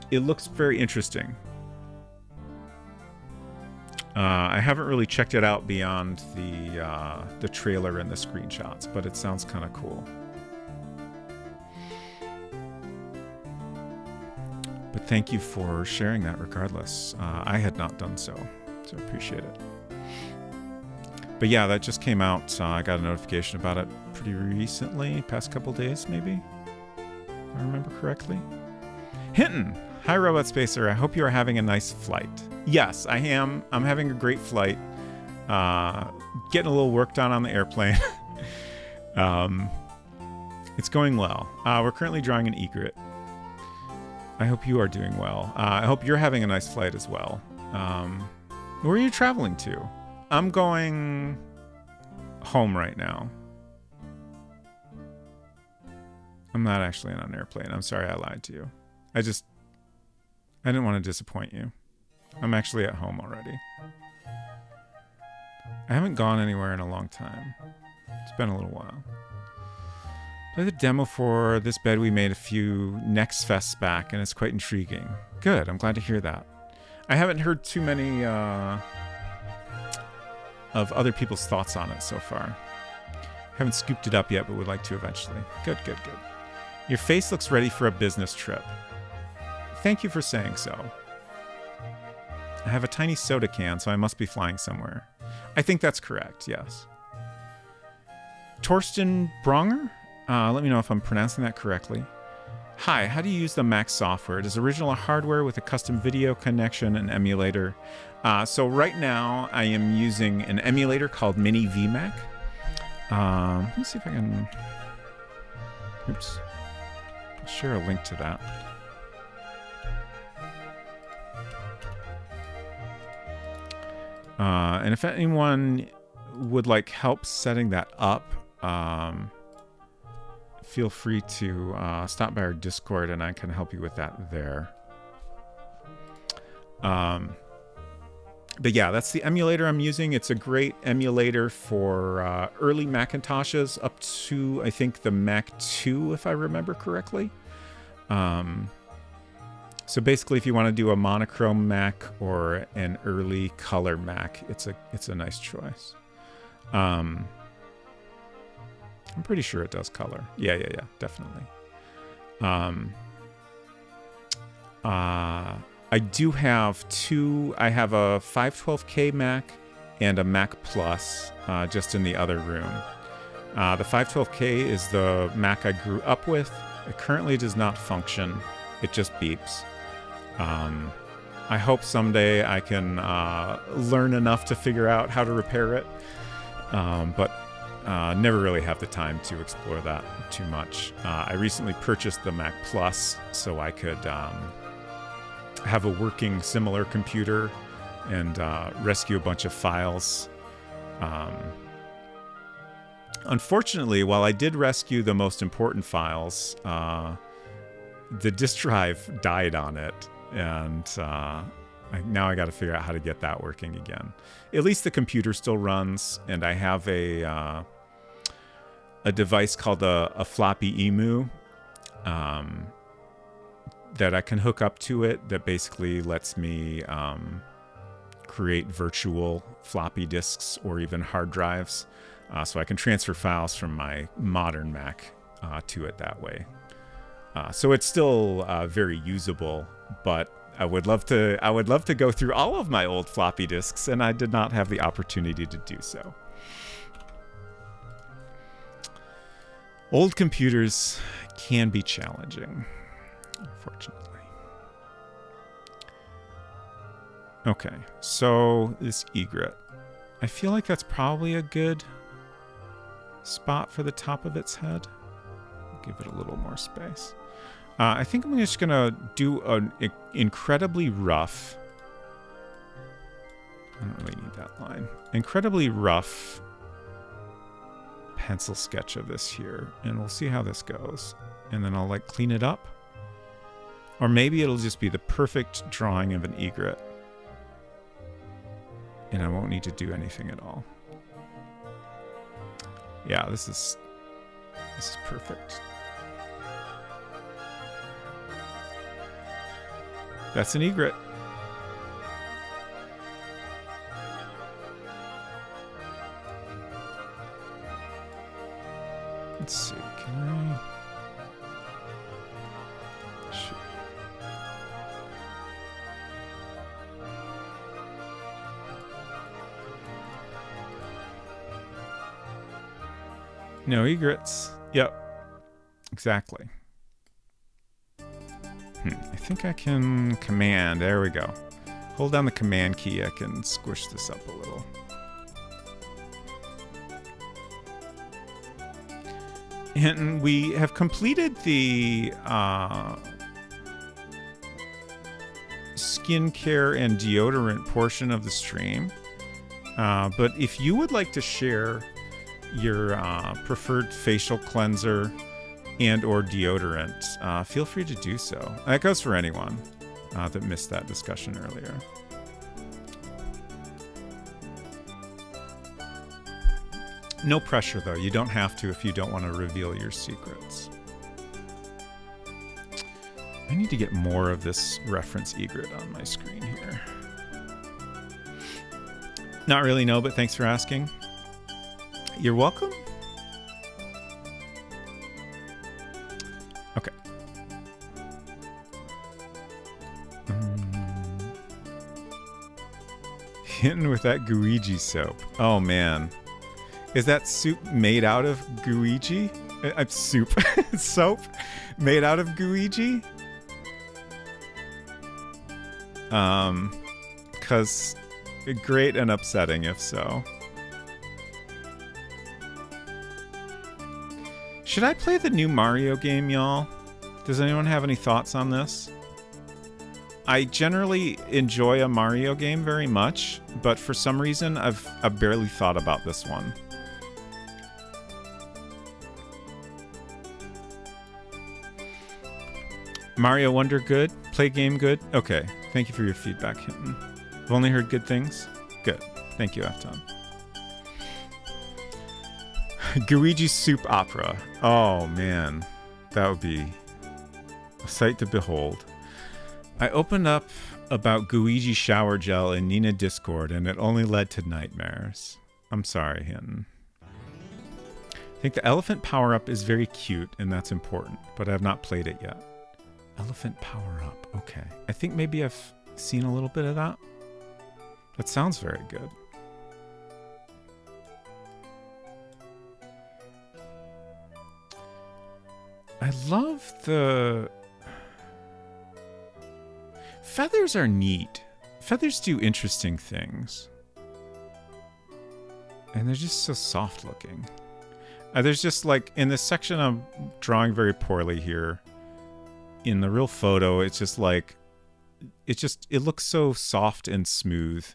It looks very interesting. I haven't really checked it out beyond the trailer and the screenshots, but it sounds kind of cool. But thank you for sharing that regardless. I had not done so I appreciate it. But yeah, that just came out. I got a notification about it pretty recently, past couple days maybe, if I remember correctly. Hinton! Hi, Robot Spacer. I hope you are having a nice flight. Yes, I am. I'm having a great flight. Getting a little work done on the airplane. It's going well. We're currently drawing an egret. I hope you are doing well. I hope you're having a nice flight as well. Where are you traveling to? I'm going home right now. I'm not actually on an airplane. I'm sorry I lied to you. I didn't want to disappoint you. I'm actually at home already. I haven't gone anywhere in a long time. It's been a little while. Played the demo for this bed we made a few Next Fests back, and it's quite intriguing. Good, I'm glad to hear that. I haven't heard too many of other people's thoughts on it so far. Haven't scooped it up yet, but would like to eventually. Good, good, good. Your face looks ready for a business trip. Thank you for saying so. I have a tiny soda can, so I must be flying somewhere. I think that's correct, yes. Torsten Bronger? Let me know if I'm pronouncing that correctly. Hi, how do you use the Mac software? It is original hardware with a custom video connection and emulator. So right now, I am using an emulator called Mini VMac. Let me see if I can... Oops. I'll share a link to that. And if anyone would like help setting that up, feel free to stop by our Discord and I can help you with that there. But yeah, that's the emulator I'm using. It's a great emulator for early Macintoshes up to, I think, the Mac 2, if I remember correctly. So basically, if you want to do a monochrome Mac or an early color Mac, it's a nice choice. I'm pretty sure it does color. Yeah, definitely. I do have two. I have a 512K Mac and a Mac Plus just in the other room. The 512K is the Mac I grew up with. It currently does not function. It just beeps. I hope someday I can learn enough to figure out how to repair it, but never really have the time to explore that too much. I recently purchased the Mac Plus so I could have a working similar computer and rescue a bunch of files. Unfortunately, while I did rescue the most important files, the disk drive died on it, and now I got to figure out how to get that working again. At least the computer still runs, and I have a device called a floppy emu that I can hook up to it that basically lets me create virtual floppy disks or even hard drives, so I can transfer files from my modern Mac to it that way. So it's still very usable, but I would love to go through all of my old floppy disks, and I did not have the opportunity to do so. Old computers can be challenging, unfortunately. Okay, so this egret. I feel like that's probably a good spot for the top of its head. Give it a little more space. I think I'm just going to do an incredibly rough... I don't really need that line. Incredibly rough pencil sketch of this here, and we'll see how this goes. And then I'll like clean it up. Or maybe it'll just be the perfect drawing of an egret, and I won't need to do anything at all. Yeah, this is perfect. That's an egret. Let's see, can I... Shoot. No egrets. Yep. Exactly. I think I can command. There we go. Hold down the command key. I can squish this up a little. And we have completed the skincare and deodorant portion of the stream. But if you would like to share your preferred facial cleanser and or deodorant, feel free to do so. That goes for anyone that missed that discussion earlier. No pressure, though. You don't have to if you don't want to reveal your secrets. I need to get more of this reference egret on my screen here. Not really, no, but thanks for asking. You're welcome. Okay. Hitting with that Guiji soap. Oh, man. Is that soup made out of Guiji? Soup. Soap made out of Guiji? Because great and upsetting if so. Should I play the new Mario game, y'all? Does anyone have any thoughts on this? I generally enjoy a Mario game very much, but for some reason I've barely thought about this one. Mario Wonder good? Play game good? Okay. Thank you for your feedback, Hinton. I've only heard good things. Good. Thank you, Afton. Guiji Soup Opera. Oh, man. That would be a sight to behold. I opened up about Guiji shower gel in Nina Discord, and it only led to nightmares. I'm sorry, Hinton. I think the elephant power-up is very cute, and that's important, but I have not played it yet. Elephant power-up. Okay. I think maybe I've seen a little bit of that. That sounds very good. I love the... Feathers are neat. Feathers do interesting things. And they're just so soft looking. There's just like, in this section I'm drawing very poorly here. In the real photo, it's just like, it looks so soft and smooth.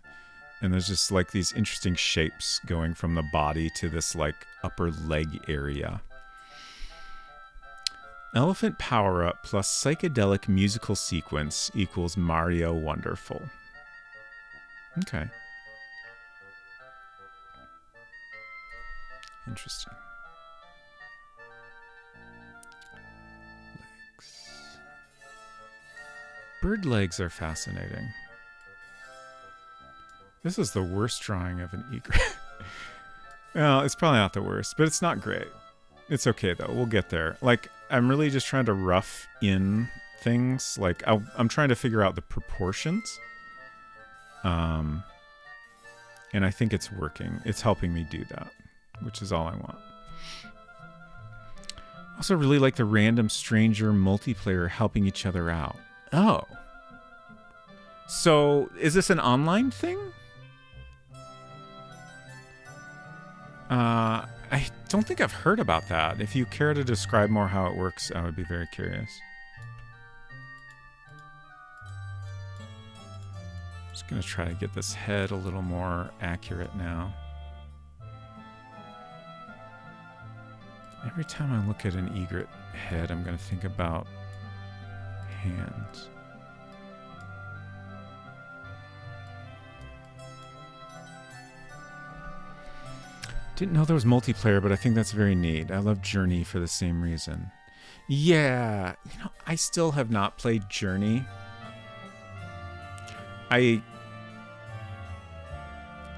And there's just like these interesting shapes going from the body to this like upper leg area. Elephant power-up plus psychedelic musical sequence equals Mario Wonderful. Okay. Interesting. Legs. Bird legs are fascinating. This is the worst drawing of an egret. Well, it's probably not the worst, but it's not great. It's okay though. We'll get there. Like, I'm really just trying to rough in things. Like, I'm trying to figure out the proportions. And I think it's working. It's helping me do that, which is all I want. Also really like the random stranger multiplayer helping each other out. Oh. So, is this an online thing? I don't think I've heard about that. If you care to describe more how it works, I would be very curious. Just gonna try to get this head a little more accurate now. Every time I look at an egret head, I'm gonna think about hands. Didn't know there was multiplayer, but I think that's very neat. I love Journey for the same reason. Yeah, you know, I still have not played Journey.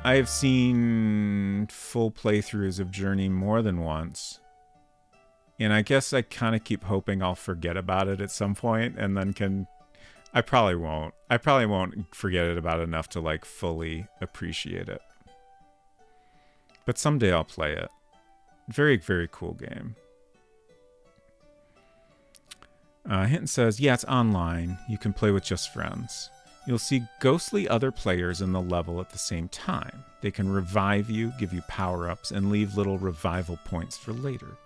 I've seen full playthroughs of Journey more than once. And I guess I kind of keep hoping I'll forget about it at some point and then I probably won't. I probably won't forget it about enough to like fully appreciate it. But someday I'll play it. Very, very cool game. Hinton says, yeah, it's online. You can play with just friends. You'll see ghostly other players in the level at the same time. They can revive you, give you power-ups, and leave little revival points for later.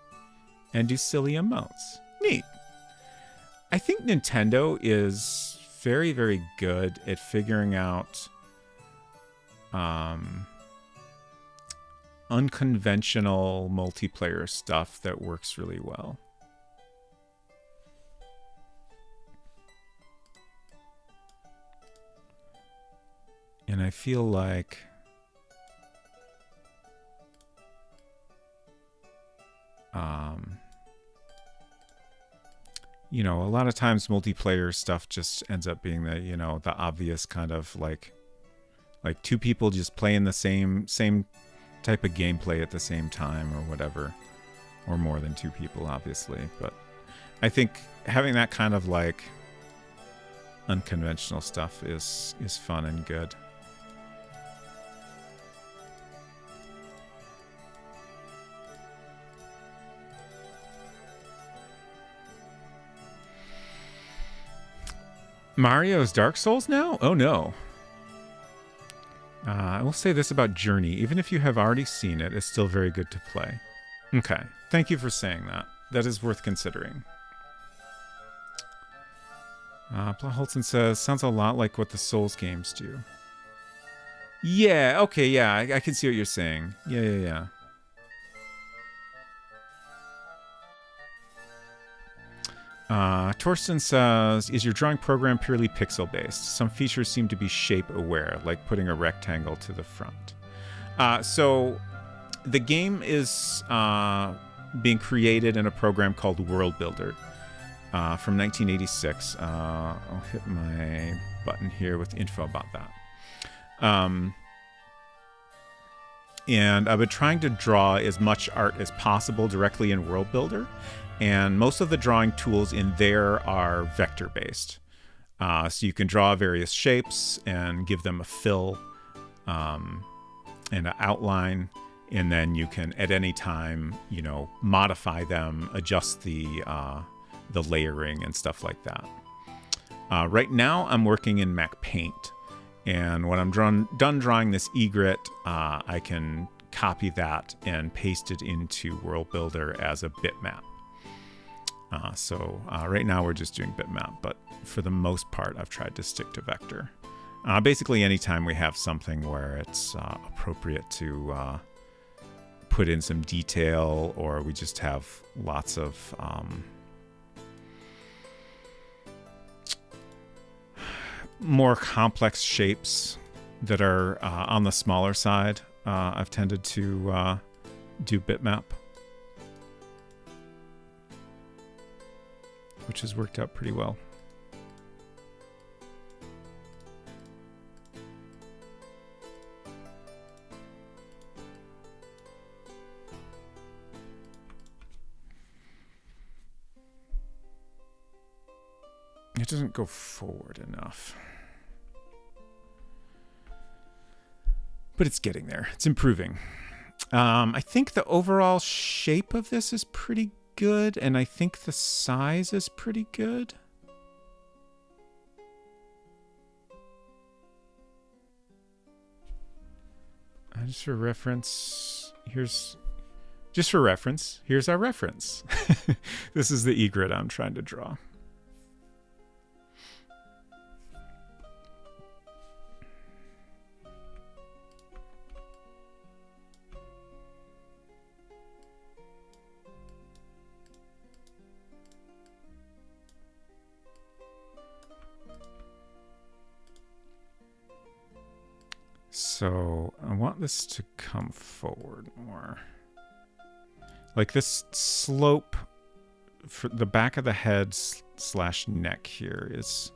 And do silly emotes. Neat. I think Nintendo is very, very good at figuring out unconventional multiplayer stuff that works really well. And I feel like you know, a lot of times multiplayer stuff just ends up being the, you know, the obvious kind of like two people just playing the same type of gameplay at the same time or whatever, or more than two people obviously. But I think having that kind of like unconventional stuff is fun and good. Mario's Dark Souls now? Oh no. I will say this about Journey. Even if you have already seen it, it's still very good to play. Okay. Thank you for saying that. That is worth considering. Holton says, sounds a lot like what the Souls games do. Yeah, okay, yeah. I can see what you're saying. Yeah. Torsten says, is your drawing program purely pixel-based? Some features seem to be shape-aware, like putting a rectangle to the front. So the game is being created in a program called World Builder from 1986. I'll hit my button here with info about that. And I've been trying to draw as much art as possible directly in World Builder. And most of the drawing tools in there are vector-based. So you can draw various shapes and give them a fill and an outline. And then you can, at any time, you know, modify them, adjust the layering and stuff like that. Right now, I'm working in Mac Paint. And when I'm done drawing this egret, I can copy that and paste it into World Builder as a bitmap. So right now we're just doing bitmap, but for the most part, I've tried to stick to vector. Basically, anytime we have something where it's appropriate to put in some detail, or we just have lots of more complex shapes that are on the smaller side, I've tended to do bitmap, which has worked out pretty well. It doesn't go forward enough. But it's getting there. It's improving. I think the overall shape of this is pretty good, and I think the size is pretty good. Just for reference, here's our reference. This is the egret I'm trying to draw. So I want this to come forward more. Like this slope for the back of the head / neck here is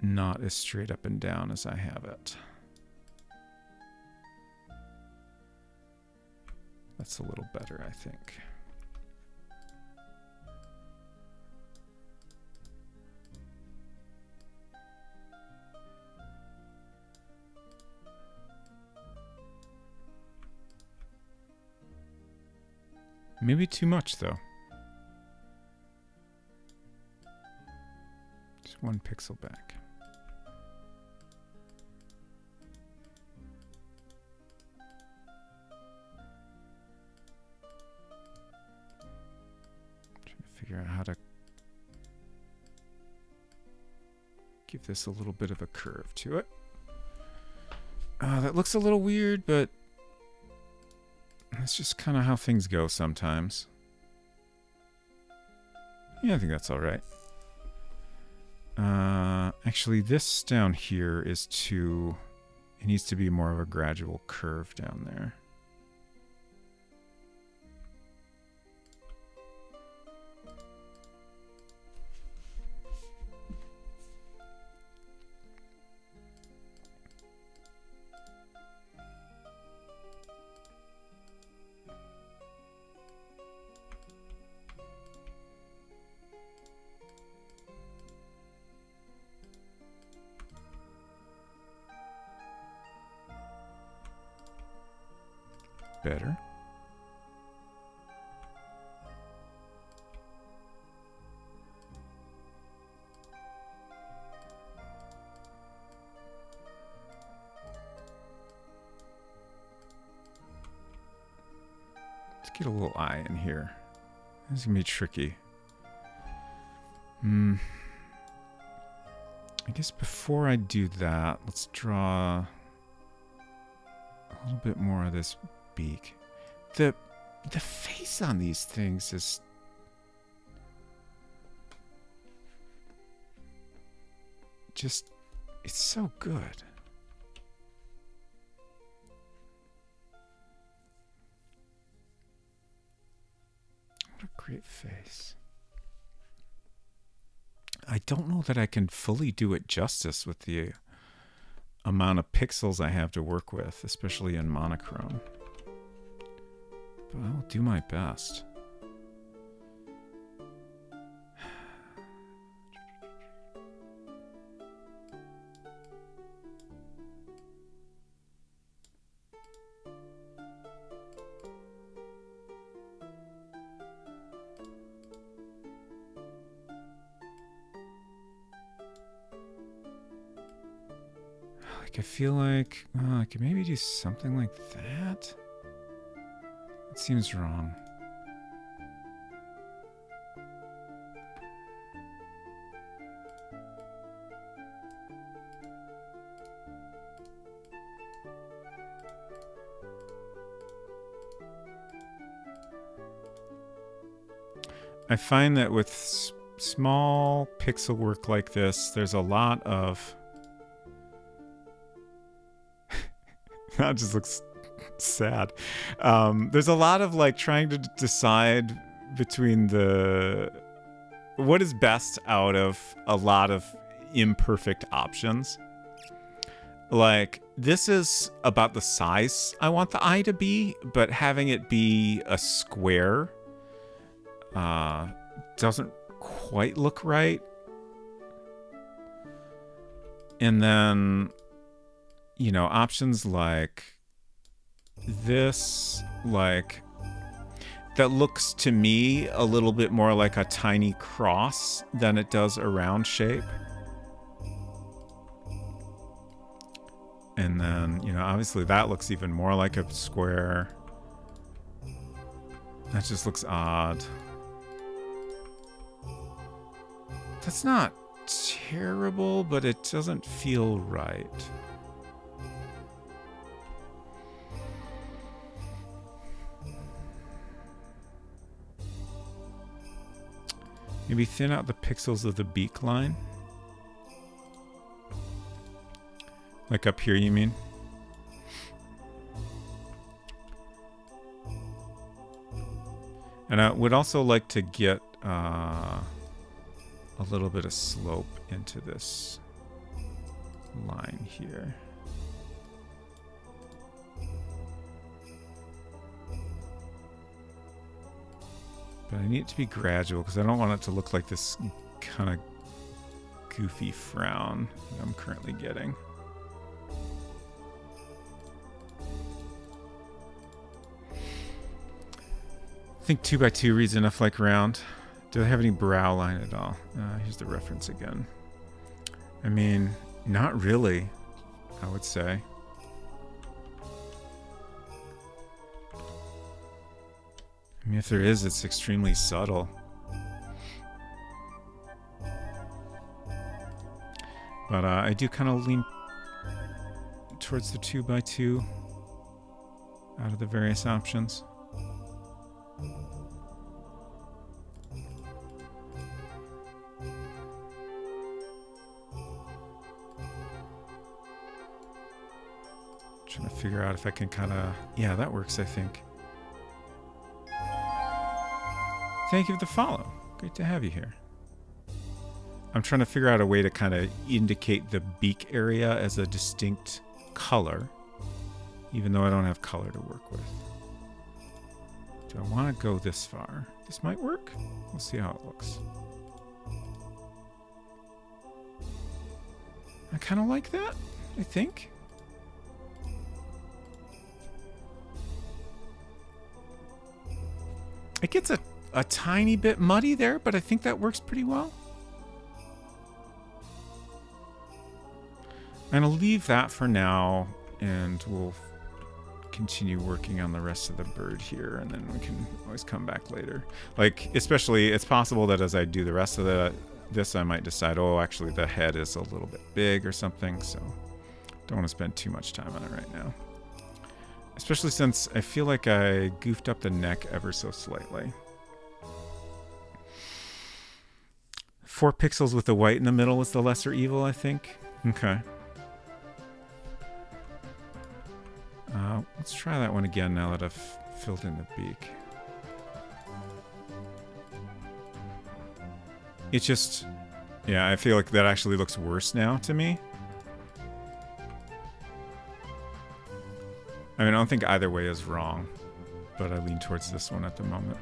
not as straight up and down as I have it. That's a little better, I think. Maybe too much, though. Just 1 pixel back. Trying to figure out how to give this a little bit of a curve to it. That looks a little weird, but that's just kind of how things go sometimes. Yeah, I think that's all right. Actually, this down here is too... It needs to be more of a gradual curve down there. Better. Let's get a little eye in here. This is gonna be tricky. I guess before I do that, let's draw a little bit more of this beak. The face on these things is just, it's so good. What a great face. I don't know that I can fully do it justice with the amount of pixels I have to work with, especially in monochrome. But I'll do my best. I feel like I could maybe do something like that. It seems wrong. I find that with small pixel work like this, there's a lot of... That just looks sad. There's a lot of like trying to decide between what is best out of a lot of imperfect options. Like, this is about the size I want the eye to be, but having it be a square doesn't quite look right. And then, you know, options like this, like, that looks to me a little bit more like a tiny cross than it does a round shape. And then, you know, obviously that looks even more like a square. That just looks odd. That's not terrible, but it doesn't feel right. Maybe thin out the pixels of the beak line. Like up here, you mean? And I would also like to get a little bit of slope into this line here. But I need it to be gradual because I don't want it to look like this kind of goofy frown that I'm currently getting. I think 2x2 reads enough like round. Do they have any brow line at all? Here's the reference again. I mean, not really, I would say. I mean, if there is, it's extremely subtle. But I do kind of lean towards the 2x2 out of the various options. Trying to figure out if I can kind of... Yeah, that works, I think. Thank you for the follow. Great to have you here. I'm trying to figure out a way to kind of indicate the beak area as a distinct color, even though I don't have color to work with. Do I want to go this far? This might work. We'll see how it looks. I kind of like that, I think. It gets a tiny bit muddy there, but I think that works pretty well. I'm going to leave that for now, and we'll continue working on the rest of the bird here, and then we can always come back later. Like, especially, it's possible that as I do the rest of this, I might decide, oh, actually the head is a little bit big or something, so don't want to spend too much time on it right now. Especially since I feel like I goofed up the neck ever so slightly. 4 pixels with the white in the middle is the lesser evil, I think. Okay. Let's try that one again now that I've filled in the beak. It just... Yeah, I feel like that actually looks worse now to me. I mean, I don't think either way is wrong, but I lean towards this one at the moment.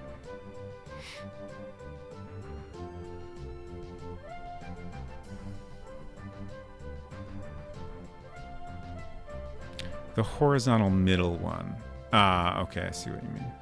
The horizontal middle one. Ah, okay, I see what you mean.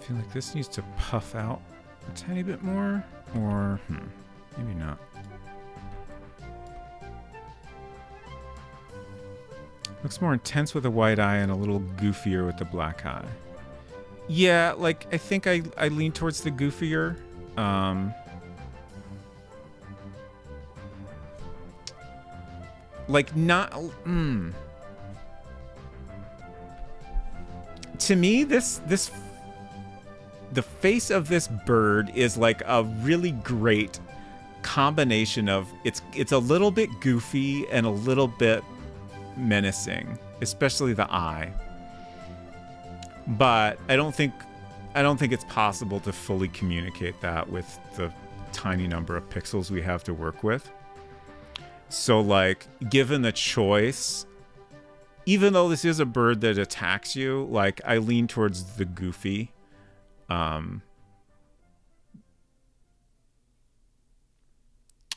feel like this needs to puff out a tiny bit more, or maybe not. Looks more intense with a white eye and a little goofier with the black eye. Yeah, like I think I lean towards the goofier. Like not to me the face of this bird is like a really great combination of it's a little bit goofy and a little bit menacing, especially the eye. But I don't think it's possible to fully communicate that with the tiny number of pixels we have to work with. So like, given the choice, even though this is a bird that attacks you, like I lean towards the goofy.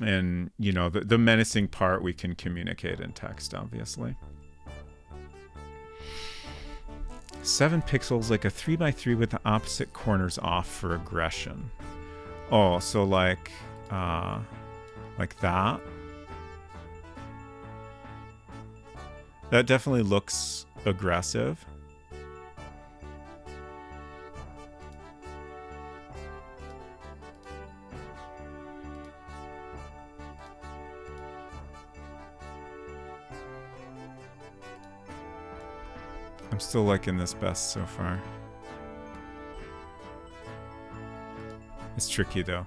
And you know, the menacing part we can communicate in text, obviously. 7 pixels, like a 3x3 with the opposite corners off for aggression. Oh, so like that. That definitely looks aggressive. I'm still liking this best so far. It's tricky though.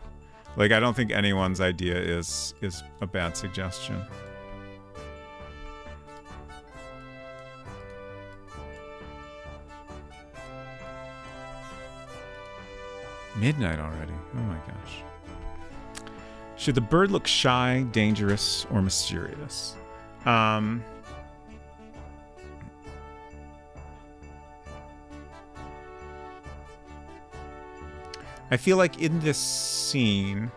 Like I don't think anyone's idea is a bad suggestion. Midnight already. Oh my gosh. Should the bird look shy, dangerous, or mysterious? I feel like in this scene,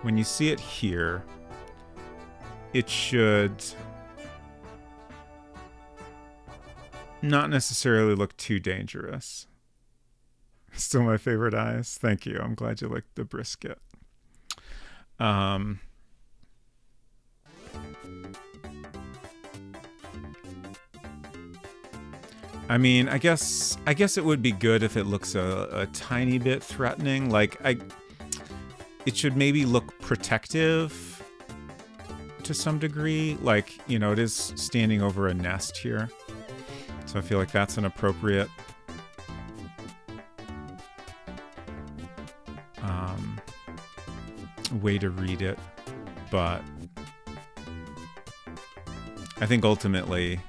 when you see it here, it should not necessarily look too dangerous. Still my favorite eyes. Thank you. I'm glad you liked the brisket. I mean, I guess it would be good if it looks a tiny bit threatening. Like it should maybe look protective to some degree. Like, you know, it is standing over a nest here. So I feel like that's an appropriate way to read it. But I think ultimately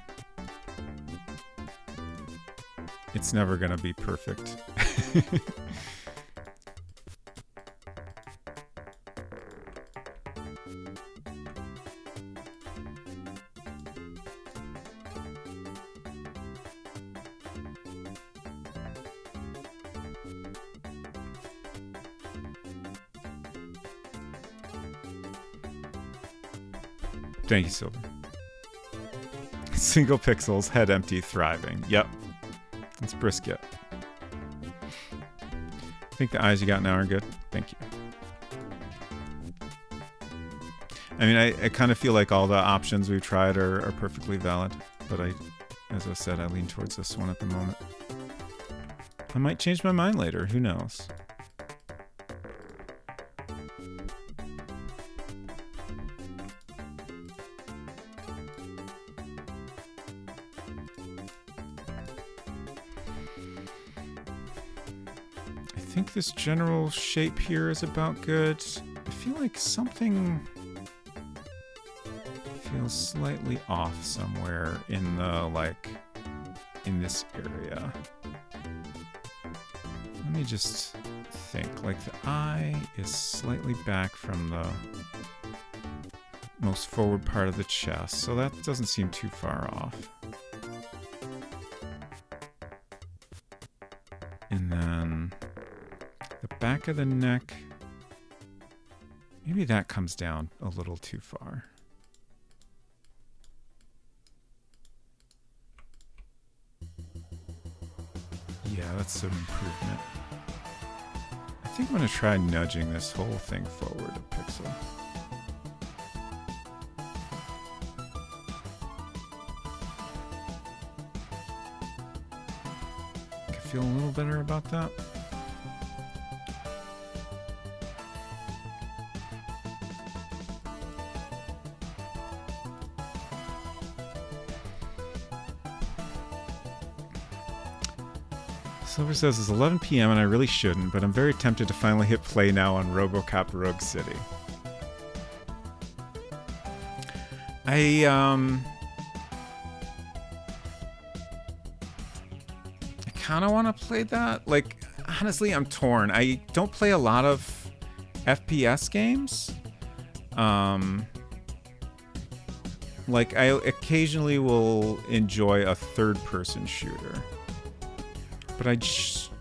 it's never gonna be perfect. Thank you, Silver. Single pixels, head empty, thriving. Yep. It's brisket. I think the eyes you got now are good. Thank you. I mean, I kind of feel like all the options we've tried are perfectly valid, but as I said, I lean towards this one at the moment. I might change my mind later. Who knows? I think this general shape here is about good. I feel like something feels slightly off somewhere in the, in this area. Let me just think. Like, the eye is slightly back from the most forward part of the chest, so that doesn't seem too far off. And then the back of the neck, maybe that comes down a little too far. Yeah, that's some improvement. think I'm going to try nudging this whole thing forward a pixel. I feel a little better about that. Silver says it's 11 p.m. and I really shouldn't, but I'm very tempted to finally hit play now on RoboCop Rogue City. I kind of want to play that. Like, honestly, I'm torn. I don't play a lot of FPS games. Like, I occasionally will enjoy a third-person shooter. But I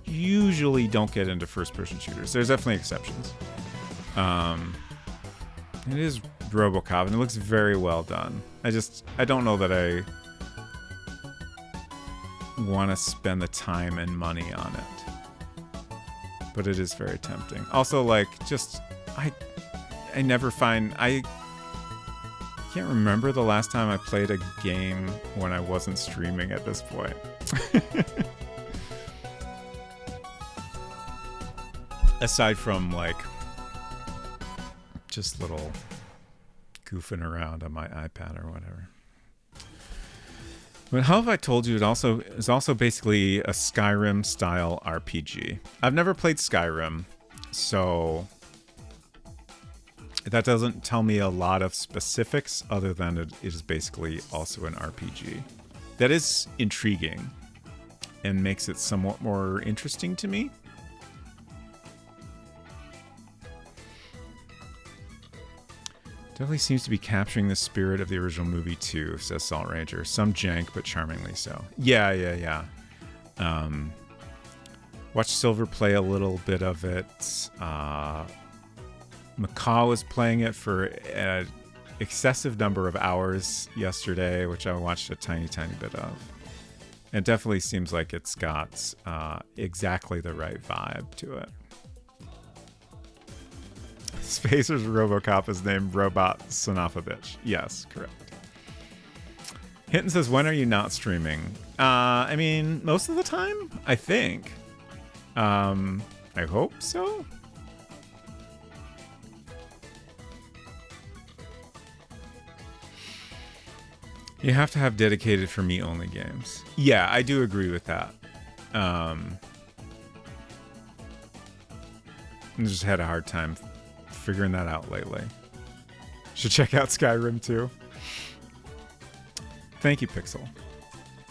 usually don't get into first-person shooters. There's definitely exceptions. It is RoboCop, and it looks very well done. I don't know that I want to spend the time and money on it. But it is very tempting. Also, like, I never find... I can't remember the last time I played a game when I wasn't streaming at this point. Aside from, like, just little goofing around on my iPad or whatever. But how have I told you? It is also basically a Skyrim-style RPG. I've never played Skyrim, so that doesn't tell me a lot of specifics other than it is basically also an RPG. That is intriguing and makes it somewhat more interesting to me. Definitely seems to be capturing the spirit of the original movie too, says Salt Ranger. Some jank, but charmingly so. Yeah. Watched Silver play a little bit of it. Macaw was playing it for an excessive number of hours yesterday, which I watched a tiny bit of. It definitely seems like it's got exactly the right vibe to it. Spacer's RoboCop is named Robot Sonofovich. Yes, correct. Hinton says, when are you not streaming? I mean, most of the time, I think. I hope so. You have to have dedicated for me only games. Yeah, I do agree with that. I just had a hard time figuring that out lately. Should check out Skyrim too. Thank you, Pixel.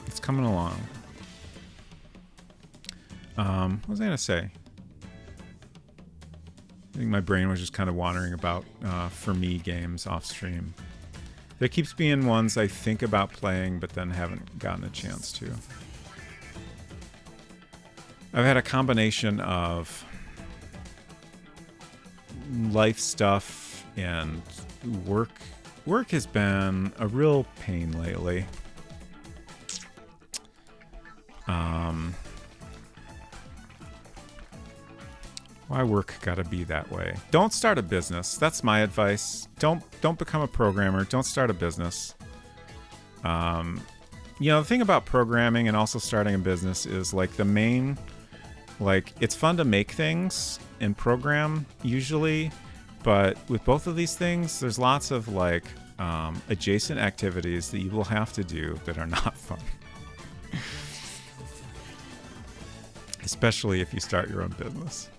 It's coming along. What was I gonna say? I think my brain was just kind of wandering about for me games off stream. There keeps being ones I think about playing, but then haven't gotten a chance to. I've had a combination of life stuff and work. Work has been a real pain lately. Why work gotta be that way? Don't start a business. That's my advice. Don't become a programmer. Don't start a business. You know, the thing about programming and also starting a business is like the main, like, it's fun to make things and program usually, but with both of these things, there's lots of like adjacent activities that you will have to do that are not fun. Especially if you start your own business.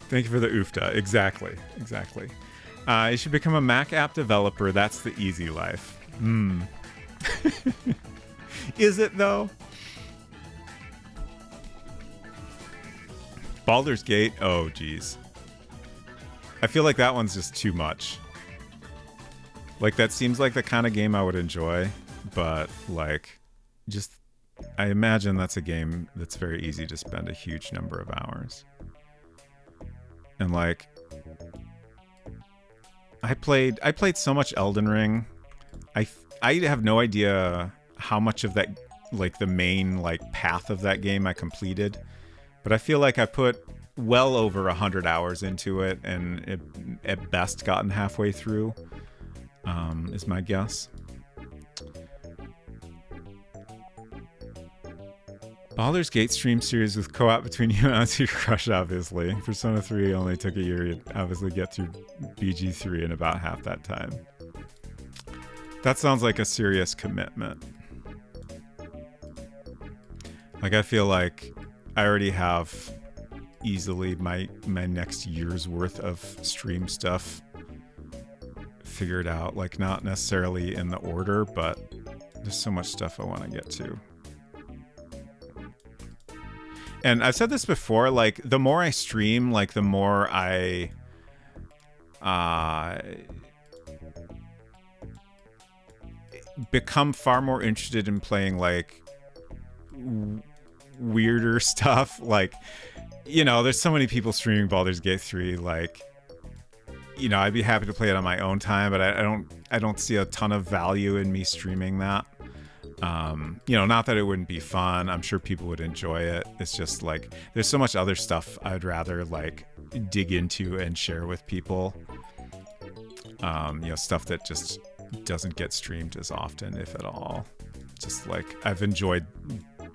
Thank you for the oofta. Exactly. You should become a Mac app developer. That's the easy life. Is it though? Baldur's Gate? Oh, geez. I feel like that one's just too much. Like, that seems like the kind of game I would enjoy, but, like, just... I imagine that's a game that's very easy to spend a huge number of hours. And, like... I played so much Elden Ring. I have no idea how much of that, like the main like path of that game I completed, but I feel like I put well over 100 hours into it, and at best gotten halfway through, is my guess. Baldur's Gate stream series with co-op between you and your crush, obviously. Persona 3 only took a year to obviously get through BG3 in about half that time. That sounds like a serious commitment. Like, I feel like I already have easily my next year's worth of stream stuff figured out. Like, not necessarily in the order, but there's so much stuff I want to get to. And I've said this before, like, the more I stream, like, the more I become far more interested in playing, like, weirder stuff. Like, you know, there's so many people streaming Baldur's Gate 3, like, you know, I'd be happy to play it on my own time, but I don't see a ton of value in me streaming that. You know, not that it wouldn't be fun. I'm sure people would enjoy it. It's just like, there's so much other stuff I'd rather like dig into and share with people. You know, stuff that just doesn't get streamed as often, if at all. Just like, I've enjoyed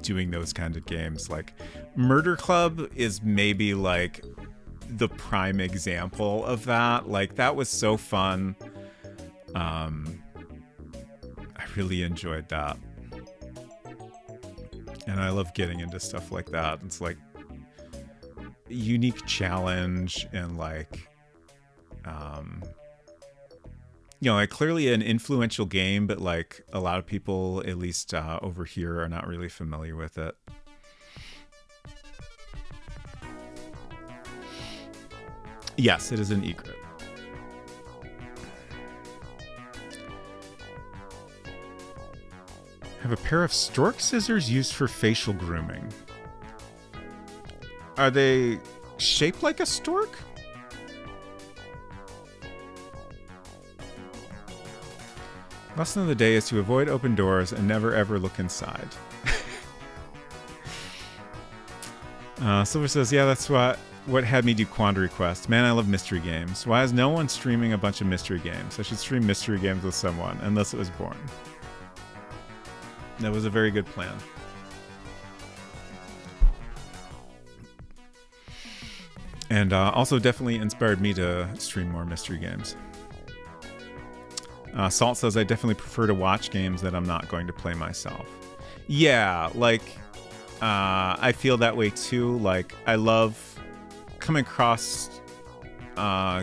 doing those kind of games. Like Murder Club is maybe like the prime example of that. Like, that was so fun. I really enjoyed that. And I love getting into stuff like that. It's like a unique challenge and like, you know, like clearly an influential game, but like a lot of people, at least over here, are not really familiar with it. Yes, it is an egret. Have a pair of stork scissors used for facial grooming. Are they shaped like a stork? Lesson of the day is to avoid open doors and never ever look inside. Silver says, yeah, that's what had me do Quandary Quest. Man, I love mystery games. Why is no one streaming a bunch of mystery games? I should stream mystery games with someone, unless it was born. That was a very good plan. And also definitely inspired me to stream more mystery games. Salt says, I definitely prefer to watch games that I'm not going to play myself. Yeah, like, I feel that way too. Like, I love coming across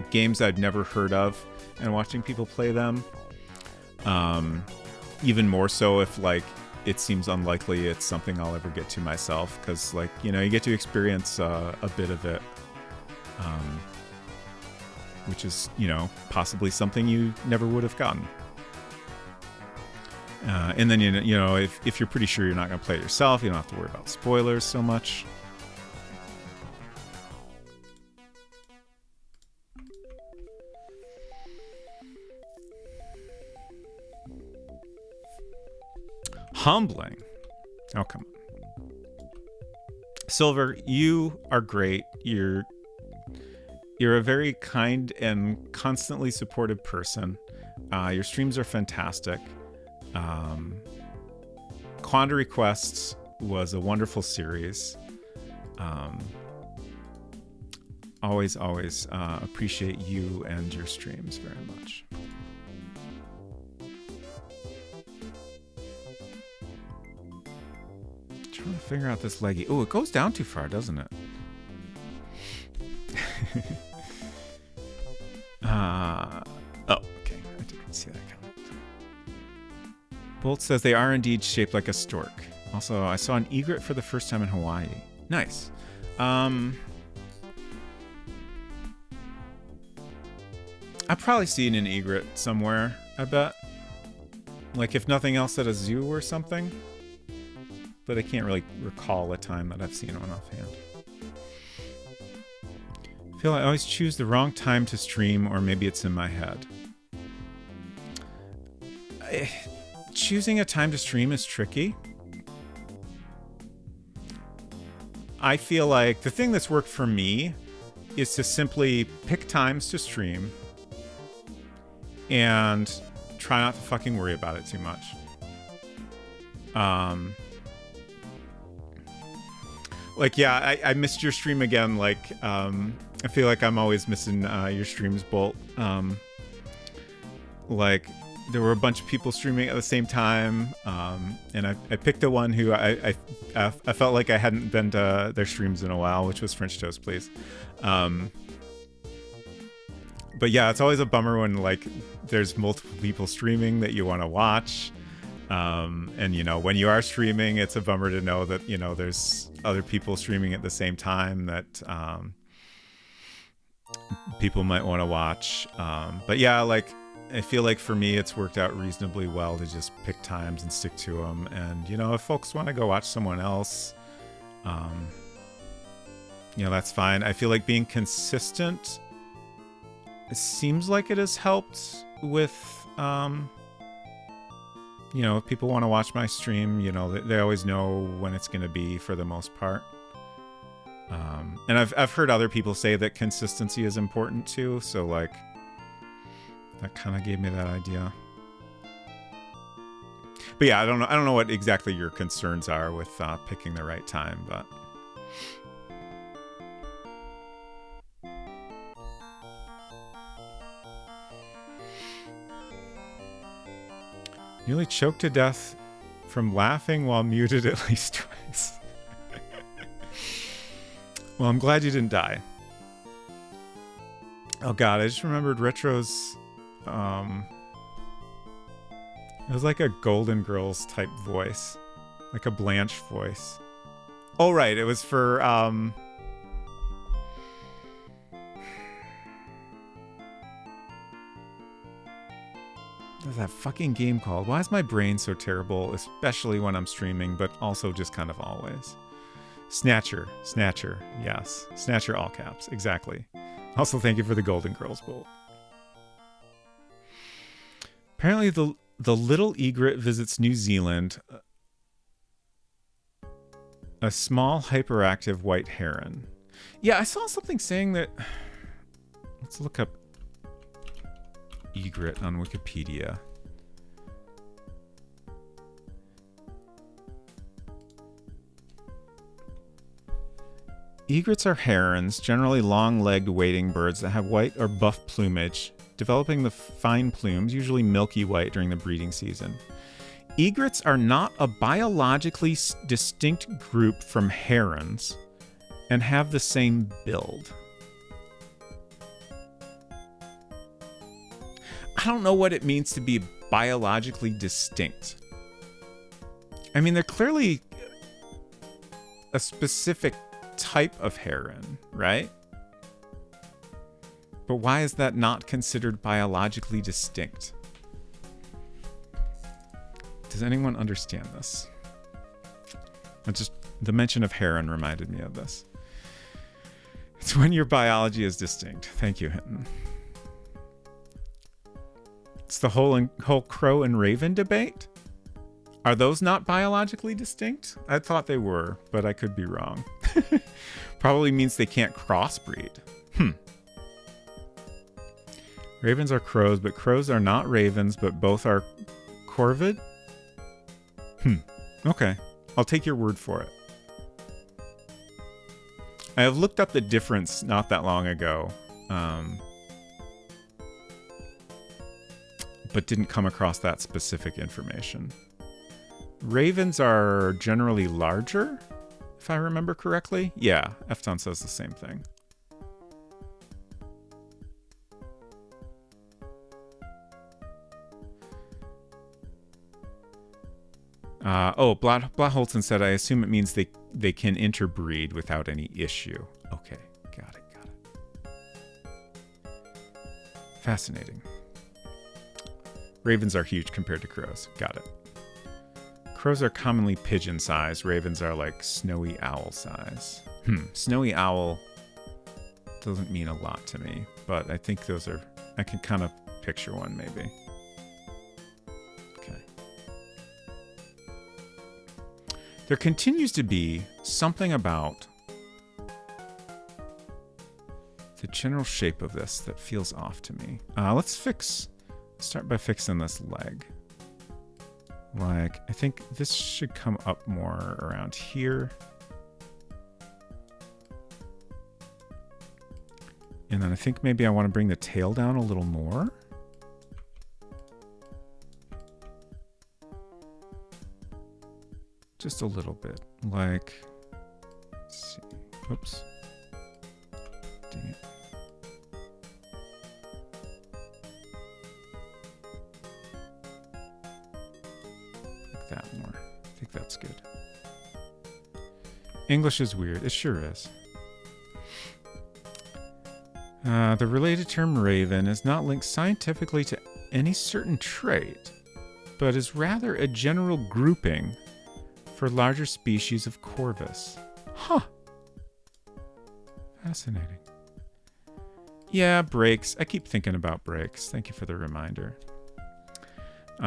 games I've never heard of and watching people play them. Even more so if, like, it seems unlikely it's something I'll ever get to myself, because, like, you know, you get to experience a bit of it, which is, you know, possibly something you never would have gotten. And then, you know, if you're pretty sure you're not going to play it yourself, you don't have to worry about spoilers so much. Humbling. Oh, come on. Silver, you are great. You're a very kind and constantly supportive person. Your streams are fantastic. Quandary Quest was a wonderful series. Always appreciate you and your streams very much. Trying to figure out this leggy. Oh, it goes down too far, doesn't it? Oh, okay. I didn't see that coming. Bolt says they are indeed shaped like a stork. Also, I saw an egret for the first time in Hawaii. Nice. I've probably seen an egret somewhere, I bet. Like, if nothing else, at a zoo or something. But I can't really recall a time that I've seen one offhand. I feel I always choose the wrong time to stream, or maybe it's in my head. choosing a time to stream is tricky. I feel like the thing that's worked for me is to simply pick times to stream and try not to fucking worry about it too much. Like, yeah, I missed your stream again. Like, I feel like I'm always missing your streams, Bolt. Like, there were a bunch of people streaming at the same time, and I picked the one who I felt like I hadn't been to their streams in a while, which was French Toast, please. But yeah, it's always a bummer when like there's multiple people streaming that you want to watch. And you know, when you are streaming, it's a bummer to know that, you know, there's other people streaming at the same time that people might want to watch. But yeah, like I feel like for me, it's worked out reasonably well to just pick times and stick to them. And, you know, if folks want to go watch someone else, you know, that's fine. I feel like being consistent, it seems like it has helped with, you know, if people want to watch my stream, you know, they always know when it's going to be for the most part. And I've heard other people say that consistency is important too. So like, that kind of gave me that idea. But yeah, I don't know what exactly your concerns are with picking the right time, but nearly choked to death from laughing while muted at least twice. Well, I'm glad you didn't die. Oh god, I just remembered Retro's it was like a Golden Girls type voice. Like a Blanche voice. Oh right, it was for what's that fucking game called? Why is my brain so terrible, especially when I'm streaming, but also just kind of always? Snatcher, yes. Snatcher, all caps, exactly. Also, thank you for the Golden Girls Bolt. Apparently, the little egret visits New Zealand. A small, hyperactive white heron. Yeah, I saw something saying that... Let's look up egret on Wikipedia. Egrets are herons, generally long-legged wading birds that have white or buff plumage, developing the fine plumes, usually milky white during the breeding season. Egrets are not a biologically distinct group from herons and have the same build. I don't know what it means to be biologically distinct. I mean, they're clearly a specific type of heron, right? But why is that not considered biologically distinct? Does anyone understand this? The mention of heron reminded me of this. It's when your biology is distinct. Thank you, Hinton. It's the whole crow and raven debate. Are those not biologically distinct? I thought they were, but I could be wrong. Probably means they can't crossbreed. Ravens are crows, but crows are not ravens, but both are corvid? Okay. I'll take your word for it. I have looked up the difference not that long ago, but didn't come across that specific information. Ravens are generally larger, if I remember correctly. Yeah, Efton says the same thing. Blaholton said, I assume it means they can interbreed without any issue. Okay, got it. Fascinating. Ravens are huge compared to crows. Got it. Crows are commonly pigeon size. Ravens are like snowy owl size. Snowy owl doesn't mean a lot to me, but I think those are... I can kind of picture one, maybe. Okay. There continues to be something about the general shape of this that feels off to me. Let's start by fixing this leg. Like, I think this should come up more around here. And then I think maybe I want to bring the tail down a little more. Just a little bit. Like, let's see. Oops. Dang it. Like that more. I think that's good. English is weird. It sure is. The related term raven is not linked scientifically to any certain trait, but is rather a general grouping for larger species of corvus. Huh. Fascinating. Yeah, brakes. I keep thinking about brakes. Thank you for the reminder.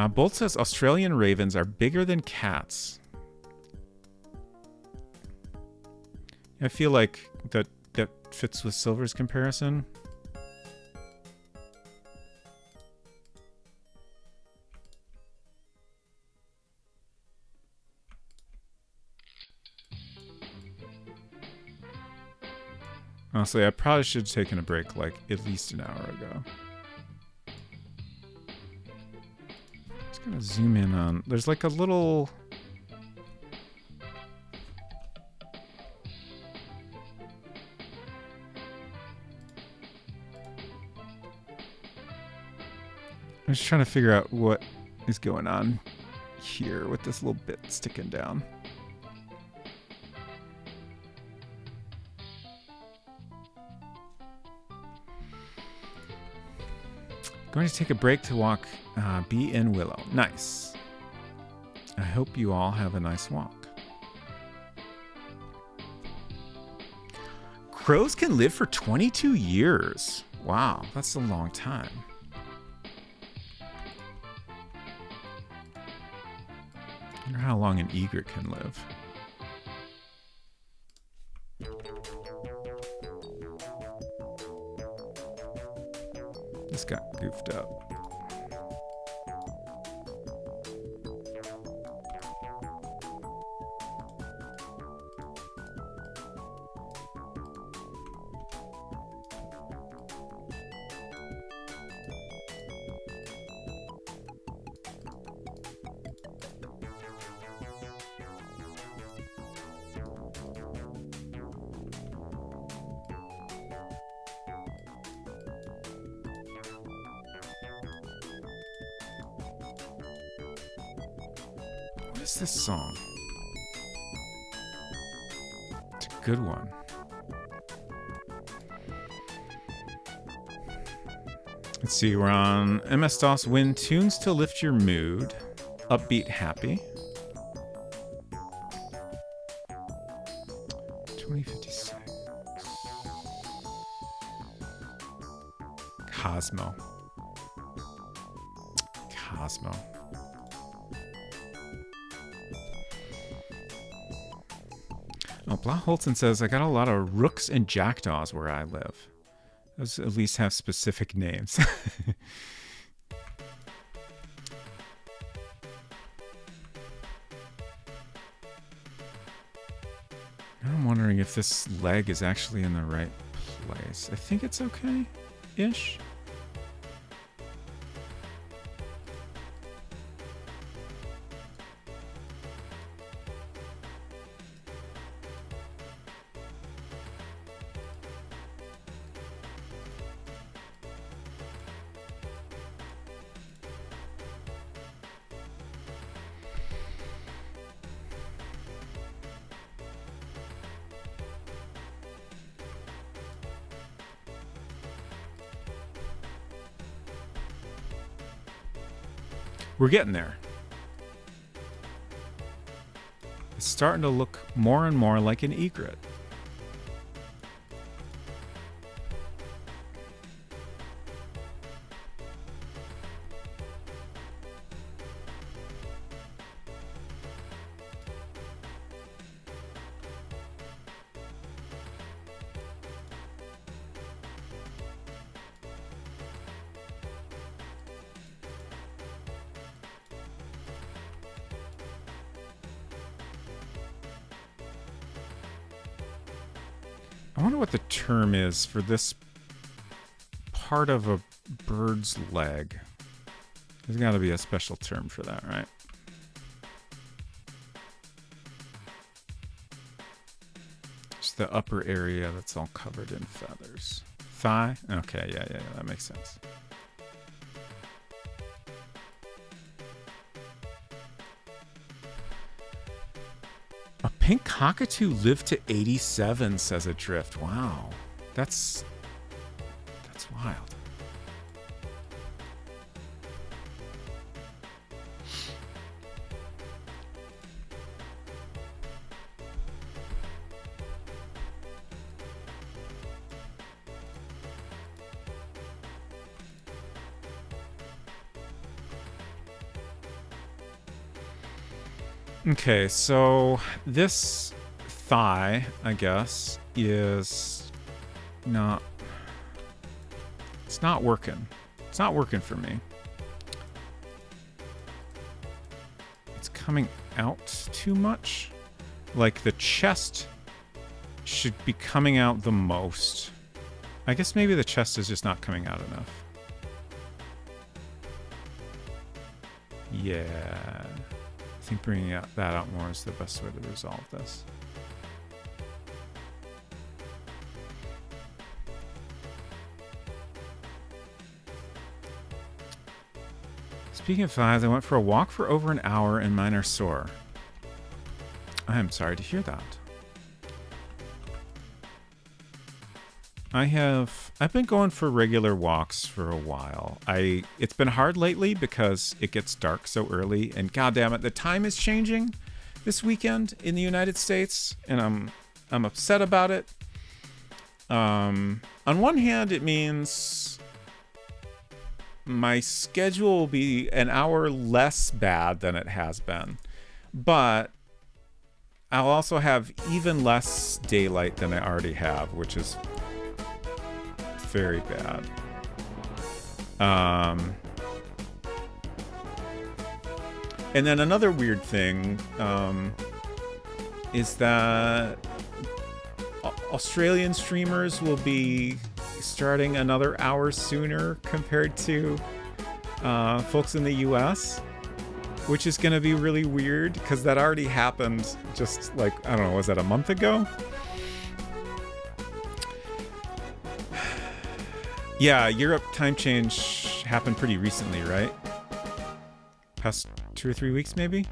Bolt says Australian ravens are bigger than cats. I feel like that fits with Silver's comparison. Honestly, I probably should have taken a break like at least an hour ago. Just gonna zoom in on. There's like a little. I'm just trying to figure out what is going on here with this little bit sticking down. Going to take a break to walk Bee and Willow. Nice. I hope you all have a nice walk. Crows can live for 22 years. Wow, that's a long time. I wonder how long an egret can live. This got goofed up. This song. It's a good one. Let's see, we're on MS-DOS Win tunes to lift your mood. Upbeat happy. 2056. Cosmo. Cosmo. Oh, Blaholtzen says, I got a lot of rooks and jackdaws where I live. Those at least have specific names. I'm wondering if this leg is actually in the right place. I think it's okay-ish. We're getting there. It's starting to look more and more like an egret. I wonder what the term is for this part of a bird's leg. There's got to be a special term for that, right? Just the upper area that's all covered in feathers. Thigh? Okay, yeah, that makes sense. A pink cockatoo lived to 87, says Adrift. Wow. That's wild. Okay, so this thigh, I guess, is not... It's not working. It's not working for me. It's coming out too much. Like, the chest should be coming out the most. I guess maybe the chest is just not coming out enough. Yeah. I think bringing that out more is the best way to resolve this. Speaking of thighs, I went for a walk for over an hour and mine are sore. I am sorry to hear that. I've been going for regular walks for a while. It's been hard lately because it gets dark so early, and goddamn it, the time is changing this weekend in the United States, and I'm upset about it. On one hand, it means my schedule will be an hour less bad than it has been, but I'll also have even less daylight than I already have, which is very bad. And then another weird thing is that Australian streamers will be starting another hour sooner compared to folks in the US, which is going to be really weird because that already happened just like, I don't know, was that a month ago? Yeah, Europe time change happened pretty recently, right? Past 2 or 3 weeks, maybe?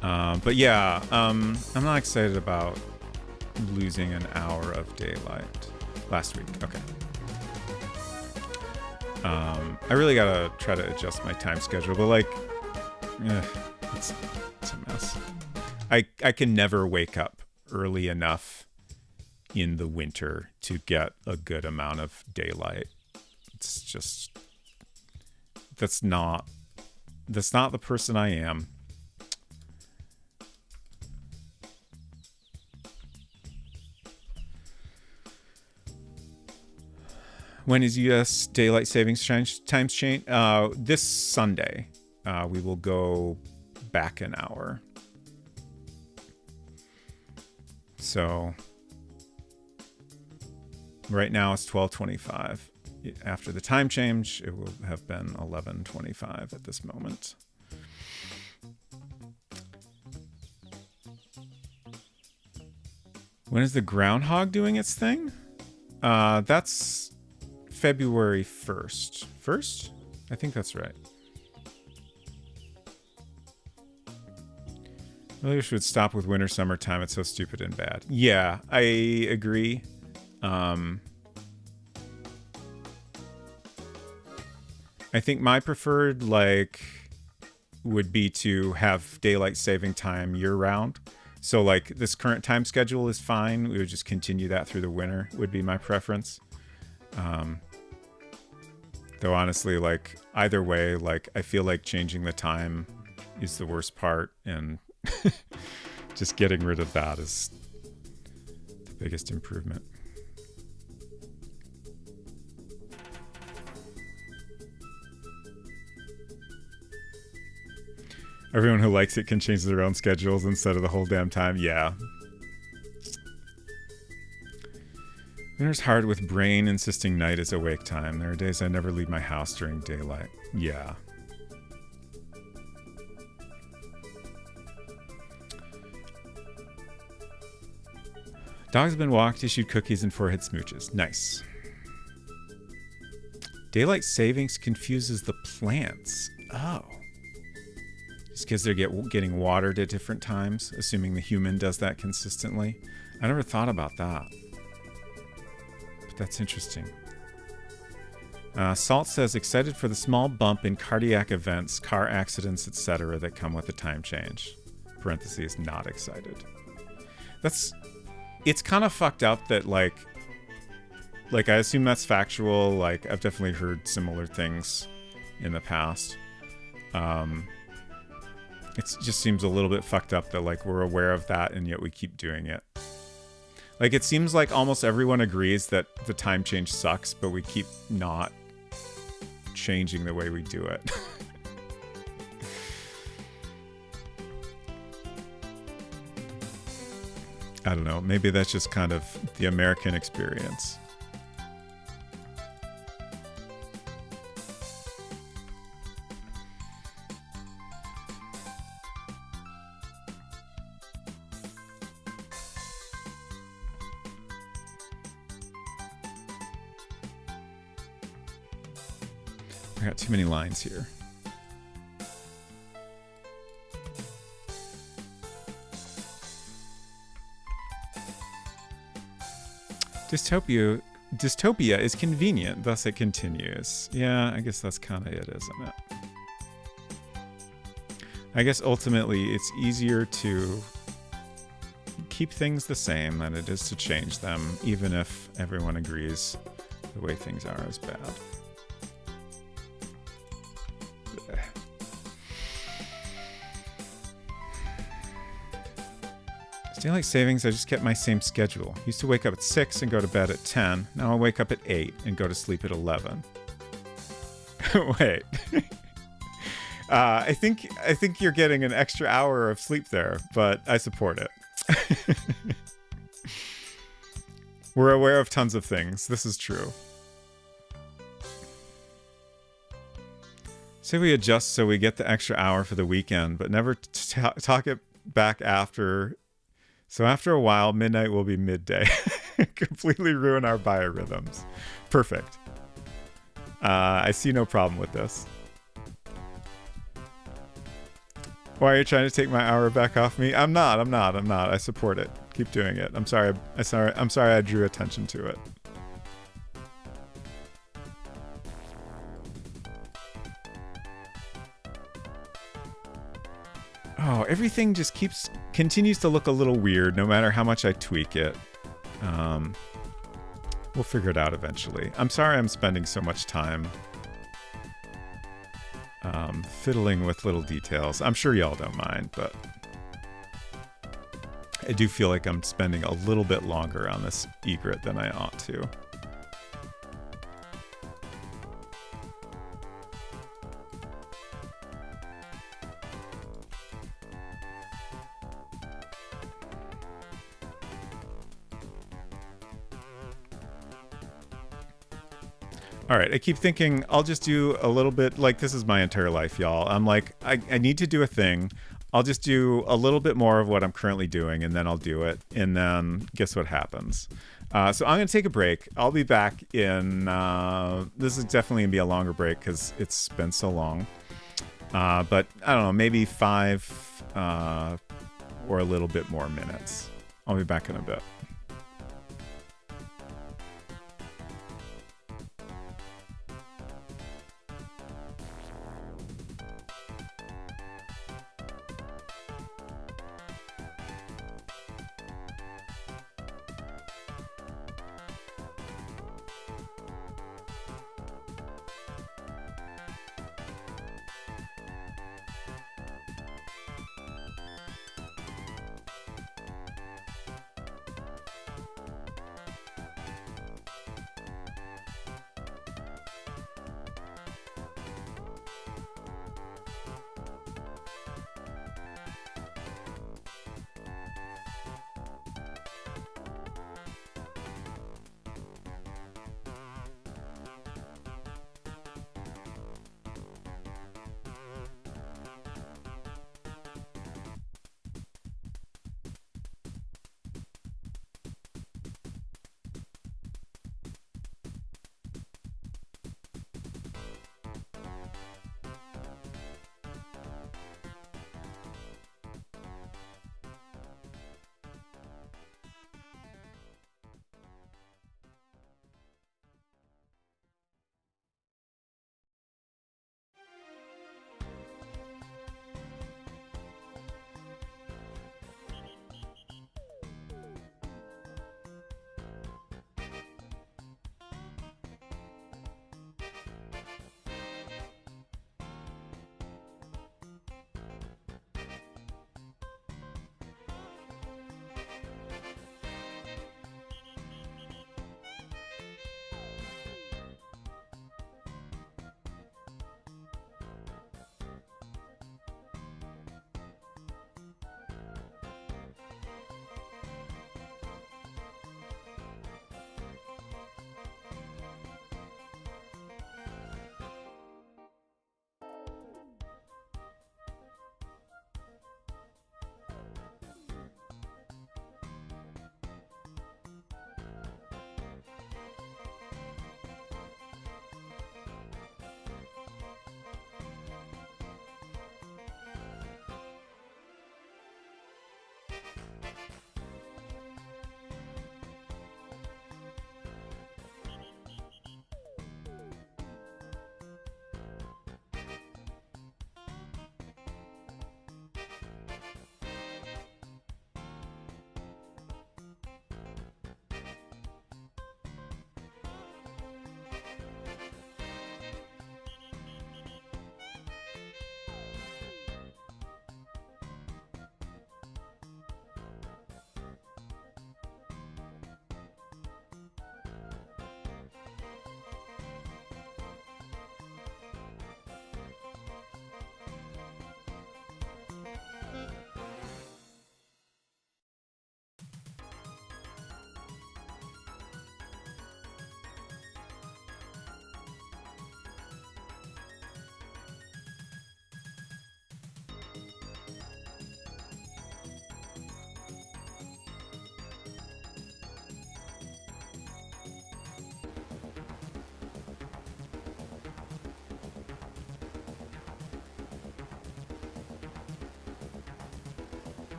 But yeah, I'm not excited about losing an hour of daylight last week. Okay. I really gotta try to adjust my time schedule, but like, it's a mess. I can never wake up early enough in the winter to get a good amount of daylight. It's just, that's not the person I am. When is U.S. daylight savings times change? This Sunday, we will go back an hour. So right now it's 12:25. After the time change, it will have been 11:25 at this moment. When is the groundhog doing its thing? That's February 1st. First? I think that's right. I really wish we would stop with winter, summertime. It's so stupid and bad. Yeah, I agree. I think my preferred, like, would be to have daylight saving time year round. So, like, this current time schedule is fine. We would just continue that through the winter would be my preference. Though honestly, like, either way, like, I feel like changing the time is the worst part, and just getting rid of that is the biggest improvement. Everyone who likes it can change their own schedules instead of the whole damn time. Yeah. Winter's hard with brain insisting night is awake time. There are days I never leave my house during daylight. Yeah. Dog's been walked, issued cookies, and forehead smooches. Nice. Daylight savings confuses the plants. Oh. Just because they're getting watered at different times, assuming the human does that consistently. I never thought about that. But that's interesting. Salt says, excited for the small bump in cardiac events, car accidents, etc. that come with the time change. Parentheses, not excited. It's kind of fucked up that, like I assume that's factual. Like, I've definitely heard similar things in the past. It just seems a little bit fucked up that, like, we're aware of that and yet we keep doing it. Like, it seems like almost everyone agrees that the time change sucks, but we keep not changing the way we do it. I don't know. Maybe that's just kind of the American experience. I got too many lines here. Dystopia is convenient, thus it continues. Yeah, I guess that's kind of it, isn't it? I guess ultimately it's easier to keep things the same than it is to change them, even if everyone agrees the way things are is bad. Daylight savings, I just kept my same schedule. Used to wake up at 6 and go to bed at 10. Now I wake up at 8 and go to sleep at 11. Wait. I think you're getting an extra hour of sleep there, but I support it. We're aware of tons of things. This is true. Say we adjust so we get the extra hour for the weekend, but never talk it back after. So after a while, midnight will be midday. Completely ruin our biorhythms. Perfect. I see no problem with this. Why are you trying to take my hour back off me? I'm not. I support it. Keep doing it. I'm sorry I drew attention to it. Oh, everything just continues to look a little weird no matter how much I tweak it. We'll figure it out eventually. I'm sorry I'm spending so much time fiddling with little details. I'm sure y'all don't mind, but I do feel like I'm spending a little bit longer on this egret than I ought to. All right, I keep thinking I'll just do a little bit, like this is my entire life, y'all. I'm like, I need to do a thing. I'll just do a little bit more of what I'm currently doing, and then I'll do it. And then guess what happens? So I'm going to take a break. I'll be back in, this is definitely going to be a longer break because it's been so long. But I don't know, maybe 5 or a little bit more minutes. I'll be back in a bit.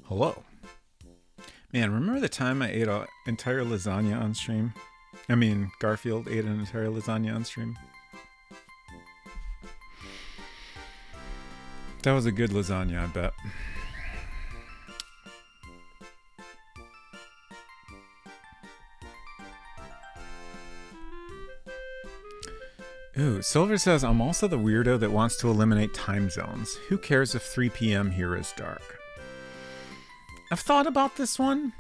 Hello. Man, remember the time I ate an entire lasagna on stream? I mean, Garfield ate an entire lasagna on stream. That was a good lasagna, I bet. Ooh, Silver says, I'm also the weirdo that wants to eliminate time zones. Who cares if 3 p.m. here is dark? I've thought about this one.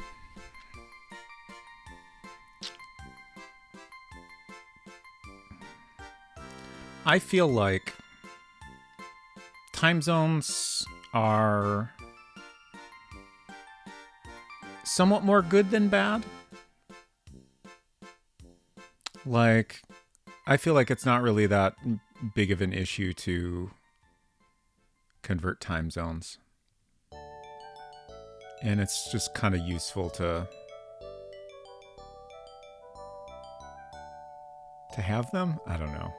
I feel like time zones are somewhat more good than bad. Like, I feel like it's not really that big of an issue to convert time zones. And it's just kind of useful to have them? I don't know.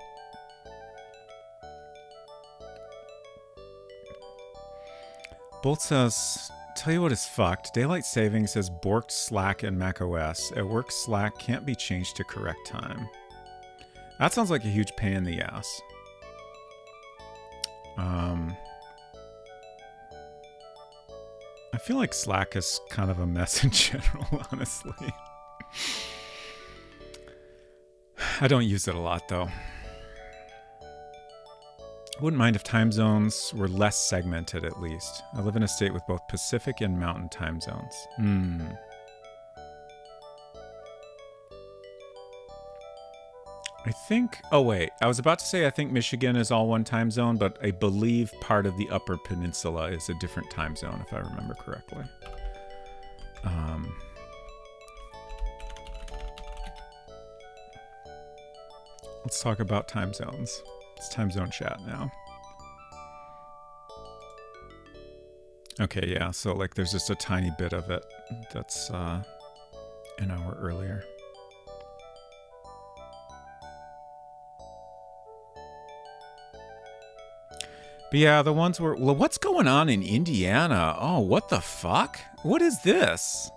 Bolt says, tell you what is fucked. Daylight savings says borked Slack and macOS. At work, Slack can't be changed to correct time. That sounds like a huge pain in the ass. I feel like Slack is kind of a mess in general, honestly. I don't use it a lot, though. I wouldn't mind if time zones were less segmented, at least. I live in a state with both Pacific and Mountain time zones. I think... Oh, wait. I was about to say I think Michigan is all one time zone, but I believe part of the Upper Peninsula is a different time zone, if I remember correctly. Let's talk about time zones. It's time zone chat now. Okay, yeah, so like there's just a tiny bit of it that's an hour earlier. But yeah, the ones where... Well, what's going on in Indiana? Oh, what the fuck? What is this?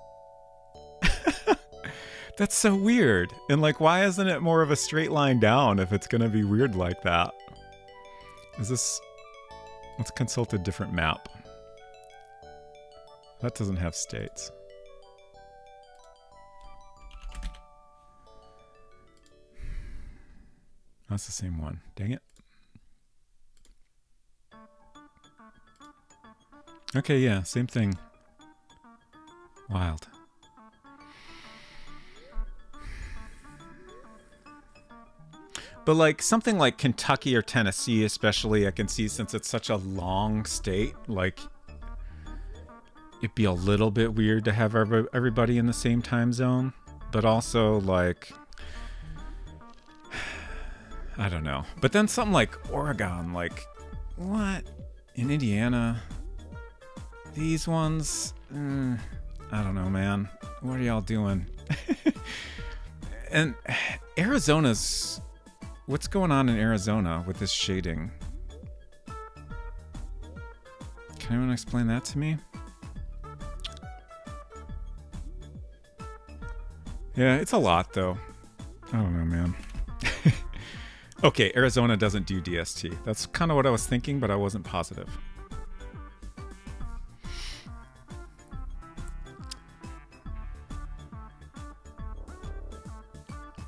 That's so weird. And like, why isn't it more of a straight line down if it's going to be weird like that? Is this... Let's consult a different map. That doesn't have states. That's the same one. Dang it. Okay, yeah, same thing. Wild. But like something like Kentucky or Tennessee, especially, I can see since it's such a long state, like it'd be a little bit weird to have everybody in the same time zone. But also like, I don't know. But then something like Oregon, like what? In Indiana? These ones? I don't know, man. What are y'all doing? And Arizona's... What's going on in Arizona with this shading? Can anyone explain that to me? Yeah, it's a lot, though. I don't know, man. Okay, Arizona doesn't do DST. That's kind of what I was thinking, but I wasn't positive.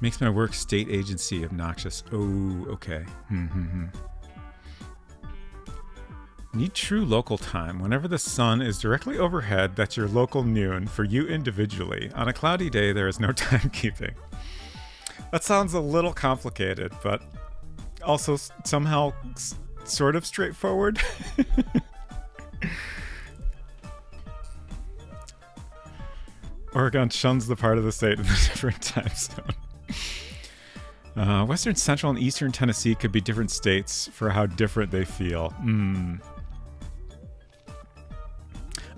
Makes my work state agency obnoxious. Oh, okay. Need true local time. Whenever the sun is directly overhead, that's your local noon for you individually. On a cloudy day, there is no timekeeping. That sounds a little complicated, but also somehow sort of straightforward. Oregon shuns the part of the state in a different time zone. Western, Central, and Eastern Tennessee could be different states for how different they feel.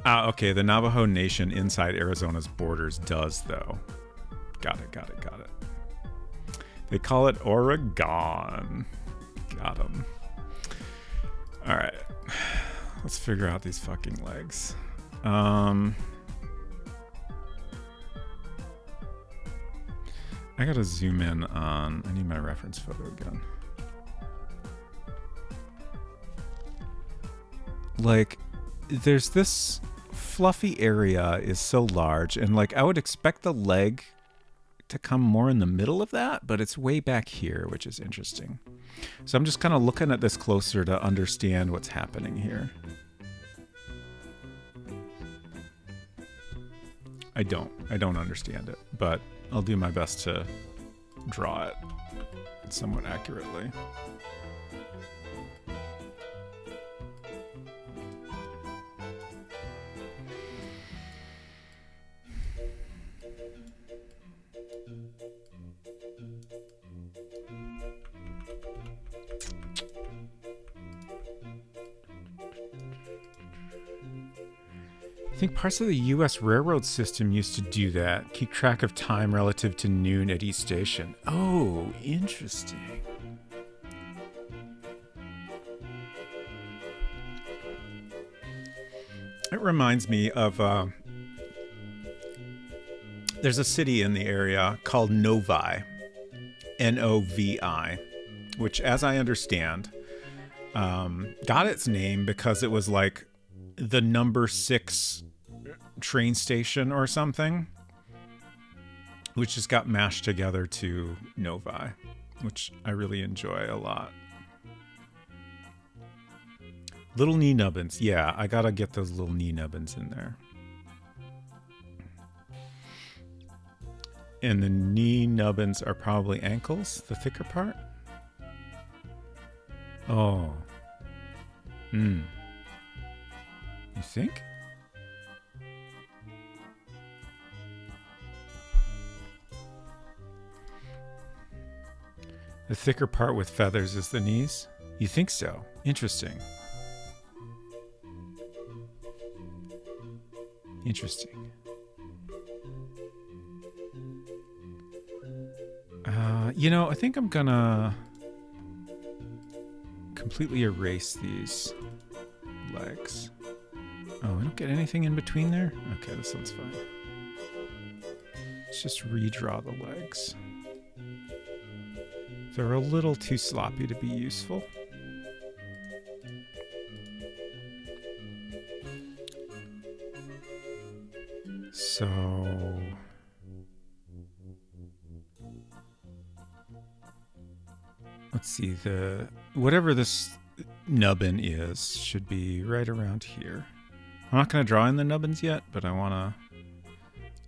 Okay. The Navajo Nation inside Arizona's borders does, though. Got it. They call it Oregon. Got 'em. All right. Let's figure out these fucking legs. I gotta zoom in on... I need my reference photo again. Like, there's this fluffy area is so large, and like I would expect the leg to come more in the middle of that, but it's way back here, which is interesting. So I'm just kind of looking at this closer to understand what's happening here. I don't understand it, but I'll do my best to draw it somewhat accurately. I think parts of the U.S. railroad system used to do that. Keep track of time relative to noon at each station. Oh, interesting. It reminds me of... there's a city in the area called Novi. N-O-V-I. Which, as I understand, got its name because it was like the number 6 train station or something, which just got mashed together to Novi, which I really enjoy a lot. Little knee nubbins. Yeah, I gotta get those little knee nubbins in there. And the knee nubbins are probably ankles, the thicker part. Oh. You think? The thicker part with feathers is the knees? You think so? Interesting. Interesting. You know, I think I'm gonna completely erase these legs. Oh, we don't get anything in between there? Okay, this one's fine. Let's just redraw the legs. They're a little too sloppy to be useful. So... let's see, whatever this nubbin is should be right around here. I'm not going to draw in the nubbins yet, but I want to...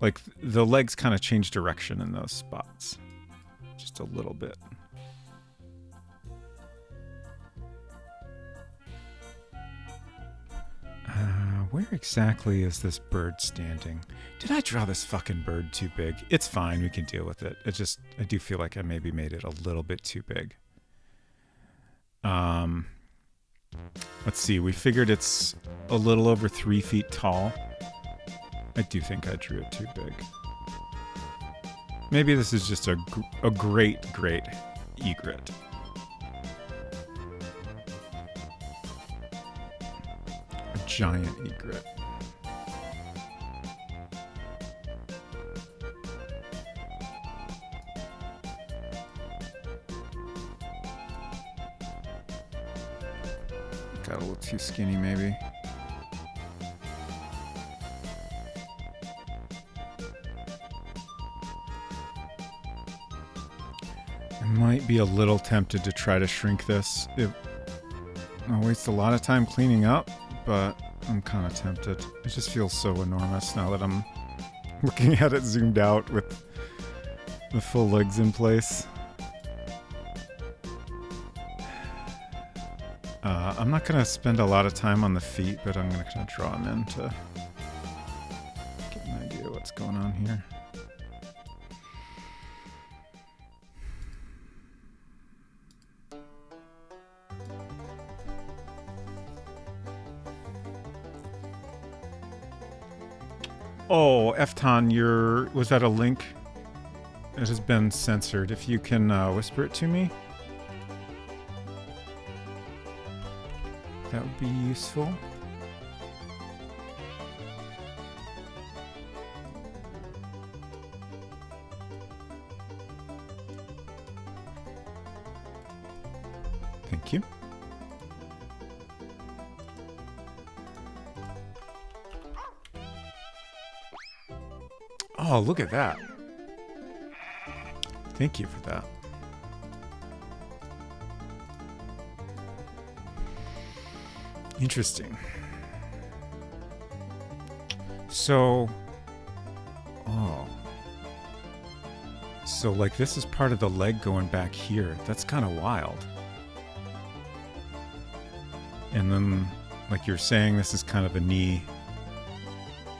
like, the legs kind of change direction in those spots. Just a little bit. Where exactly is this bird standing? Did I draw this fucking bird too big? It's fine, we can deal with it. I do feel like I maybe made it a little bit too big. Let's see, we figured it's a little over 3 feet tall. I do think I drew it too big. Maybe this is just a great egret. A giant egret. Got a little too skinny, maybe. I might be a little tempted to try to shrink this. I'll waste a lot of time cleaning up, but I'm kind of tempted. It just feels so enormous now that I'm looking at it zoomed out with the full legs in place. I'm not going to spend a lot of time on the feet, but I'm going to kind of draw them in to get an idea of what's going on here. Oh, Efton, was that a link? It has been censored. If you can whisper it to me, that would be useful. Thank you. Oh, look at that. Thank you for that. Interesting. So, so like this is part of the leg going back here. That's kind of wild. And then, like you're saying, this is kind of a knee.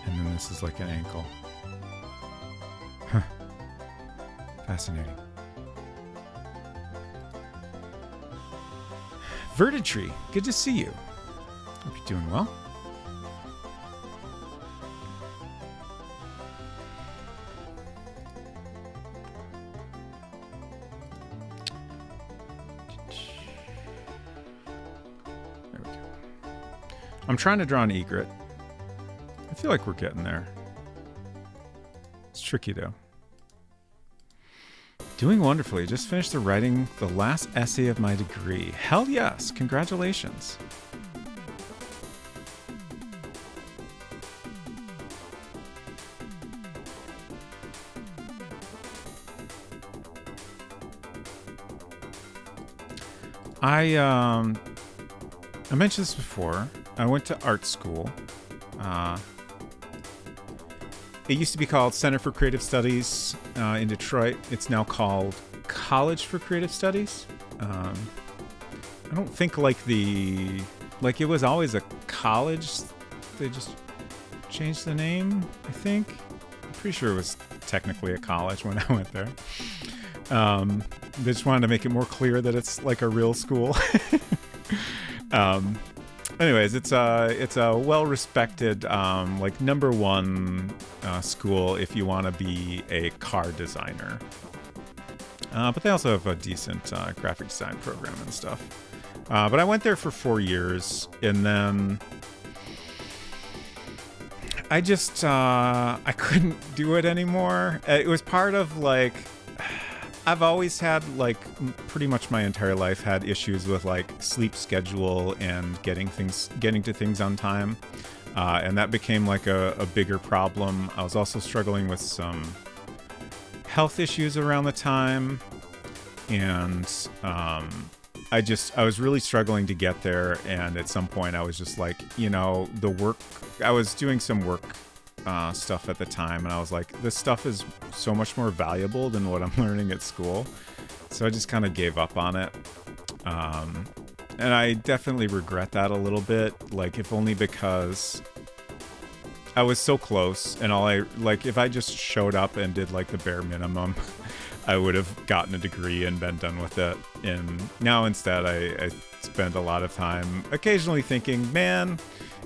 And then this is like an ankle. Huh. Fascinating. Vertitree, good to see you. Hope you're doing well. There we go. I'm trying to draw an egret. I feel like we're getting there. It's tricky though. Doing wonderfully. Just finished writing the last essay of my degree. Hell yes! Congratulations. I mentioned this before. I went to art school. It used to be called Center for Creative Studies in Detroit. It's now called College for Creative Studies. I don't think like it was always a college. They just changed the name, I think. I'm pretty sure it was technically a college when I went there. They just wanted to make it more clear that it's like a real school. Anyways, it's a well-respected, like #1 school if you want to be a car designer. But they also have a decent graphic design program and stuff. But I went there for 4 years, and then I just I couldn't do it anymore. It was part of like I've always had like pretty much my entire life had issues with like sleep schedule and getting to things on time, and that became like a bigger problem. I was also struggling with some health issues around the time, and I was really struggling to get there. And at some point I was just like, I was doing some work stuff at the time, and I was like, this stuff is so much more valuable than what I'm learning at school. So I just kind of gave up on it. And I definitely regret that a little bit, like if only because I was so close, and if I just showed up and did like the bare minimum, I would have gotten a degree and been done with it. And now instead I spend a lot of time occasionally thinking, man,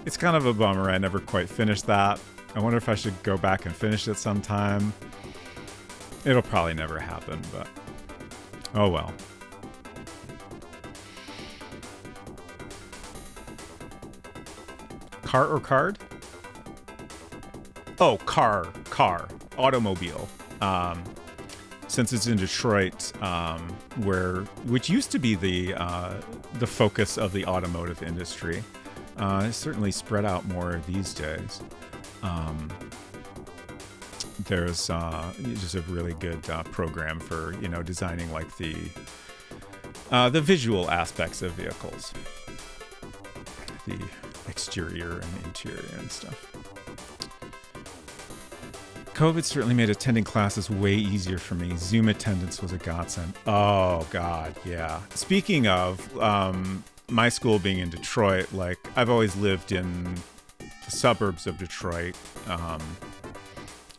it's kind of a bummer I never quite finished that. I wonder if I should go back and finish it sometime. It'll probably never happen, but oh well. Car or card? Oh, car, automobile. Since it's in Detroit, which used to be the focus of the automotive industry, it's certainly spread out more these days. There's just a really good program for designing like the visual aspects of vehicles, the exterior and interior and stuff. COVID certainly made attending classes way easier for me. Zoom attendance was a godsend. Oh God, yeah. Speaking of my school being in Detroit, like I've always lived in the suburbs of Detroit,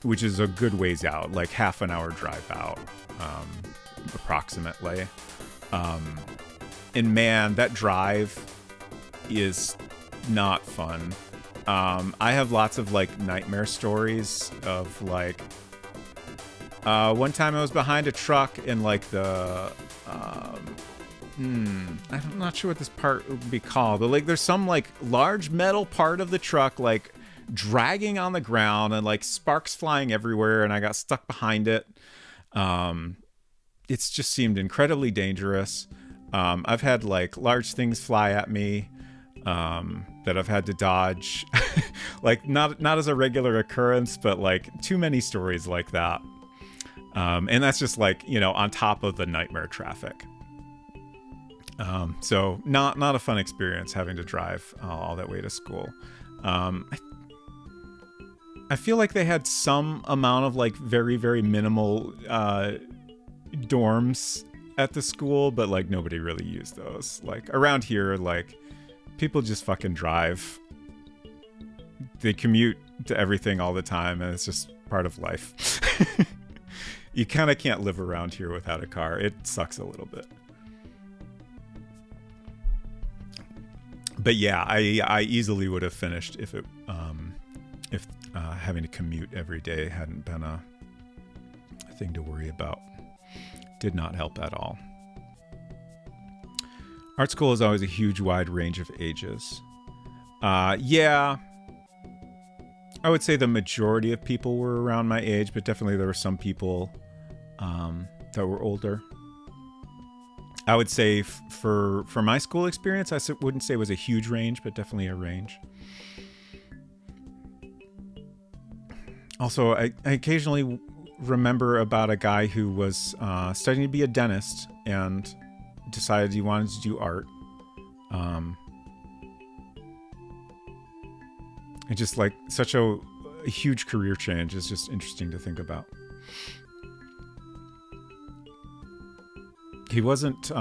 which is a good ways out, like half an hour drive out, approximately. And man, that drive is not fun. I have lots of like nightmare stories of like one time I was behind a truck in like the I'm not sure what this part would be called, but like there's some like large metal part of the truck like dragging on the ground and like sparks flying everywhere, and I got stuck behind it. It's just seemed incredibly dangerous. I've had like large things fly at me that I've had to dodge. Like not as a regular occurrence, but like too many stories like that. And that's just like, on top of the nightmare traffic. So not a fun experience having to drive all that way to school. I feel like they had some amount of like very, very minimal dorms at the school, but like nobody really used those. Like around here, like people just fucking drive. They commute to everything all the time, and it's just part of life. You kind of can't live around here without a car. It sucks a little bit. But yeah, I easily would have finished if having to commute every day hadn't been a thing to worry about. Did not help at all. Art school is always a huge wide range of ages. Yeah, I would say the majority of people were around my age, but definitely there were some people that were older. I would say for my school experience, I wouldn't say it was a huge range, but definitely a range. Also, I occasionally remember about a guy who was studying to be a dentist and decided he wanted to do art. And just like such a huge career change is just interesting to think about. He wasn't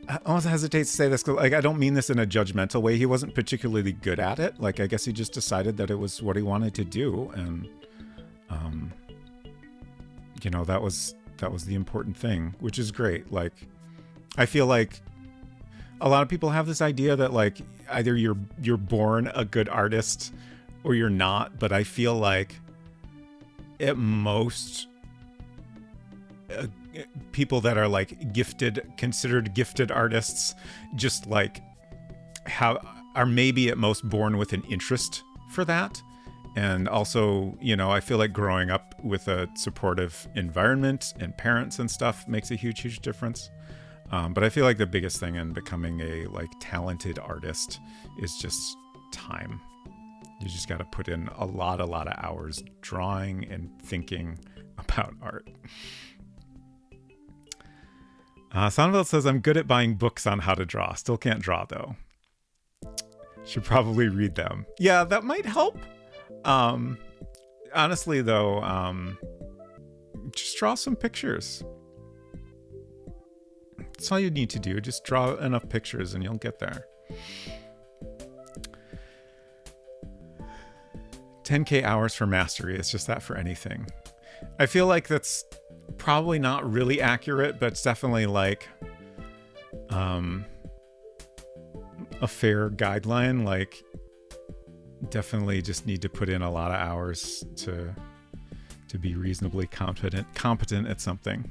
I almost hesitate to say this because like I don't mean this in a judgmental way. He wasn't particularly good at it. Like I guess he just decided that it was what he wanted to do, and that was the important thing, which is great. Like I feel like a lot of people have this idea that like either you're born a good artist or you're not, but I feel like at most people that are like considered gifted artists, just like are maybe at most born with an interest for that. And also, I feel like growing up with a supportive environment and parents and stuff makes a huge, huge difference. But I feel like the biggest thing in becoming a like talented artist is just time. You just got to put in a lot of hours drawing and thinking about art. Sonnenfeld says, I'm good at buying books on how to draw. Still can't draw, though. Should probably read them. Yeah, that might help. Honestly, though, just draw some pictures. That's all you need to do. Just draw enough pictures and you'll get there. 10K hours for mastery. It's just that for anything. I feel like that's probably not really accurate, but it's definitely like a fair guideline. Like, definitely just need to put in a lot of hours to be reasonably competent at something.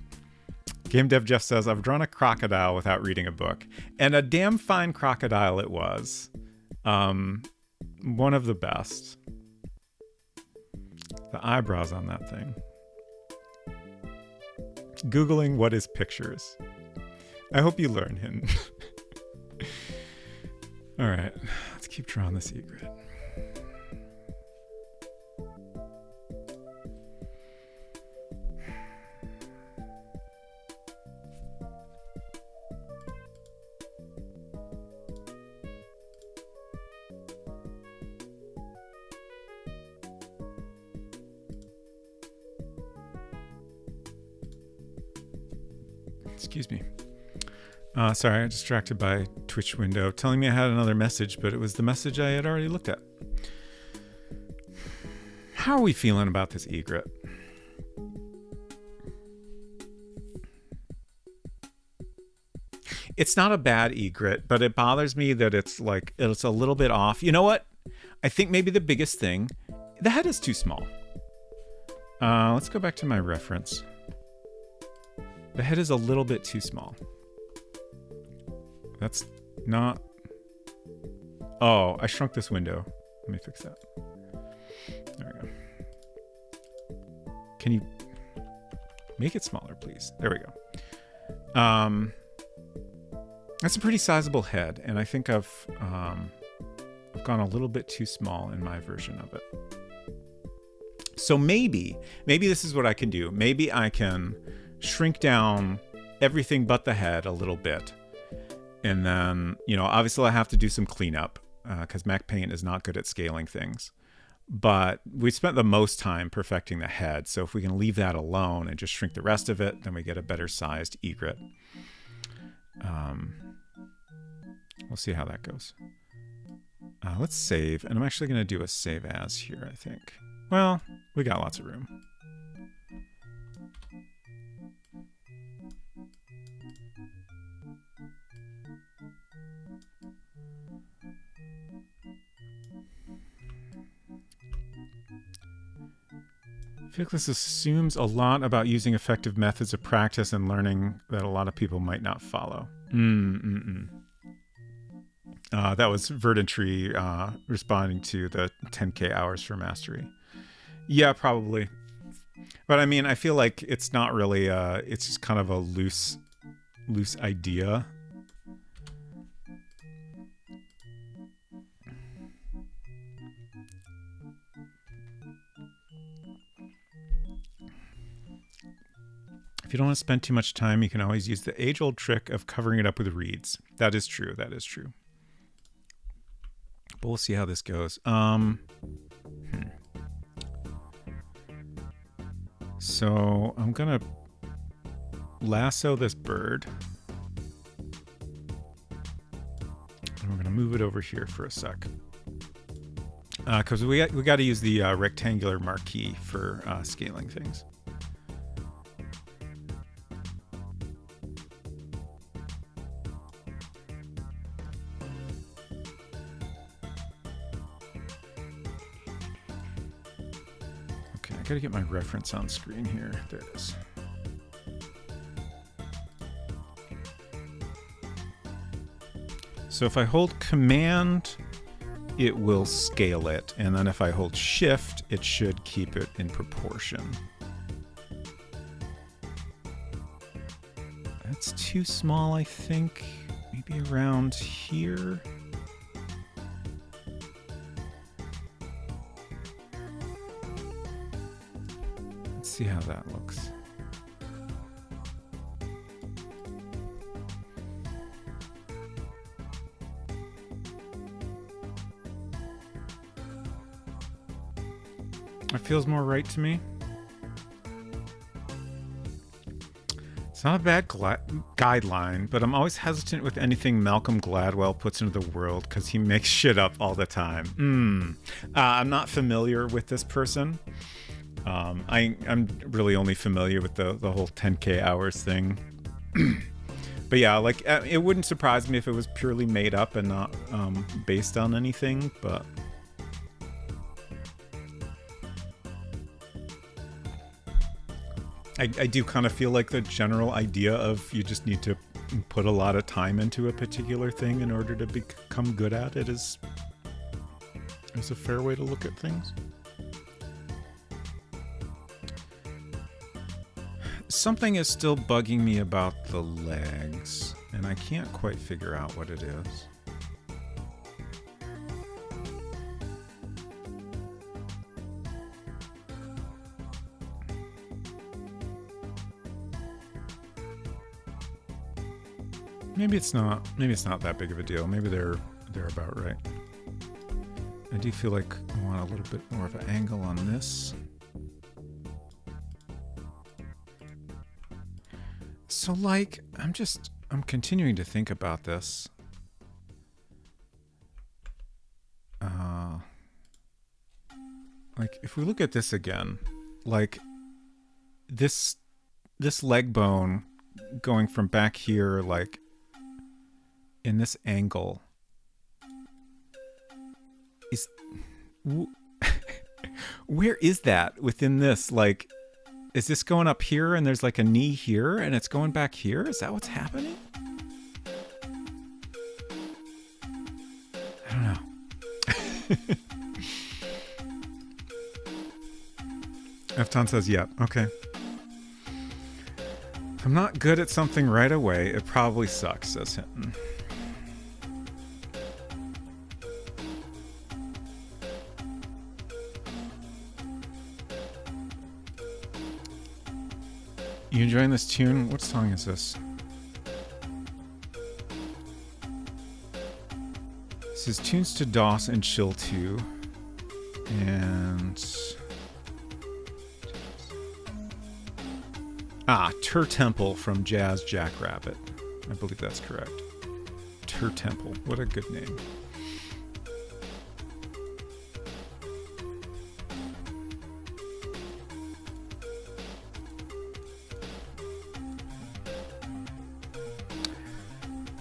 Game Dev Jeff says, I've drawn a crocodile without reading a book, and a damn fine crocodile it was. One of the best. The eyebrows on that thing. Googling what is pictures. I hope you learn, Hin. All right, let's keep drawing this egret. Excuse me. Sorry, I got distracted by Twitch window telling me I had another message, but it was the message I had already looked at. How are we feeling about this egret? It's not a bad egret, but it bothers me that it's a little bit off. You know what? I think maybe the biggest thing, the head is too small. Let's go back to my reference. The head is a little bit too small. That's not... Oh, I shrunk this window. Let me fix that. There we go. Can you make it smaller, please? There we go. That's a pretty sizable head, and I think I've gone a little bit too small in my version of it. So maybe this is what I can do. Maybe I can shrink down everything but the head a little bit. And then, obviously I have to do some cleanup because Mac Paint is not good at scaling things. But we spent the most time perfecting the head. So if we can leave that alone and just shrink the rest of it, then we get a better sized egret. We'll see how that goes. Let's save. And I'm actually going to do a save as here, I think. Well, we got lots of room. I feel like this assumes a lot about using effective methods of practice and learning that a lot of people might not follow. That was Verdantry responding to the 10K hours for mastery. Yeah, probably. But I mean, I feel like it's not really, it's just kind of a loose idea. If you don't want to spend too much time, you can always use the age-old trick of covering it up with reeds. That is true. That is true. But we'll see how this goes. So I'm going to lasso this bird. And we're going to move it over here for a sec. Because we got to use the rectangular marquee for scaling things. I gotta get my reference on screen here. There it is. So if I hold Command, it will scale it, and then if I hold Shift, it should keep it in proportion. That's too small, I think. Maybe around here. Let's see how that looks. It feels more right to me. It's not a bad guideline, but I'm always hesitant with anything Malcolm Gladwell puts into the world because he makes shit up all the time. I'm not familiar with this person. I'm really only familiar with the whole 10K hours thing. But yeah, like it wouldn't surprise me if it was purely made up and not based on anything, but I do kind of feel like the general idea of you just need to put a lot of time into a particular thing in order to become good at it is a fair way to look at things. Something is still bugging me about the legs, and I can't quite figure out what it is. Maybe it's not that big of a deal. Maybe they're about right. I do feel like I want a little bit more of an angle on this. So like, I'm continuing to think about this. Like if we look at this again, like this leg bone going from back here, like in this angle is where is that within this? Like, is this going up here and there's like a knee here and it's going back here? Is that what's happening? I don't know. Efton says, yeah, okay. If I'm not good at something right away, it probably sucks, says Hinton. You enjoying this tune? What song is this? This is Tunes to DOS and Chill 2. And... Tur Temple from Jazz Jackrabbit. I believe that's correct. Tur Temple. What a good name.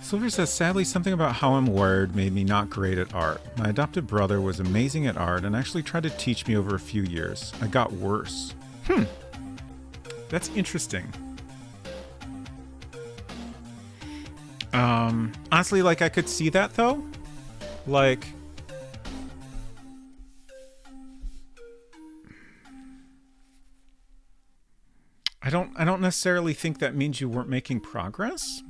Silver says, sadly, something about how I'm wired made me not great at art. My adopted brother was amazing at art and actually tried to teach me over a few years. I got worse. That's interesting. Honestly, like, I could see that, though. Like... I don't necessarily think that means you weren't making progress.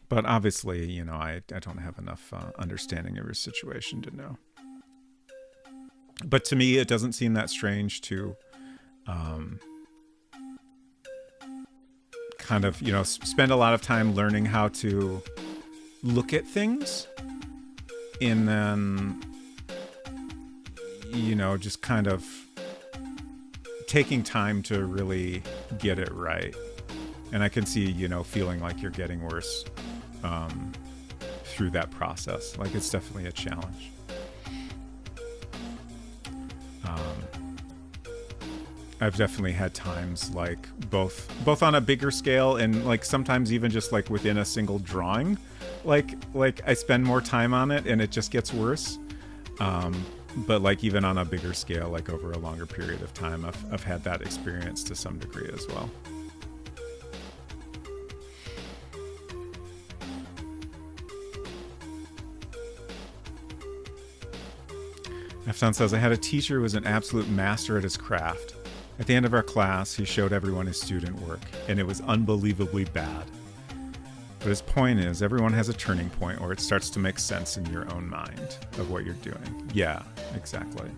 But obviously, you know, I don't have enough understanding of your situation to know. But to me, it doesn't seem that strange to kind of, you know, spend a lot of time learning how to look at things and then, you know, just kind of taking time to really get it right. And I can see, you know, feeling like you're getting worse through that process. Like, it's definitely a challenge. I've definitely had times like both on a bigger scale and like sometimes even just like within a single drawing, like I spend more time on it and it just gets worse. But like even on a bigger scale, like over a longer period of time, I've had that experience to some degree as well. Efton says, I had a teacher who was an absolute master at his craft. At the end of our class, he showed everyone his student work, and it was unbelievably bad. But his point is, everyone has a turning point where it starts to make sense in your own mind of what you're doing. Yeah, exactly.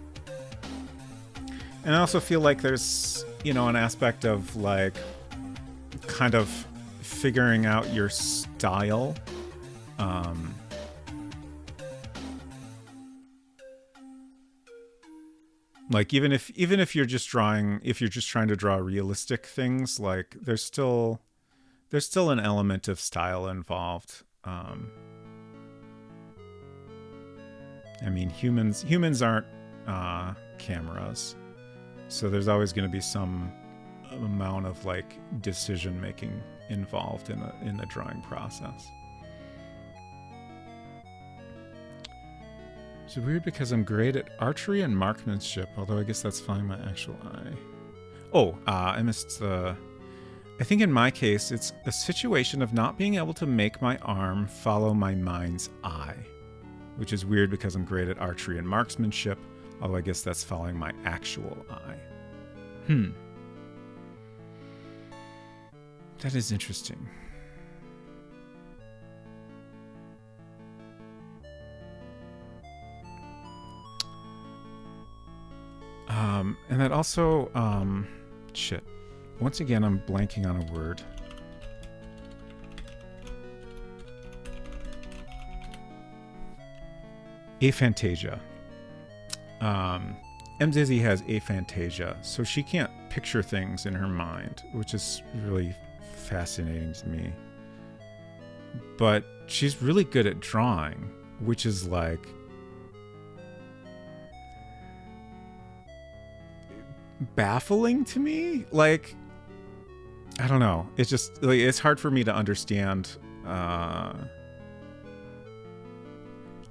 And I also feel like there's, an aspect of like kind of figuring out your style. Like even if you're just trying to draw realistic things, like there's still an element of style involved. I mean, humans aren't cameras, so there's always going to be some amount of like decision making involved in the drawing process. It's weird because I'm great at archery and marksmanship, although I guess that's following my actual eye. Oh, I missed the... I think in my case, it's a situation of not being able to make my arm follow my mind's eye, which is weird because I'm great at archery and marksmanship, although I guess that's following my actual eye. That is interesting. And that also, shit. Once again, I'm blanking on a word. Aphantasia. Dizzy has aphantasia, so she can't picture things in her mind, which is really fascinating to me. But she's really good at drawing, which is like baffling to me. Like, I don't know. It's just like, it's hard for me to understand. I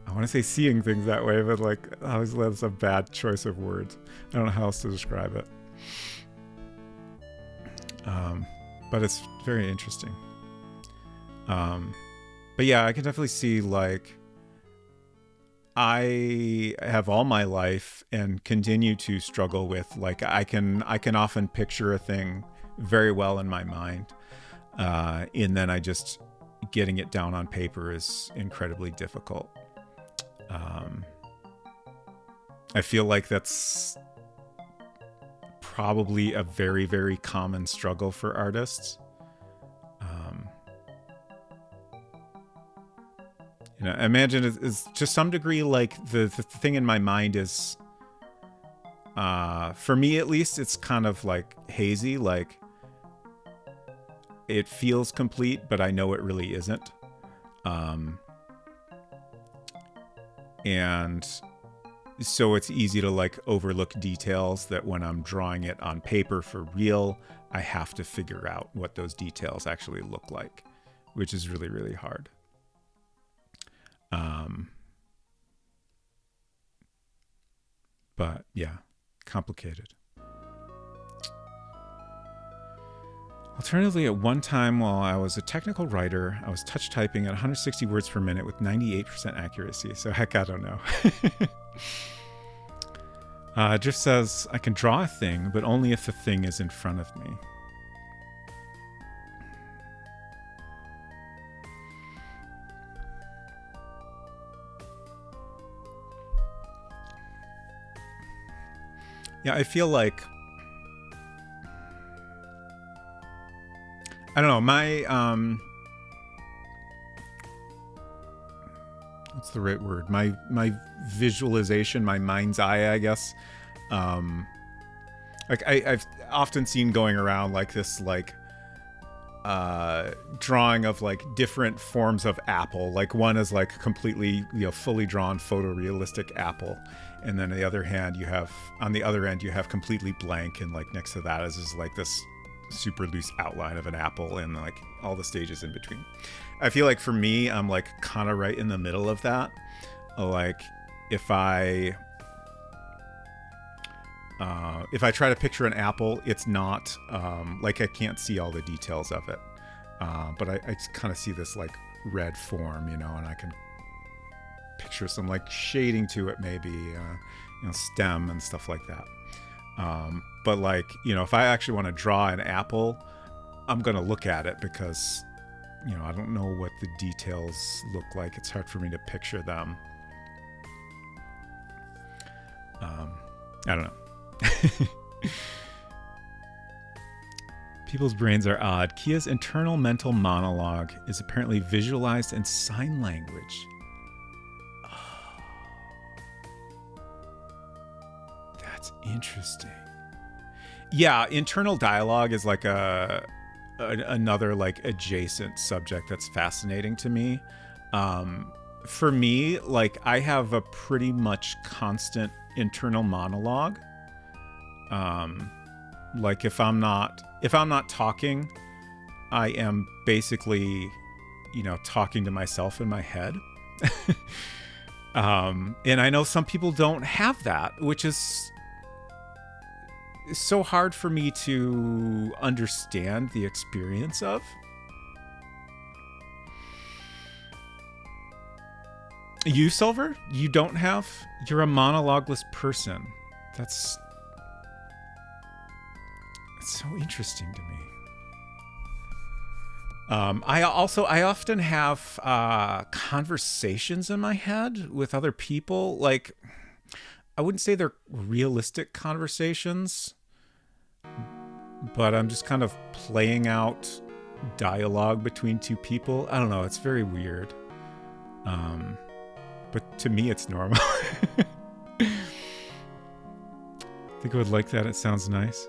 want to say seeing things that way, but like, obviously that's a bad choice of words. I don't know how else to describe it. But it's very interesting. But yeah, I can definitely see like I have all my life and continue to struggle with like I can often picture a thing very well in my mind, and then I just getting it down on paper is incredibly difficult. I feel like that's probably a very, very common struggle for artists. I imagine it's to some degree like the thing in my mind is, for me at least, it's kind of like hazy. Like it feels complete, but I know it really isn't. And so it's easy to like overlook details that when I'm drawing it on paper for real, I have to figure out what those details actually look like, which is really, really hard. But yeah, complicated. Alternatively, at one time while I was a technical writer, I was touch typing at 160 words per minute with 98% accuracy. So heck, I don't know. Drift says, I can draw a thing, but only if the thing is in front of me. Yeah, I feel like, I don't know, my, what's the right word? My visualization, my mind's eye, I guess. Like I've often seen going around like this, like, drawing of like different forms of apple. Like one is like completely, fully drawn photorealistic apple. And then on the other end, you have completely blank. And like next to that is like this super loose outline of an apple and like all the stages in between. I feel like for me, I'm like kind of right in the middle of that. Like if I try to picture an apple, it's not like I can't see all the details of it. But I kind of see this like red form, and I can picture some like shading to it, maybe, stem and stuff like that. But like, if I actually want to draw an apple, I'm going to look at it because, I don't know what the details look like. It's hard for me to picture them. I don't know. People's brains are odd. Kia's internal mental monologue is apparently visualized in sign language. Oh, that's interesting. Yeah, internal dialogue is like another like adjacent subject that's fascinating to me. For me, like I have a pretty much constant internal monologue. Like if I'm not talking, I am basically, talking to myself in my head. And I know some people don't have that, which is so hard for me to understand the experience of. You, Silver, you're a monologueless person. That's so interesting to me. I often have conversations in my head with other people. Like, I wouldn't say they're realistic conversations, but I'm just kind of playing out dialogue between two people. I don't know. It's very weird. But to me, it's normal. I think I would like that. It sounds nice.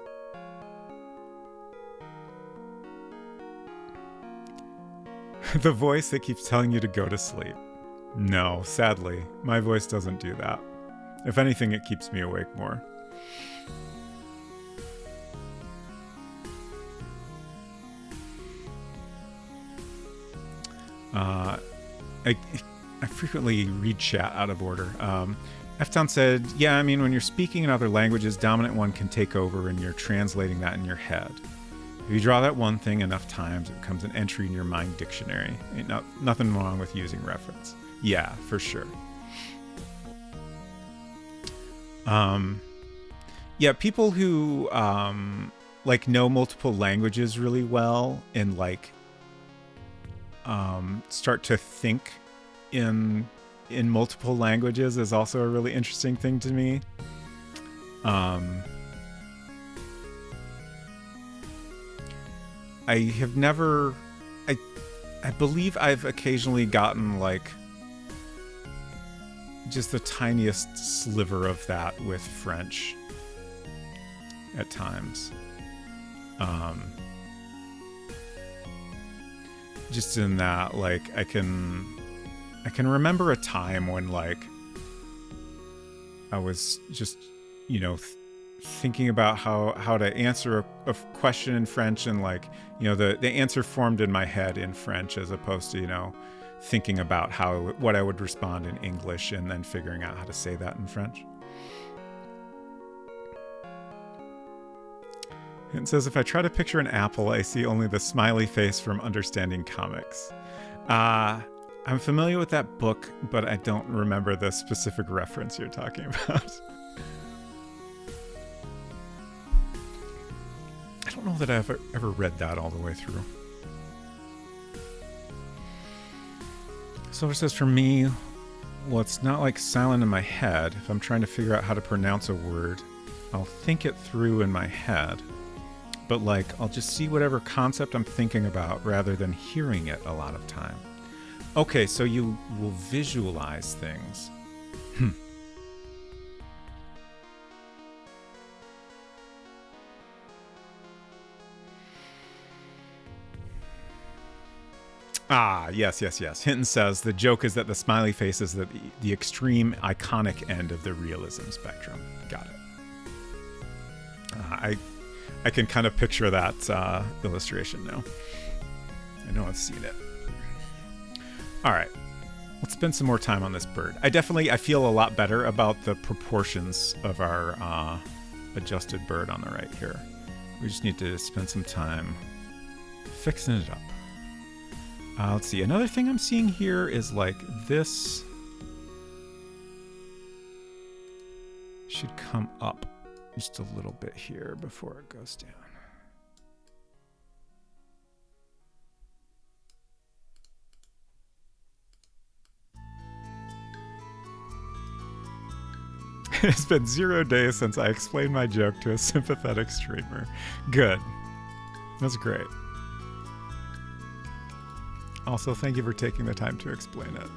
The voice that keeps telling you to go to sleep. No, sadly, my voice doesn't do that. If anything, it keeps me awake more. I frequently read chat out of order. F-Town said, yeah, I mean, when you're speaking in other languages, dominant one can take over and you're translating that in your head. If you draw that one thing enough times, it becomes an entry in your mind dictionary. Ain't nothing wrong with using reference. Yeah, for sure. Yeah, people who like know multiple languages really well and like start to think in multiple languages is also a really interesting thing to me. I have never, I believe I've occasionally gotten like just the tiniest sliver of that with French at times. Just in that, like, I can remember a time when like I was just, thinking about how to answer a question in French, and like, the answer formed in my head in French as opposed to, thinking about what I would respond in English and then figuring out how to say that in French. It says, if I try to picture an apple, I see only the smiley face from Understanding Comics. I'm familiar with that book, but I don't remember the specific reference you're talking about. I don't know that I've ever read that all the way through. Silver says, for me, well, it's not like silent in my head. If I'm trying to figure out how to pronounce a word, I'll think it through in my head. But like, I'll just see whatever concept I'm thinking about rather than hearing it a lot of time. Okay, so you will visualize things. Ah, yes. Hinton says the joke is that the smiley face is the extreme iconic end of the realism spectrum. Got it. I can kind of picture that illustration now. I know I've seen it. All right, let's spend some more time on this bird. I feel a lot better about the proportions of our adjusted bird on the right here. We just need to spend some time fixing it up. Let's see. Another thing I'm seeing here is like this should come up just a little bit here before it goes down. It's been 0 days since I explained my joke to a sympathetic streamer. Good. That's great. Also, thank you for taking the time to explain it.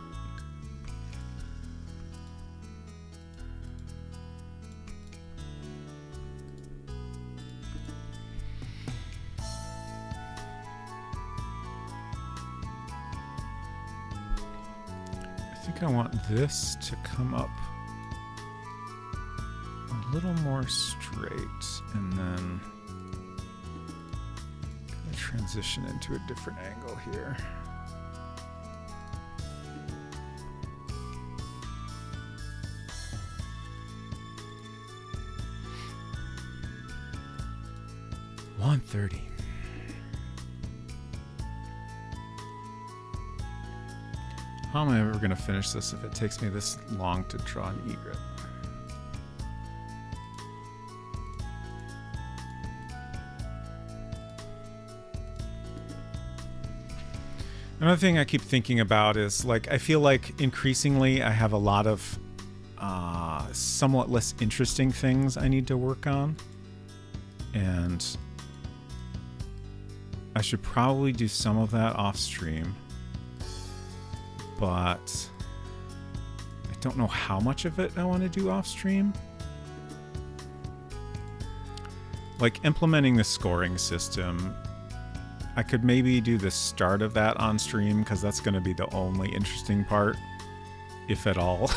I think I want this to come up a little more straight, and then transition into a different angle here. $130. How am I ever going to finish this if it takes me this long to draw an egret? Another thing I keep thinking about is, like, I feel like increasingly I have a lot of somewhat less interesting things I need to work on. And I should probably do some of that off stream. But I don't know how much of it I want to do off stream. Like implementing the scoring system, I could maybe do the start of that on stream because that's going to be the only interesting part, if at all.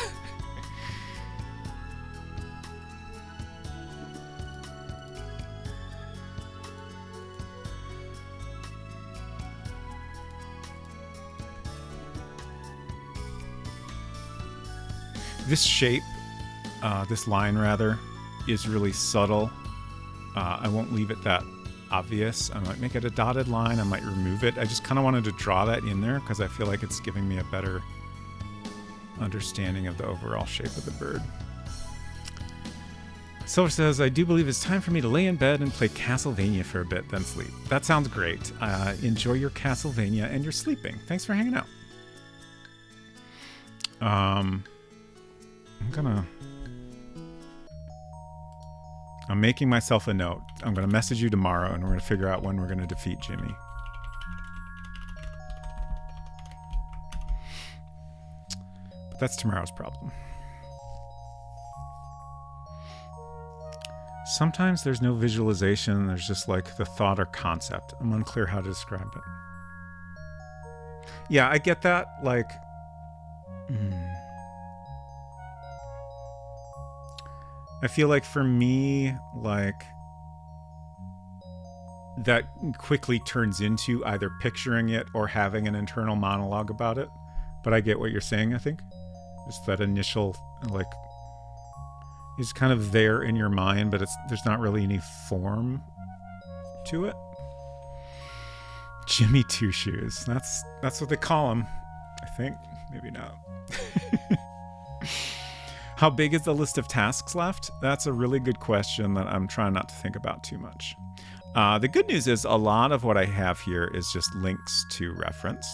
This shape, this line rather, is really subtle. I won't leave it that obvious. I might make it a dotted line. I might remove it. I just kind of wanted to draw that in there because I feel like it's giving me a better understanding of the overall shape of the bird. Silver says, I do believe it's time for me to lay in bed and play Castlevania for a bit, then sleep. That sounds great. Enjoy your Castlevania and you're sleeping. Thanks for hanging out. I'm making myself a note. I'm going to message you tomorrow and we're going to figure out when we're going to defeat Jimmy. But that's tomorrow's problem. Sometimes there's no visualization. There's just like the thought or concept. I'm unclear how to describe it. Yeah, I get that. Like, I feel like for me, like, that quickly turns into either picturing it or having an internal monologue about it. But I get what you're saying, I think. Just that initial, like, is kind of there in your mind, but there's not really any form to it. Jimmy Two Shoes. That's what they call him, I think. Maybe not. How big is the list of tasks left? That's a really good question that I'm trying not to think about too much. The good news is a lot of what I have here is just links to reference.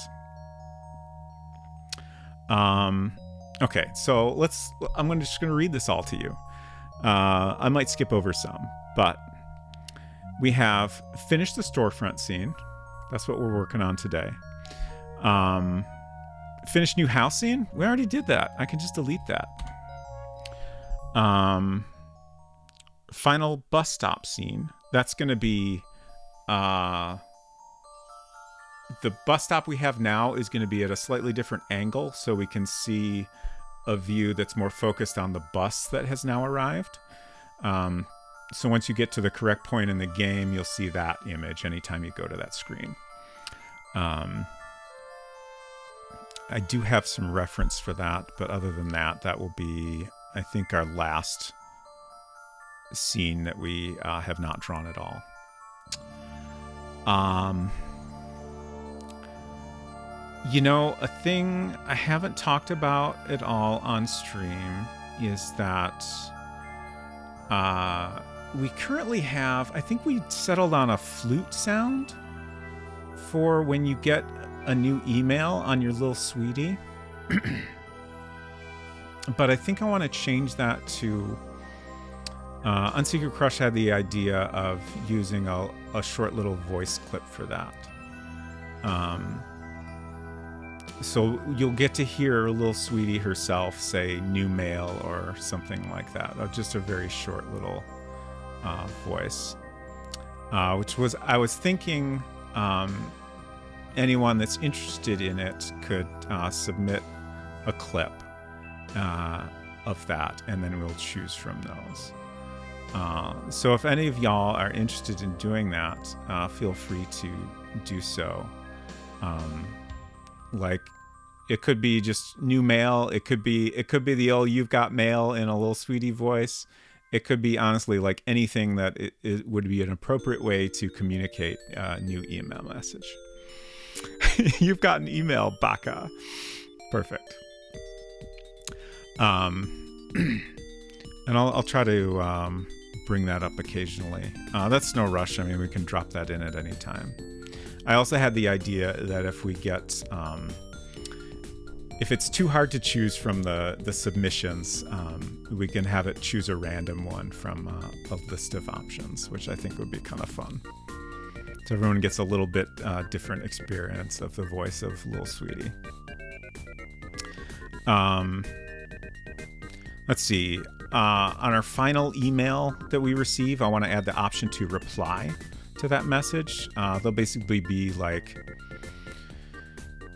Okay, so I'm just going to read this all to you. I might skip over some, but we have finished the storefront scene. That's what we're working on today. Finished new house scene. We already did that. I can just delete that. Final bus stop scene. That's going to be the bus stop we have now is going to be at a slightly different angle, so we can see a view that's more focused on the bus that has now arrived. So once you get to the correct point in the game, you'll see that image anytime you go to that screen. I do have some reference for that, but other than that, that will be, I think, our last scene that we have not drawn at all. You know, a thing I haven't talked about at all on stream is that We currently have, I think we settled on a flute sound for when you get a new email on your little sweetie. But I think I want to change that to... Unsecret Crush had the idea of using a short little voice clip for that. So you'll get to hear little sweetie herself say new mail or something like that. Just a very short little voice. Which was, I was thinking anyone that's interested in it could submit a clip of that, and then we'll choose from those. So if any of y'all are interested in doing that, feel free to do so. Like, it could be just new mail. It could be the old "you've got mail" in a little sweetie voice. It could be honestly like anything that it would be an appropriate way to communicate a new email message. You've got an email, Baka. Perfect. And I'll try to bring that up occasionally. That's no rush. I mean, we can drop that in at any time. I also had the idea that if we get, if it's too hard to choose from the submissions, we can have it choose a random one from a list of options, which I think would be kind of fun. So everyone gets a little bit different experience of the voice of Lil Sweetie. Let's see. On our final email that we receive, I want to add the option to reply to that message. There'll basically be like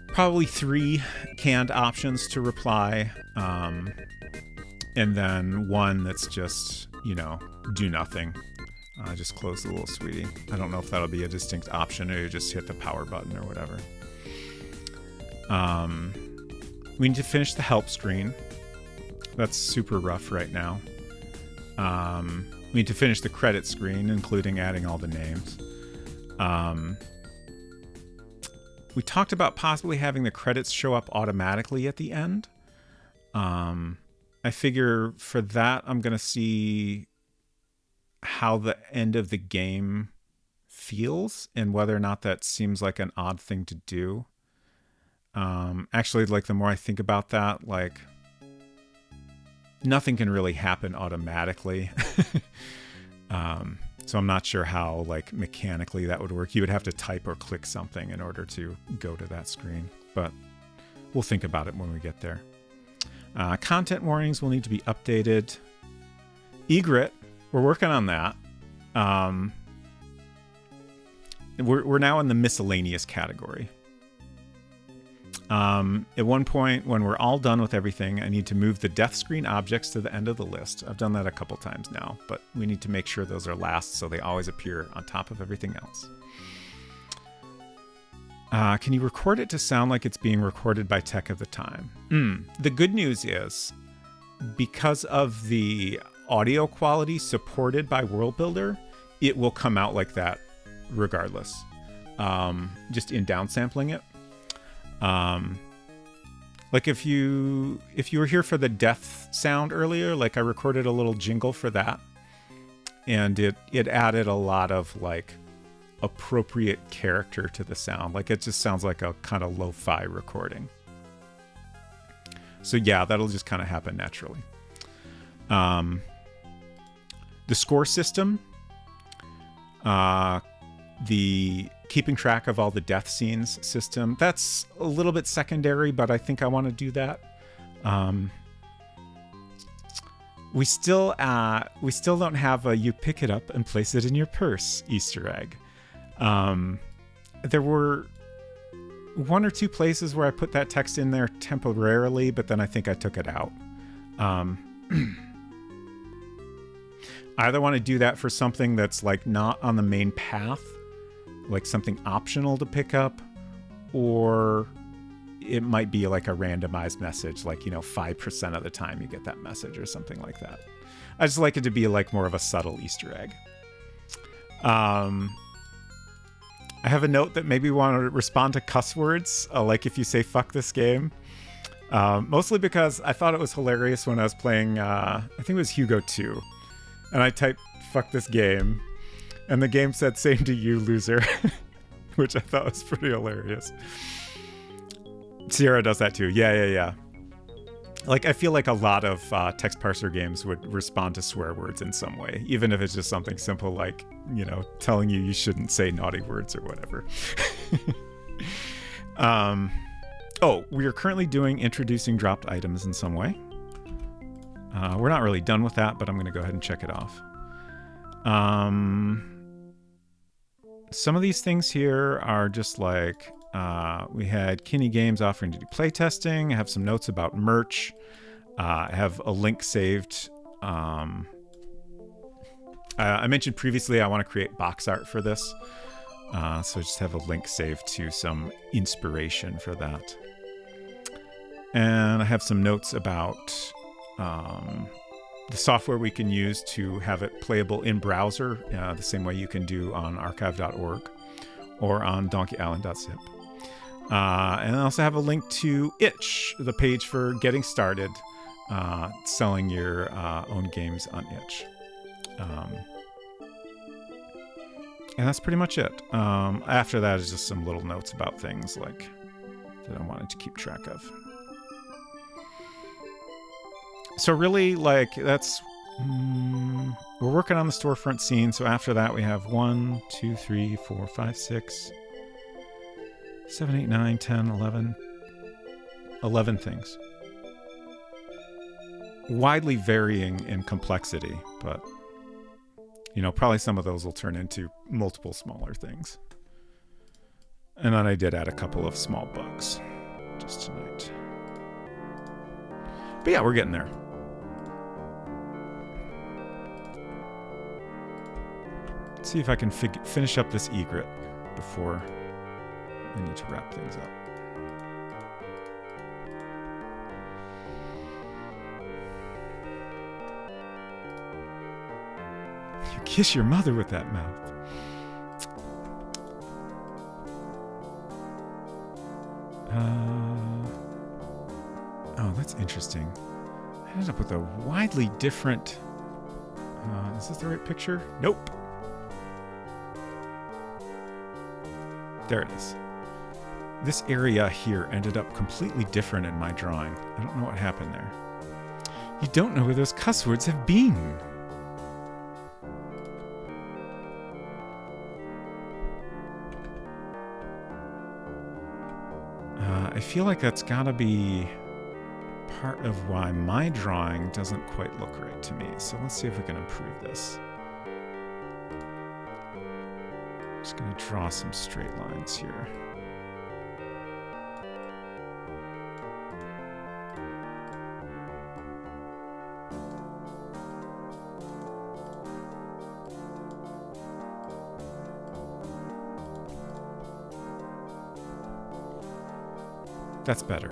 probably 3 canned options to reply, and then one that's just, do nothing. Just close the Little Sweetie. I don't know if that'll be a distinct option or you just hit the power button or whatever. We need to finish the help screen. That's super rough right now. We need to finish the credit screen, including adding all the names. We talked about possibly having the credits show up automatically at the end. I figure for that, I'm going to see how the end of the game feels and whether or not that seems like an odd thing to do. Actually, like the more I think about that, like nothing can really happen automatically. So I'm not sure how like mechanically that would work. You would have to type or click something in order to go to that screen, but we'll think about it when we get there. Content warnings will need to be updated. Egret, we're working on that. We're now in the miscellaneous category. At one point, when we're all done with everything, I need to move the death screen objects to the end of the list. I've done that a couple times now, but we need to make sure those are last so they always appear on top of everything else. Can you record it to sound like it's being recorded by tech of the time? The good news is, because of the audio quality supported by World Builder, it will come out like that regardless. Just in downsampling it. Like if you were here for the death sound earlier, like I recorded a little jingle for that, and it added a lot of like appropriate character to the sound. Like it just sounds like a kind of lo-fi recording. So yeah, that'll just kind of happen naturally. The score system, the keeping track of all the death scenes system, that's a little bit secondary, but I think I want to do that. We still don't have a "you pick it up and place it in your purse" Easter egg. There were 1 or 2 places where I put that text in there temporarily, but then I think I took it out. I either want to do that for something that's like not on the main path, like something optional to pick up, or it might be like a randomized message, like 5% of the time you get that message or something like that. I just like it to be like more of a subtle Easter egg. I have a note that maybe we want to respond to cuss words, like if you say "fuck this game," mostly because I thought it was hilarious when I was playing, I think it was Hugo 2, And I typed, fuck this game. And the game said, same to you, loser. Which I thought was pretty hilarious. Sierra does that too. Yeah. Like, I feel like a lot of text parser games would respond to swear words in some way, even if it's just something simple like, telling you shouldn't say naughty words or whatever. We are currently doing introducing dropped items in some way. We're not really done with that, but I'm going to go ahead and check it off. Some of these things here are just like, we had Kinney Games offering to do playtesting. I have some notes about merch. I have a link saved. I mentioned previously I want to create box art for this. So I just have a link saved to some inspiration for that. And I have some notes about the software we can use to have it playable in browser, the same way you can do on archive.org or on donkeyisland.zip. And I also have a link to Itch, the page for getting started selling your own games on Itch. And that's pretty much it. After that is just some little notes about things like that I wanted to keep track of. So really, like, that's... we're working on the storefront scene, so after that we have 1, 2, 3, 4, 5, 6, 7, 8, 9, 10, 11... 11 things. Widely varying in complexity, but... probably some of those will turn into multiple smaller things. And then I did add a couple of small bugs just tonight. But yeah, we're getting there. Let's see if I can finish up this egret before I need to wrap things up. You kiss your mother with that mouth. Oh, that's interesting. I ended up with a widely different... is this the right picture? Nope. There it is. This area here ended up completely different in my drawing. I don't know what happened there. You don't know where those cuss words have been. I feel like that's gotta be part of why my drawing doesn't quite look right to me. So let's see if we can improve this. Just gonna draw some straight lines here. That's better.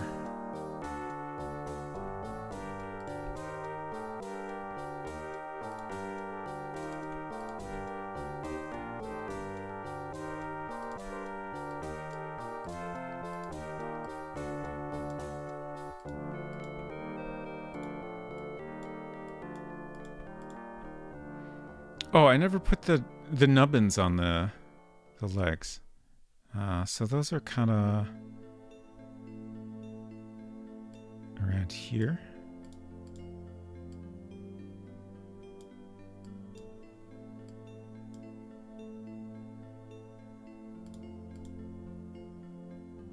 Oh, I never put the nubbins on the legs. So those are kind of around here.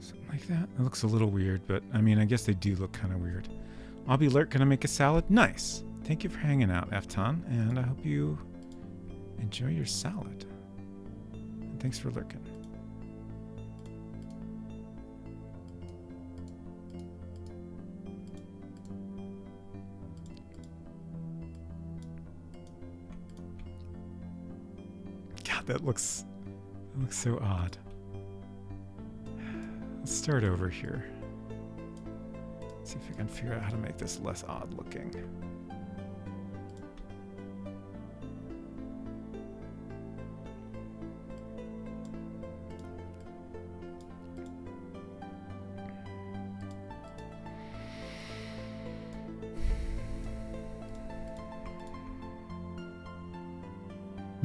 Something like that. It looks a little weird, but I mean, I guess they do look kind of weird. I'll be Lurk, gonna make a salad. Nice. Thank you for hanging out, Efton, and I hope you enjoy your salad. And thanks for lurking. God, that looks so odd. Let's start over here. See if I can figure out how to make this less odd looking.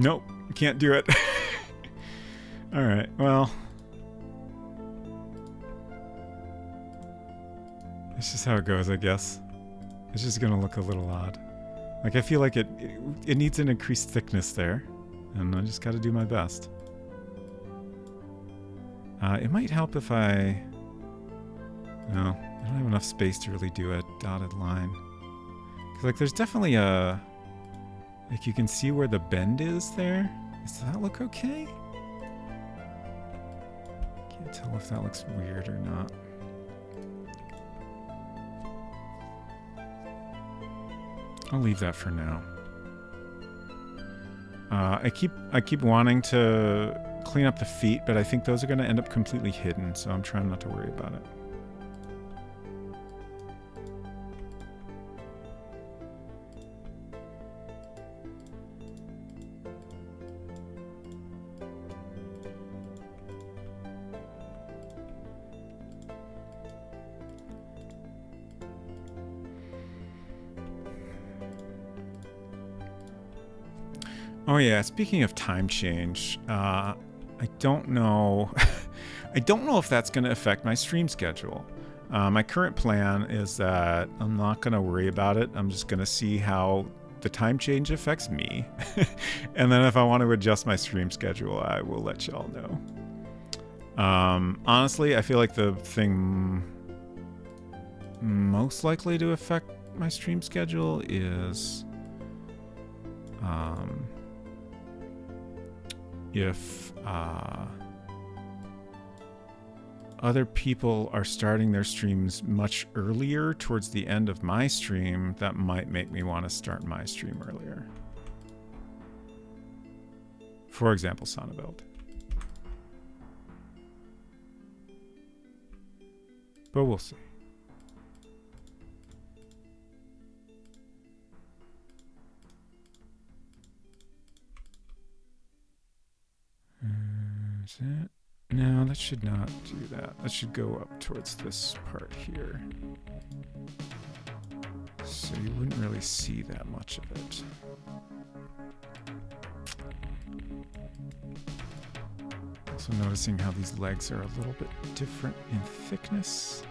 Nope, can't do it. Alright, well. It's just how it goes, I guess. It's just gonna look a little odd. Like, I feel like it needs an increased thickness there. And I just gotta do my best. It might help if I... No, I don't have enough space to really do a dotted line. Because, like, there's definitely a... Like, you can see where the bend is there. Does that look okay? Can't tell if that looks weird or not. I'll leave that for now. I keep wanting to clean up the feet, but I think those are going to end up completely hidden, so I'm trying not to worry about it. Oh yeah, speaking of time change, I don't know. I don't know if that's going to affect my stream schedule. My current plan is that I'm not going to worry about it. I'm just going to see how the time change affects me. And then if I want to adjust my stream schedule, I will let y'all know. Honestly, I feel like the thing most likely to affect my stream schedule is... if other people are starting their streams much earlier towards the end of my stream, that might make me want to start my stream earlier. For example, Sonnenbelt. But we'll see. Is it? No, that should not do that. That should go up towards this part here. So you wouldn't really see that much of it. Also noticing how these legs are a little bit different in thickness.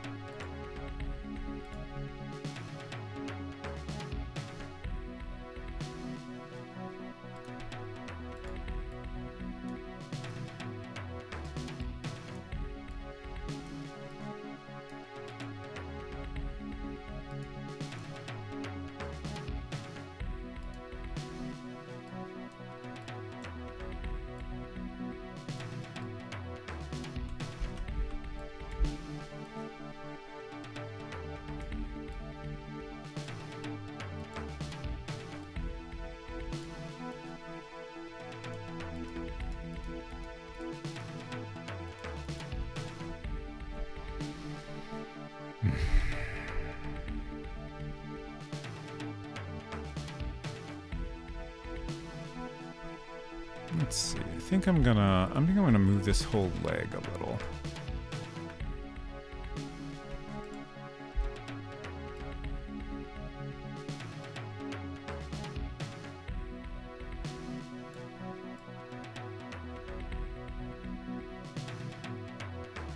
Let's see. I think I'm gonna move this whole leg a little.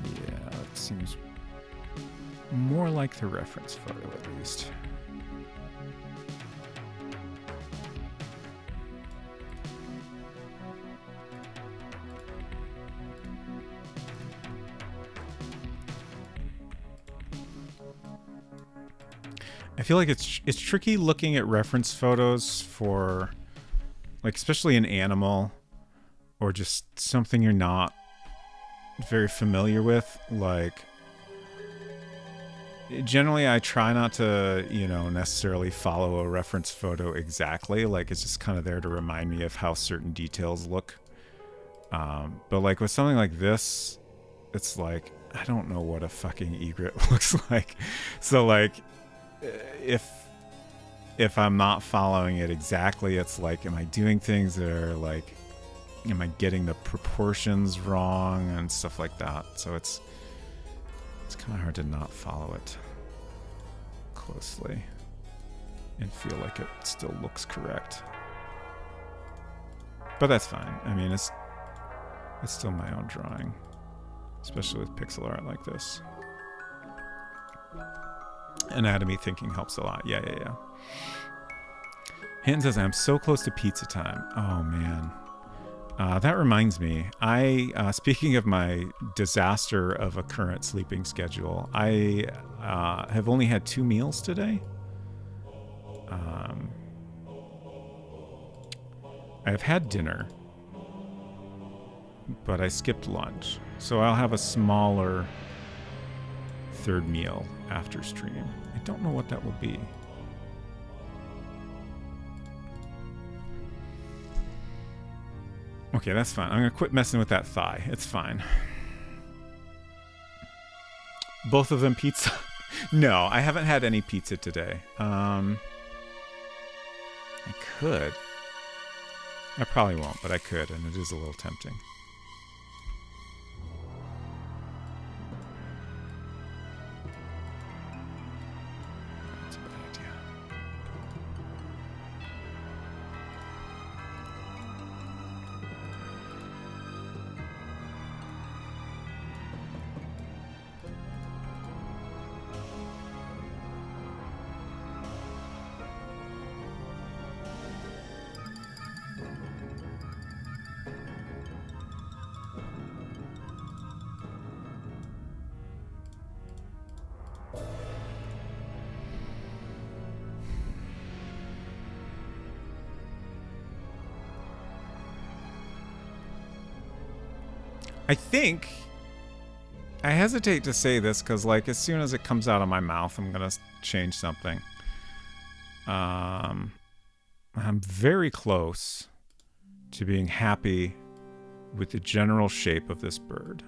Yeah, that seems more like the reference photo at least. I feel like it's tricky looking at reference photos for, like, especially an animal or just something you're not very familiar with. Like, generally I try not to, you know, necessarily follow a reference photo exactly. Like, it's just kind of there to remind me of how certain details look. But like with something like this, it's like, I don't know what a fucking egret looks like. So like, if I'm not following it exactly, it's like, am I doing things that are like, am I getting the proportions wrong and stuff like that? So it's kind of hard to not follow it closely and feel like it still looks correct. But that's fine. I mean, it's still my own drawing, especially with pixel art like this. Anatomy thinking helps a lot. Yeah. Hinton says, I'm so close to pizza time. Oh, man. That reminds me. Speaking of my disaster of a current sleeping schedule, I have only had 2 meals today. I've had dinner, but I skipped lunch. So I'll have a smaller third meal after stream. I don't know what that will be. Okay, that's fine. I'm going to quit messing with that thigh. It's fine. Both of them pizza? No, I haven't had any pizza today. I could. I probably won't, but I could, and it is a little tempting. That's a bad idea. I think I hesitate to say this because, like, as soon as it comes out of my mouth, I'm gonna change something. I'm very close to being happy with the general shape of this bird.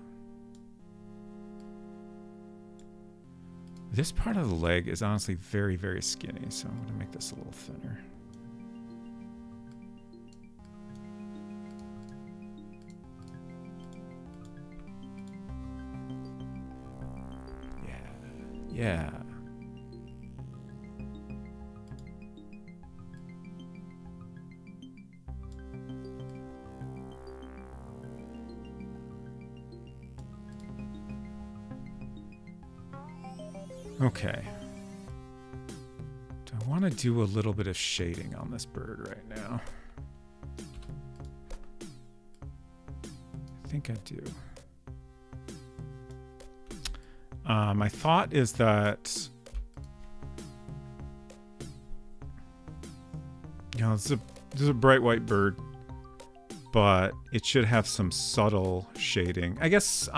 This part of the leg is honestly very, very skinny, so I'm gonna make this a little thinner. Yeah. Okay. Do I want to do a little bit of shading on this bird right now? I think I do. My thought is that, you know, this is a bright white bird, but it should have some subtle shading. I guess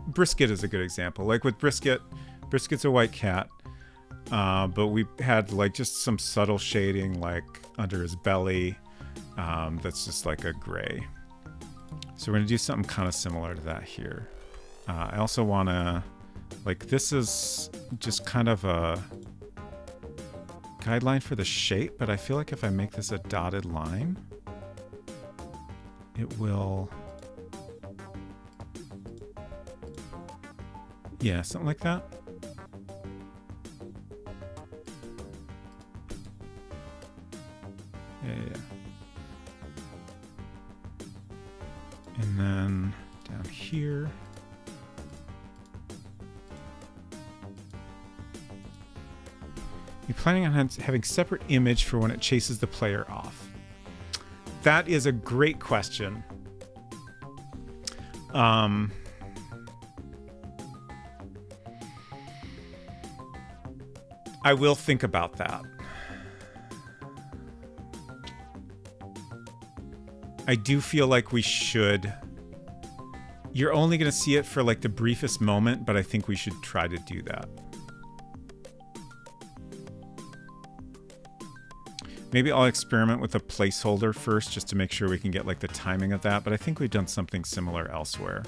Brisket is a good example. Like with Brisket's a white cat, but we had like just some subtle shading like under his belly that's just like a gray. So we're gonna do something kind of similar to that here. I also want to, like, this is just kind of a guideline for the shape, but I feel like if I make this a dotted line, it will, yeah, something like that. Yeah. And then down here. You're planning on having separate image for when it chases the player off. That is a great question. I will think about that. I do feel like we should. You're only going to see it for like the briefest moment, but I think we should try to do that. Maybe I'll experiment with a placeholder first just to make sure we can get like the timing of that, but I think we've done something similar elsewhere.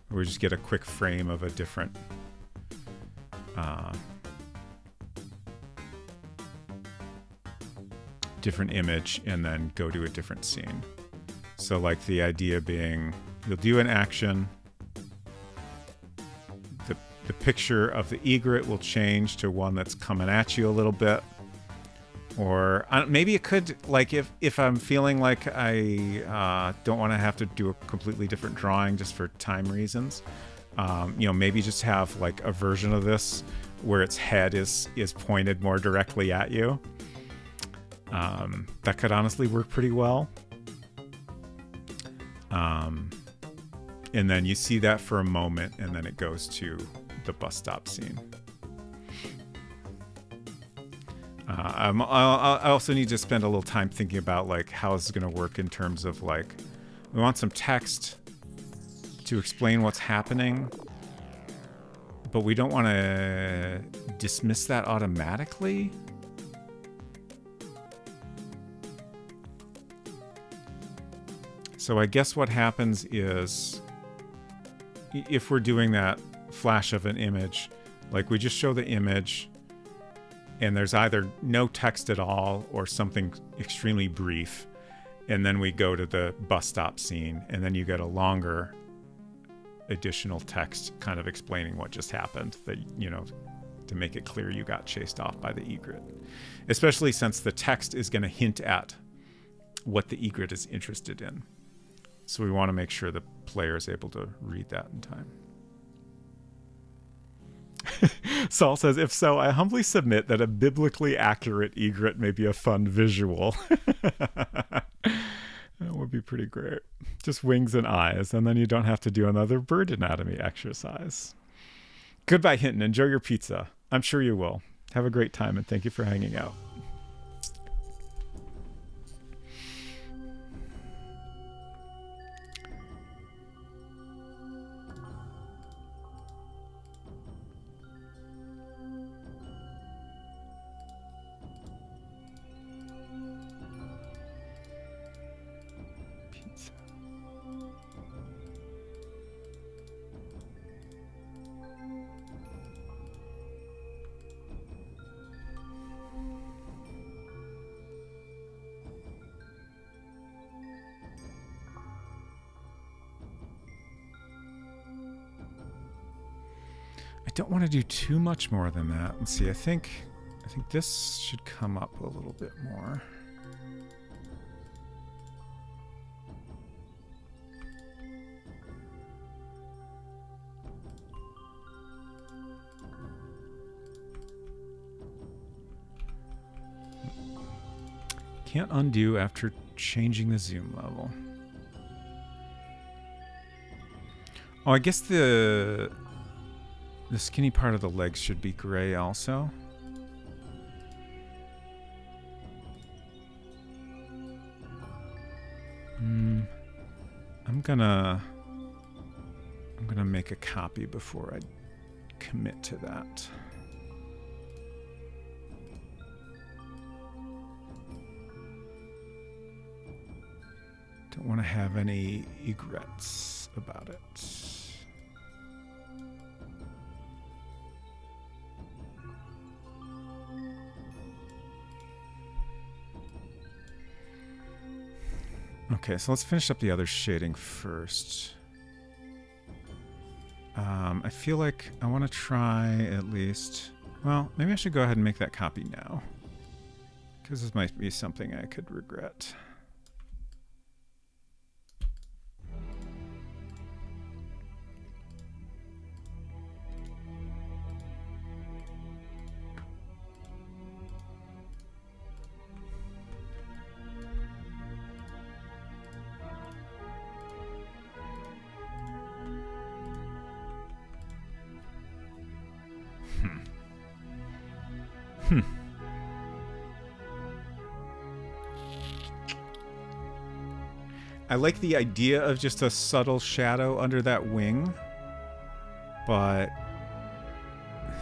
Where we just get a quick frame of a different image and then go to a different scene. So like the idea being you'll do an action, the picture of the egret will change to one that's coming at you a little bit. Or maybe it could, like, if I'm feeling like I don't want to have to do a completely different drawing just for time reasons, maybe just have like a version of this where its head is pointed more directly at you. That could honestly work pretty well. And then you see that for a moment, and then it goes to the bus stop scene. I also need to spend a little time thinking about like how this is going to work in terms of like, we want some text to explain what's happening, but we don't want to dismiss that automatically. So I guess what happens is, if we're doing that flash of an image, like we just show the image and there's either no text at all or something extremely brief, and then we go to the bus stop scene, and then you get a longer additional text kind of explaining what just happened, that, to make it clear you got chased off by the egret, especially since the text is going to hint at what the egret is interested in. So we want to make sure the player is able to read that in time. Saul says, if so, I humbly submit that a biblically accurate egret may be a fun visual. That would be pretty great. Just wings and eyes, and then you don't have to do another bird anatomy exercise. Goodbye, Hinton. Enjoy your pizza. I'm sure you will. Have a great time, and thank you for hanging out. I don't want to do too much more than that. Let's see, I think this should come up a little bit more. Can't undo after changing the zoom level. Oh, I guess the skinny part of the legs should be gray also. I'm gonna make a copy before I commit to that. Don't want to have any egrets about it. Okay, so let's finish up the other shading first. I feel like I want to try at least... Well, maybe I should go ahead and make that copy now, because this might be something I could regret. I like the idea of just a subtle shadow under that wing, but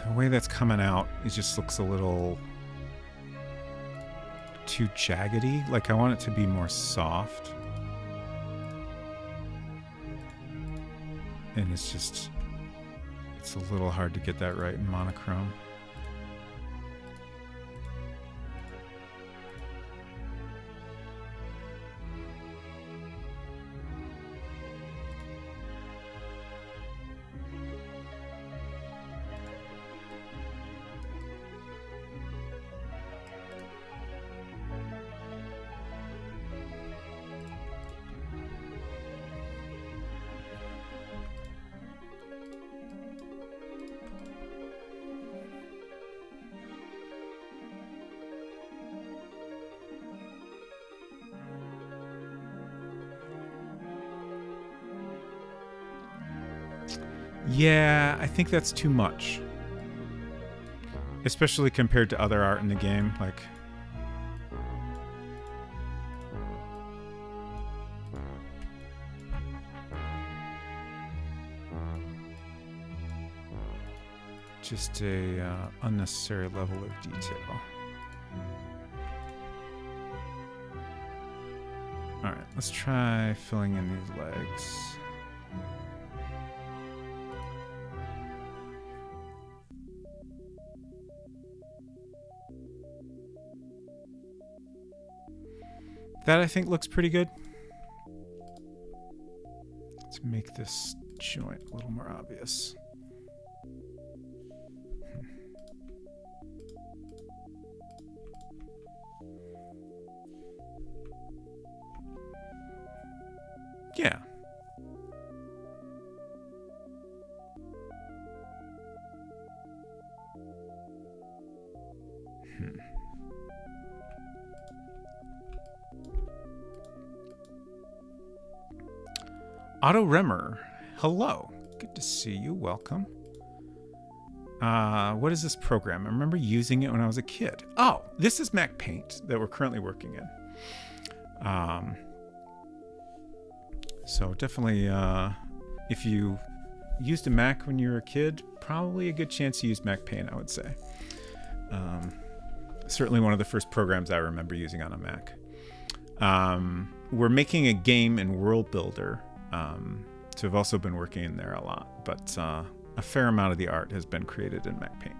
the way that's coming out, it just looks a little too jaggedy. Like, I want it to be more soft. And it's a little hard to get that right in monochrome. Yeah, I think that's too much. Especially compared to other art in the game, like... Just a unnecessary level of detail. Alright, let's try filling in these legs. That, I think, looks pretty good. Let's make this joint a little more obvious. Yeah. Otto Remmer, hello. Good to see you. Welcome. What is this program? I remember using it when I was a kid. Oh, this is Mac Paint that we're currently working in. So definitely, if you used a Mac when you were a kid, probably a good chance you used Mac Paint, I would say. Certainly one of the first programs I remember using on a Mac. We're making a game in World Builder. So I've also been working in there a lot, but a fair amount of the art has been created in Mac Paint.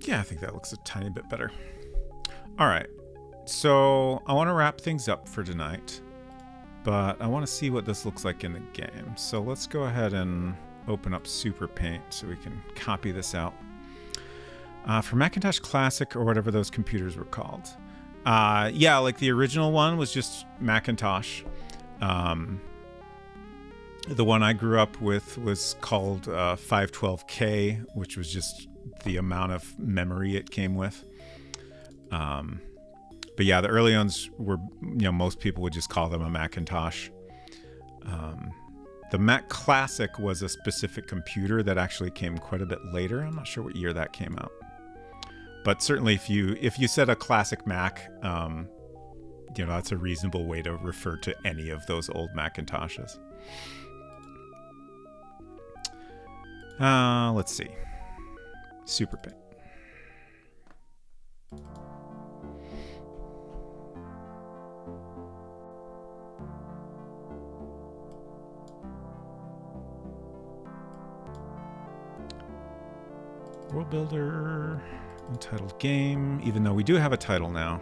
Yeah, I think that looks a tiny bit better. All right, so I want to wrap things up for tonight, but I want to see what this looks like in the game. So let's go ahead and open up Super Paint so we can copy this out. For Macintosh Classic or whatever those computers were called. Yeah, like the original one was just Macintosh. The one I grew up with was called 512K, which was just the amount of memory it came with. But yeah, the early ones were, most people would just call them a Macintosh. The Mac Classic was a specific computer that actually came quite a bit later. I'm not sure what year that came out. But certainly if you said a classic Mac, that's a reasonable way to refer to any of those old Macintoshes. Let's see. Super Paint. World Builder, untitled game, even though we do have a title now.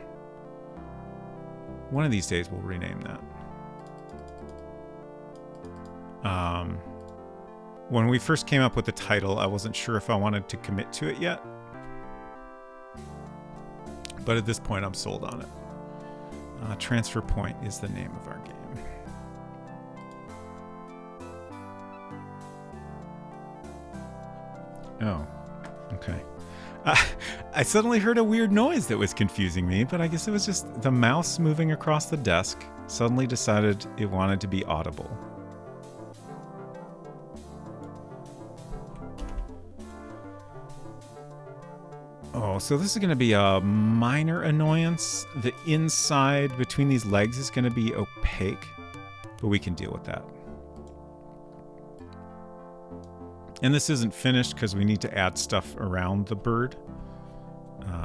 One of these days we'll rename that. When we first came up with the title, I wasn't sure if I wanted to commit to it yet. But at this point, I'm sold on it. Transfer Point is the name of our game. Oh, okay. I suddenly heard a weird noise that was confusing me, but I guess it was just the mouse moving across the desk suddenly decided it wanted to be audible. Oh, so this is going to be a minor annoyance. The inside between these legs is going to be opaque, but we can deal with that. And this isn't finished because we need to add stuff around the bird.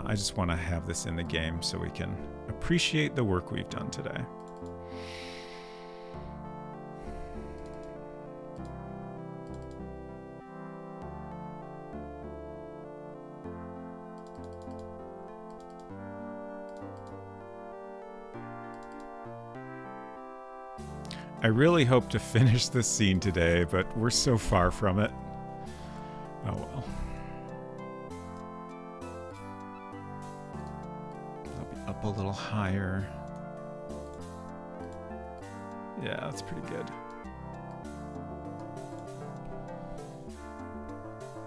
I just want to have this in the game so we can appreciate the work we've done today. I really hope to finish this scene today, but we're so far from it. Oh well. I'll be up a little higher. Yeah, that's pretty good.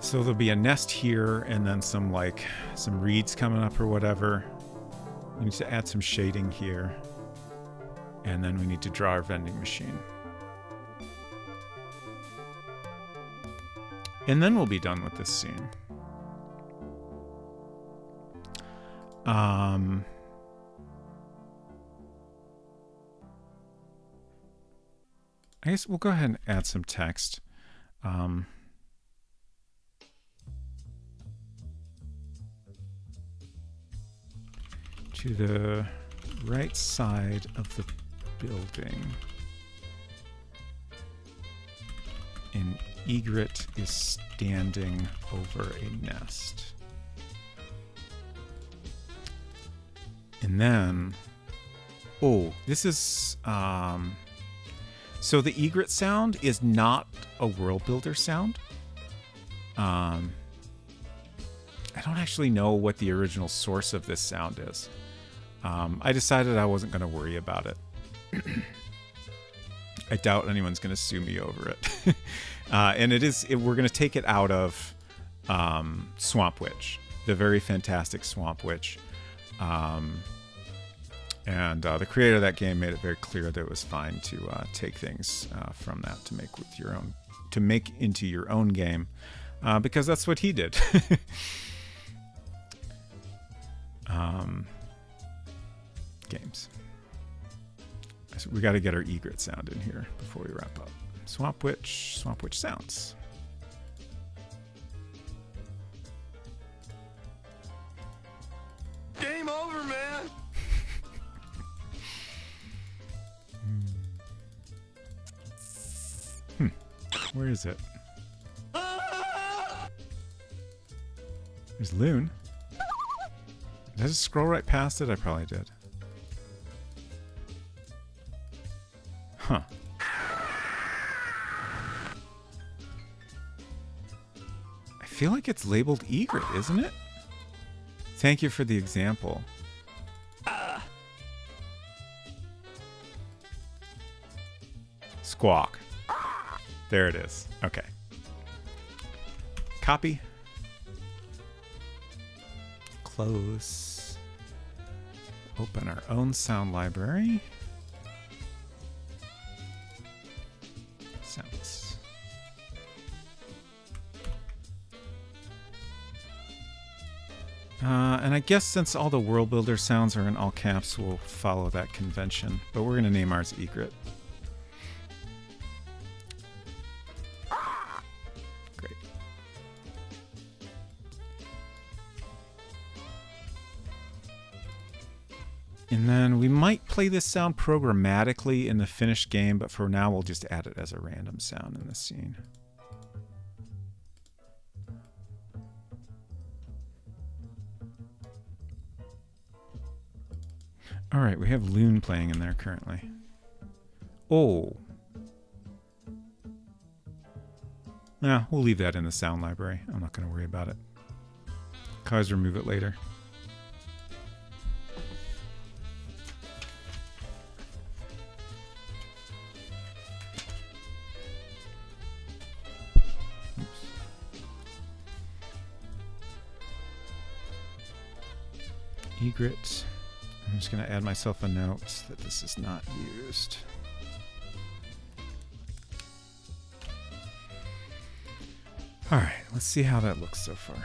So there'll be a nest here and then some reeds coming up or whatever. We need to add some shading here. And then we need to draw our vending machine. And then we'll be done with this scene. I guess we'll go ahead and add some text. To the right side of the building, an egret is standing over a nest. And then, oh, this is, so the egret sound is not a world builder sound. I don't actually know what the original source of this sound is. I decided I wasn't going to worry about it. I doubt anyone's going to sue me over it. And we're going to take it out of Swamp Witch, the very fantastic Swamp Witch. And the creator of that game made it very clear that it was fine to take things from that to make into your own game, because that's what he did. Games. So we got to get our egret sound in here before we wrap up. Swamp Witch sounds. Game over, man. Where is it? There's Loon. Did I just scroll right past it? I probably did. Huh. I feel like it's labeled egret, isn't it? Thank you for the example. Squawk. There it is. Okay. Copy. Close. Open our own sound library. Sounds. And I guess since all the world builder sounds are in all caps, we'll follow that convention. But we're going to name ours Egret. Great. And then we might play this sound programmatically in the finished game, but for now we'll just add it as a random sound in the scene. All right, we have Loon playing in there currently. Oh. Nah, we'll leave that in the sound library. I'm not going to worry about it. Can always remove it later. Egret. I'm just going to add myself a note that this is not used. All right, let's see how that looks so far.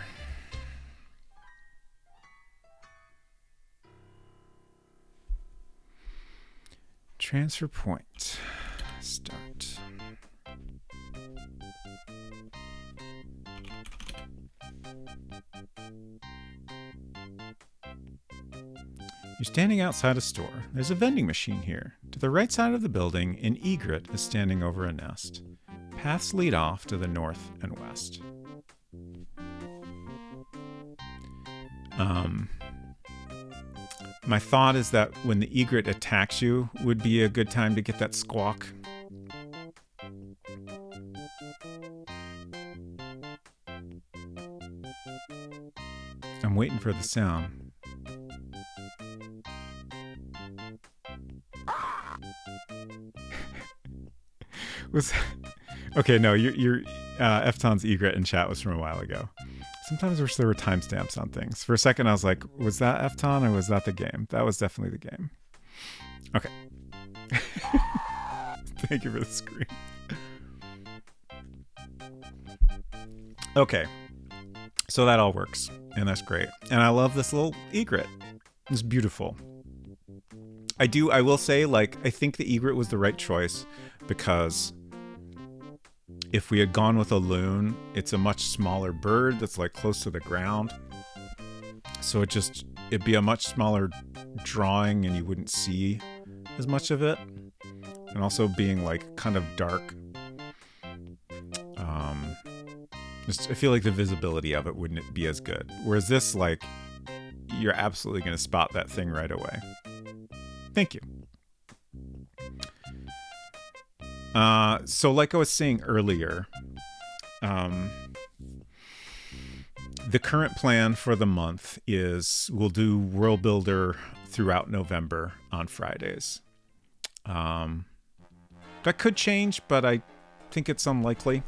Transfer point. Start. You're standing outside a store. There's a vending machine here. To the right side of the building, an egret is standing over a nest. Paths lead off to the north and west. My thought is that when the egret attacks you would be a good time to get that squawk. I'm waiting for the sound. Okay, no, your Fton's egret in chat was from a while ago. Sometimes I wish there were timestamps on things. For a second, I was like, was that Fton or was that the game? That was definitely the game. Okay. Thank you for the screen. Okay. So that all works, and that's great. And I love this little egret. It's beautiful. I will say, like, I think the egret was the right choice because if we had gone with a loon, it's a much smaller bird that's like close to the ground. So it'd be a much smaller drawing and you wouldn't see as much of it. And also being like kind of dark. I feel like the visibility of it wouldn't be as good. Whereas this, like, you're absolutely going to spot that thing right away. Thank you. So like I was saying earlier, the current plan for the month is we'll do World Builder throughout November on Fridays. That could change, but I think it's unlikely.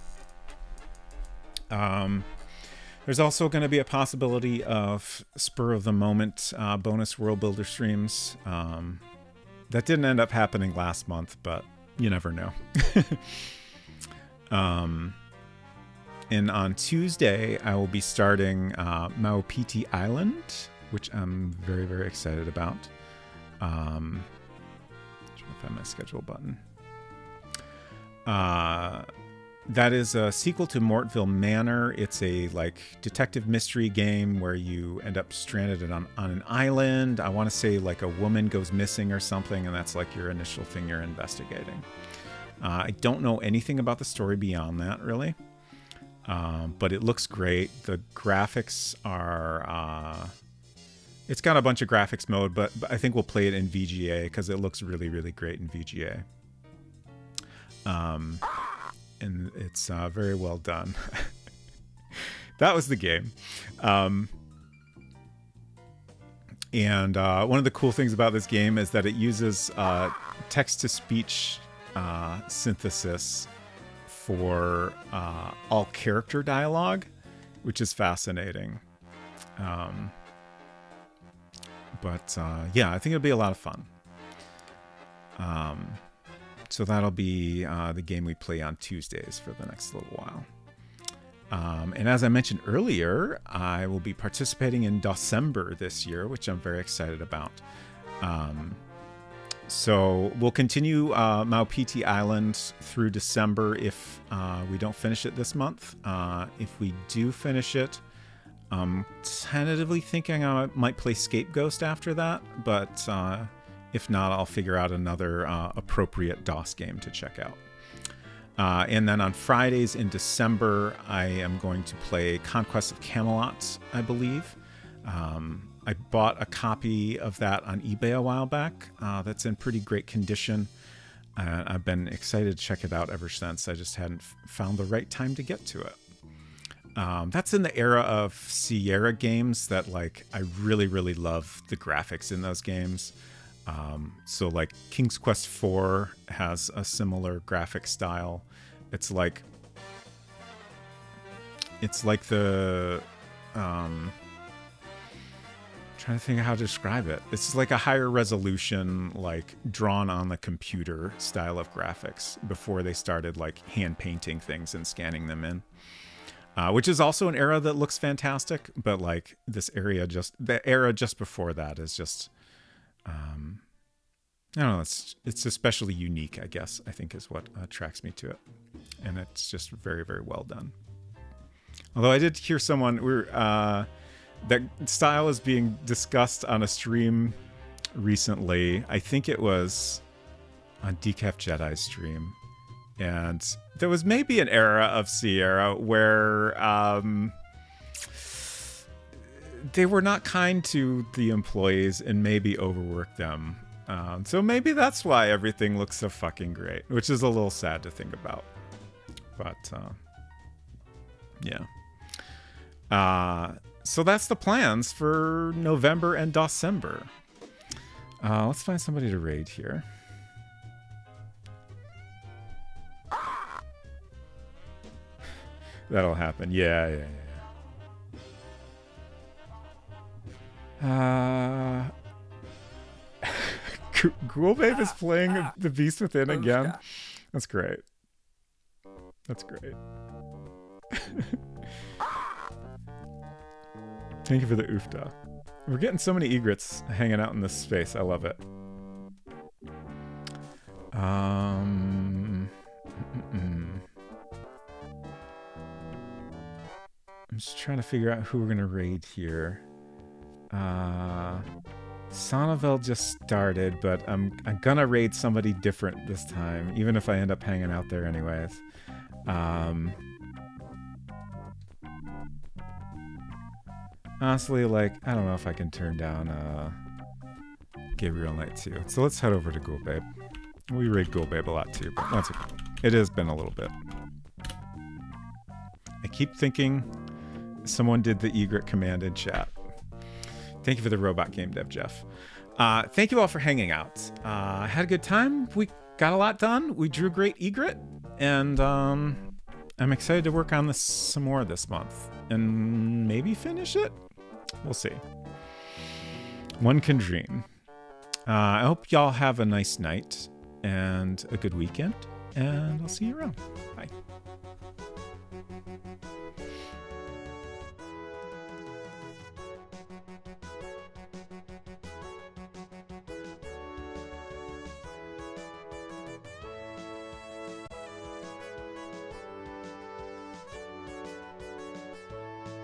There's also going to be a possibility of spur of the moment bonus World Builder streams. That didn't end up happening last month, but you never know. And on Tuesday, I will be starting Maupiti Island, which I'm very, very excited about. Trying to find my schedule button. That is a sequel to Mortville Manor. It's a like detective mystery game where you end up stranded on an island. I want to say like a woman goes missing or something, and that's like your initial thing you're investigating. I don't know anything about the story beyond that, really. But it looks great. The graphics are... it's got a bunch of graphics mode, but I think we'll play it in VGA because it looks really, really great in VGA. And it's very well done. That was the game. And one of the cool things about this game is that it uses text-to-speech synthesis for all character dialogue, which is fascinating. But yeah, I think it'll be a lot of fun. So that'll be the game we play on Tuesdays for the next little while. And as I mentioned earlier, I will be participating in December this year, which I'm very excited about. So we'll continue Maupiti Island through December if we don't finish it this month. If we do finish it, I'm tentatively thinking I might play Scapegoat after that, but if not, I'll figure out another appropriate DOS game to check out. And then on Fridays in December, I am going to play Conquest of Camelot, I believe. I bought a copy of that on eBay a while back. That's in pretty great condition. I've been excited to check it out ever since. I just hadn't found the right time to get to it. That's in the era of Sierra games that, like, I really, really love the graphics in those games. So like King's Quest IV has a similar graphic style. It's like the trying to think of how to describe it. It's like a higher resolution, like drawn on the computer style of graphics before they started like hand painting things and scanning them in. Which is also an era that looks fantastic, but like the era just before that is just I don't know, it's especially unique, I guess, I think is what attracts me to it. And it's just very, very well done. Although I did hear someone, that style is being discussed on a stream recently. I think it was on Decaf Jedi's stream. And there was maybe an era of Sierra where they were not kind to the employees and maybe overworked them. So maybe that's why everything looks so fucking great, which is a little sad to think about. But yeah. So that's the plans for November and December. Let's find somebody to raid here. That'll happen. Yeah. Ghoul Babe is playing The Beast Within again. That's great. That's great. Thank you for the oofda. We're getting so many egrets hanging out in this space. I love it. I'm just trying to figure out who we're gonna raid here. Sonnevel just started, but I'm gonna raid somebody different this time, even if I end up hanging out there anyways. Honestly, like, I don't know if I can turn down Gabriel Knight too. So let's head over to Ghoul Babe. We raid Ghoul Babe a lot too, but that's okay. It has been a little bit. I keep thinking someone did the egret command in chat. Thank you for the robot game dev, Jeff. Thank you all for hanging out. I had a good time. We got a lot done. We drew great egret, and I'm excited to work on this some more this month and maybe finish it. We'll see. One can dream. I hope y'all have a nice night and a good weekend, and I'll see you around. Bye.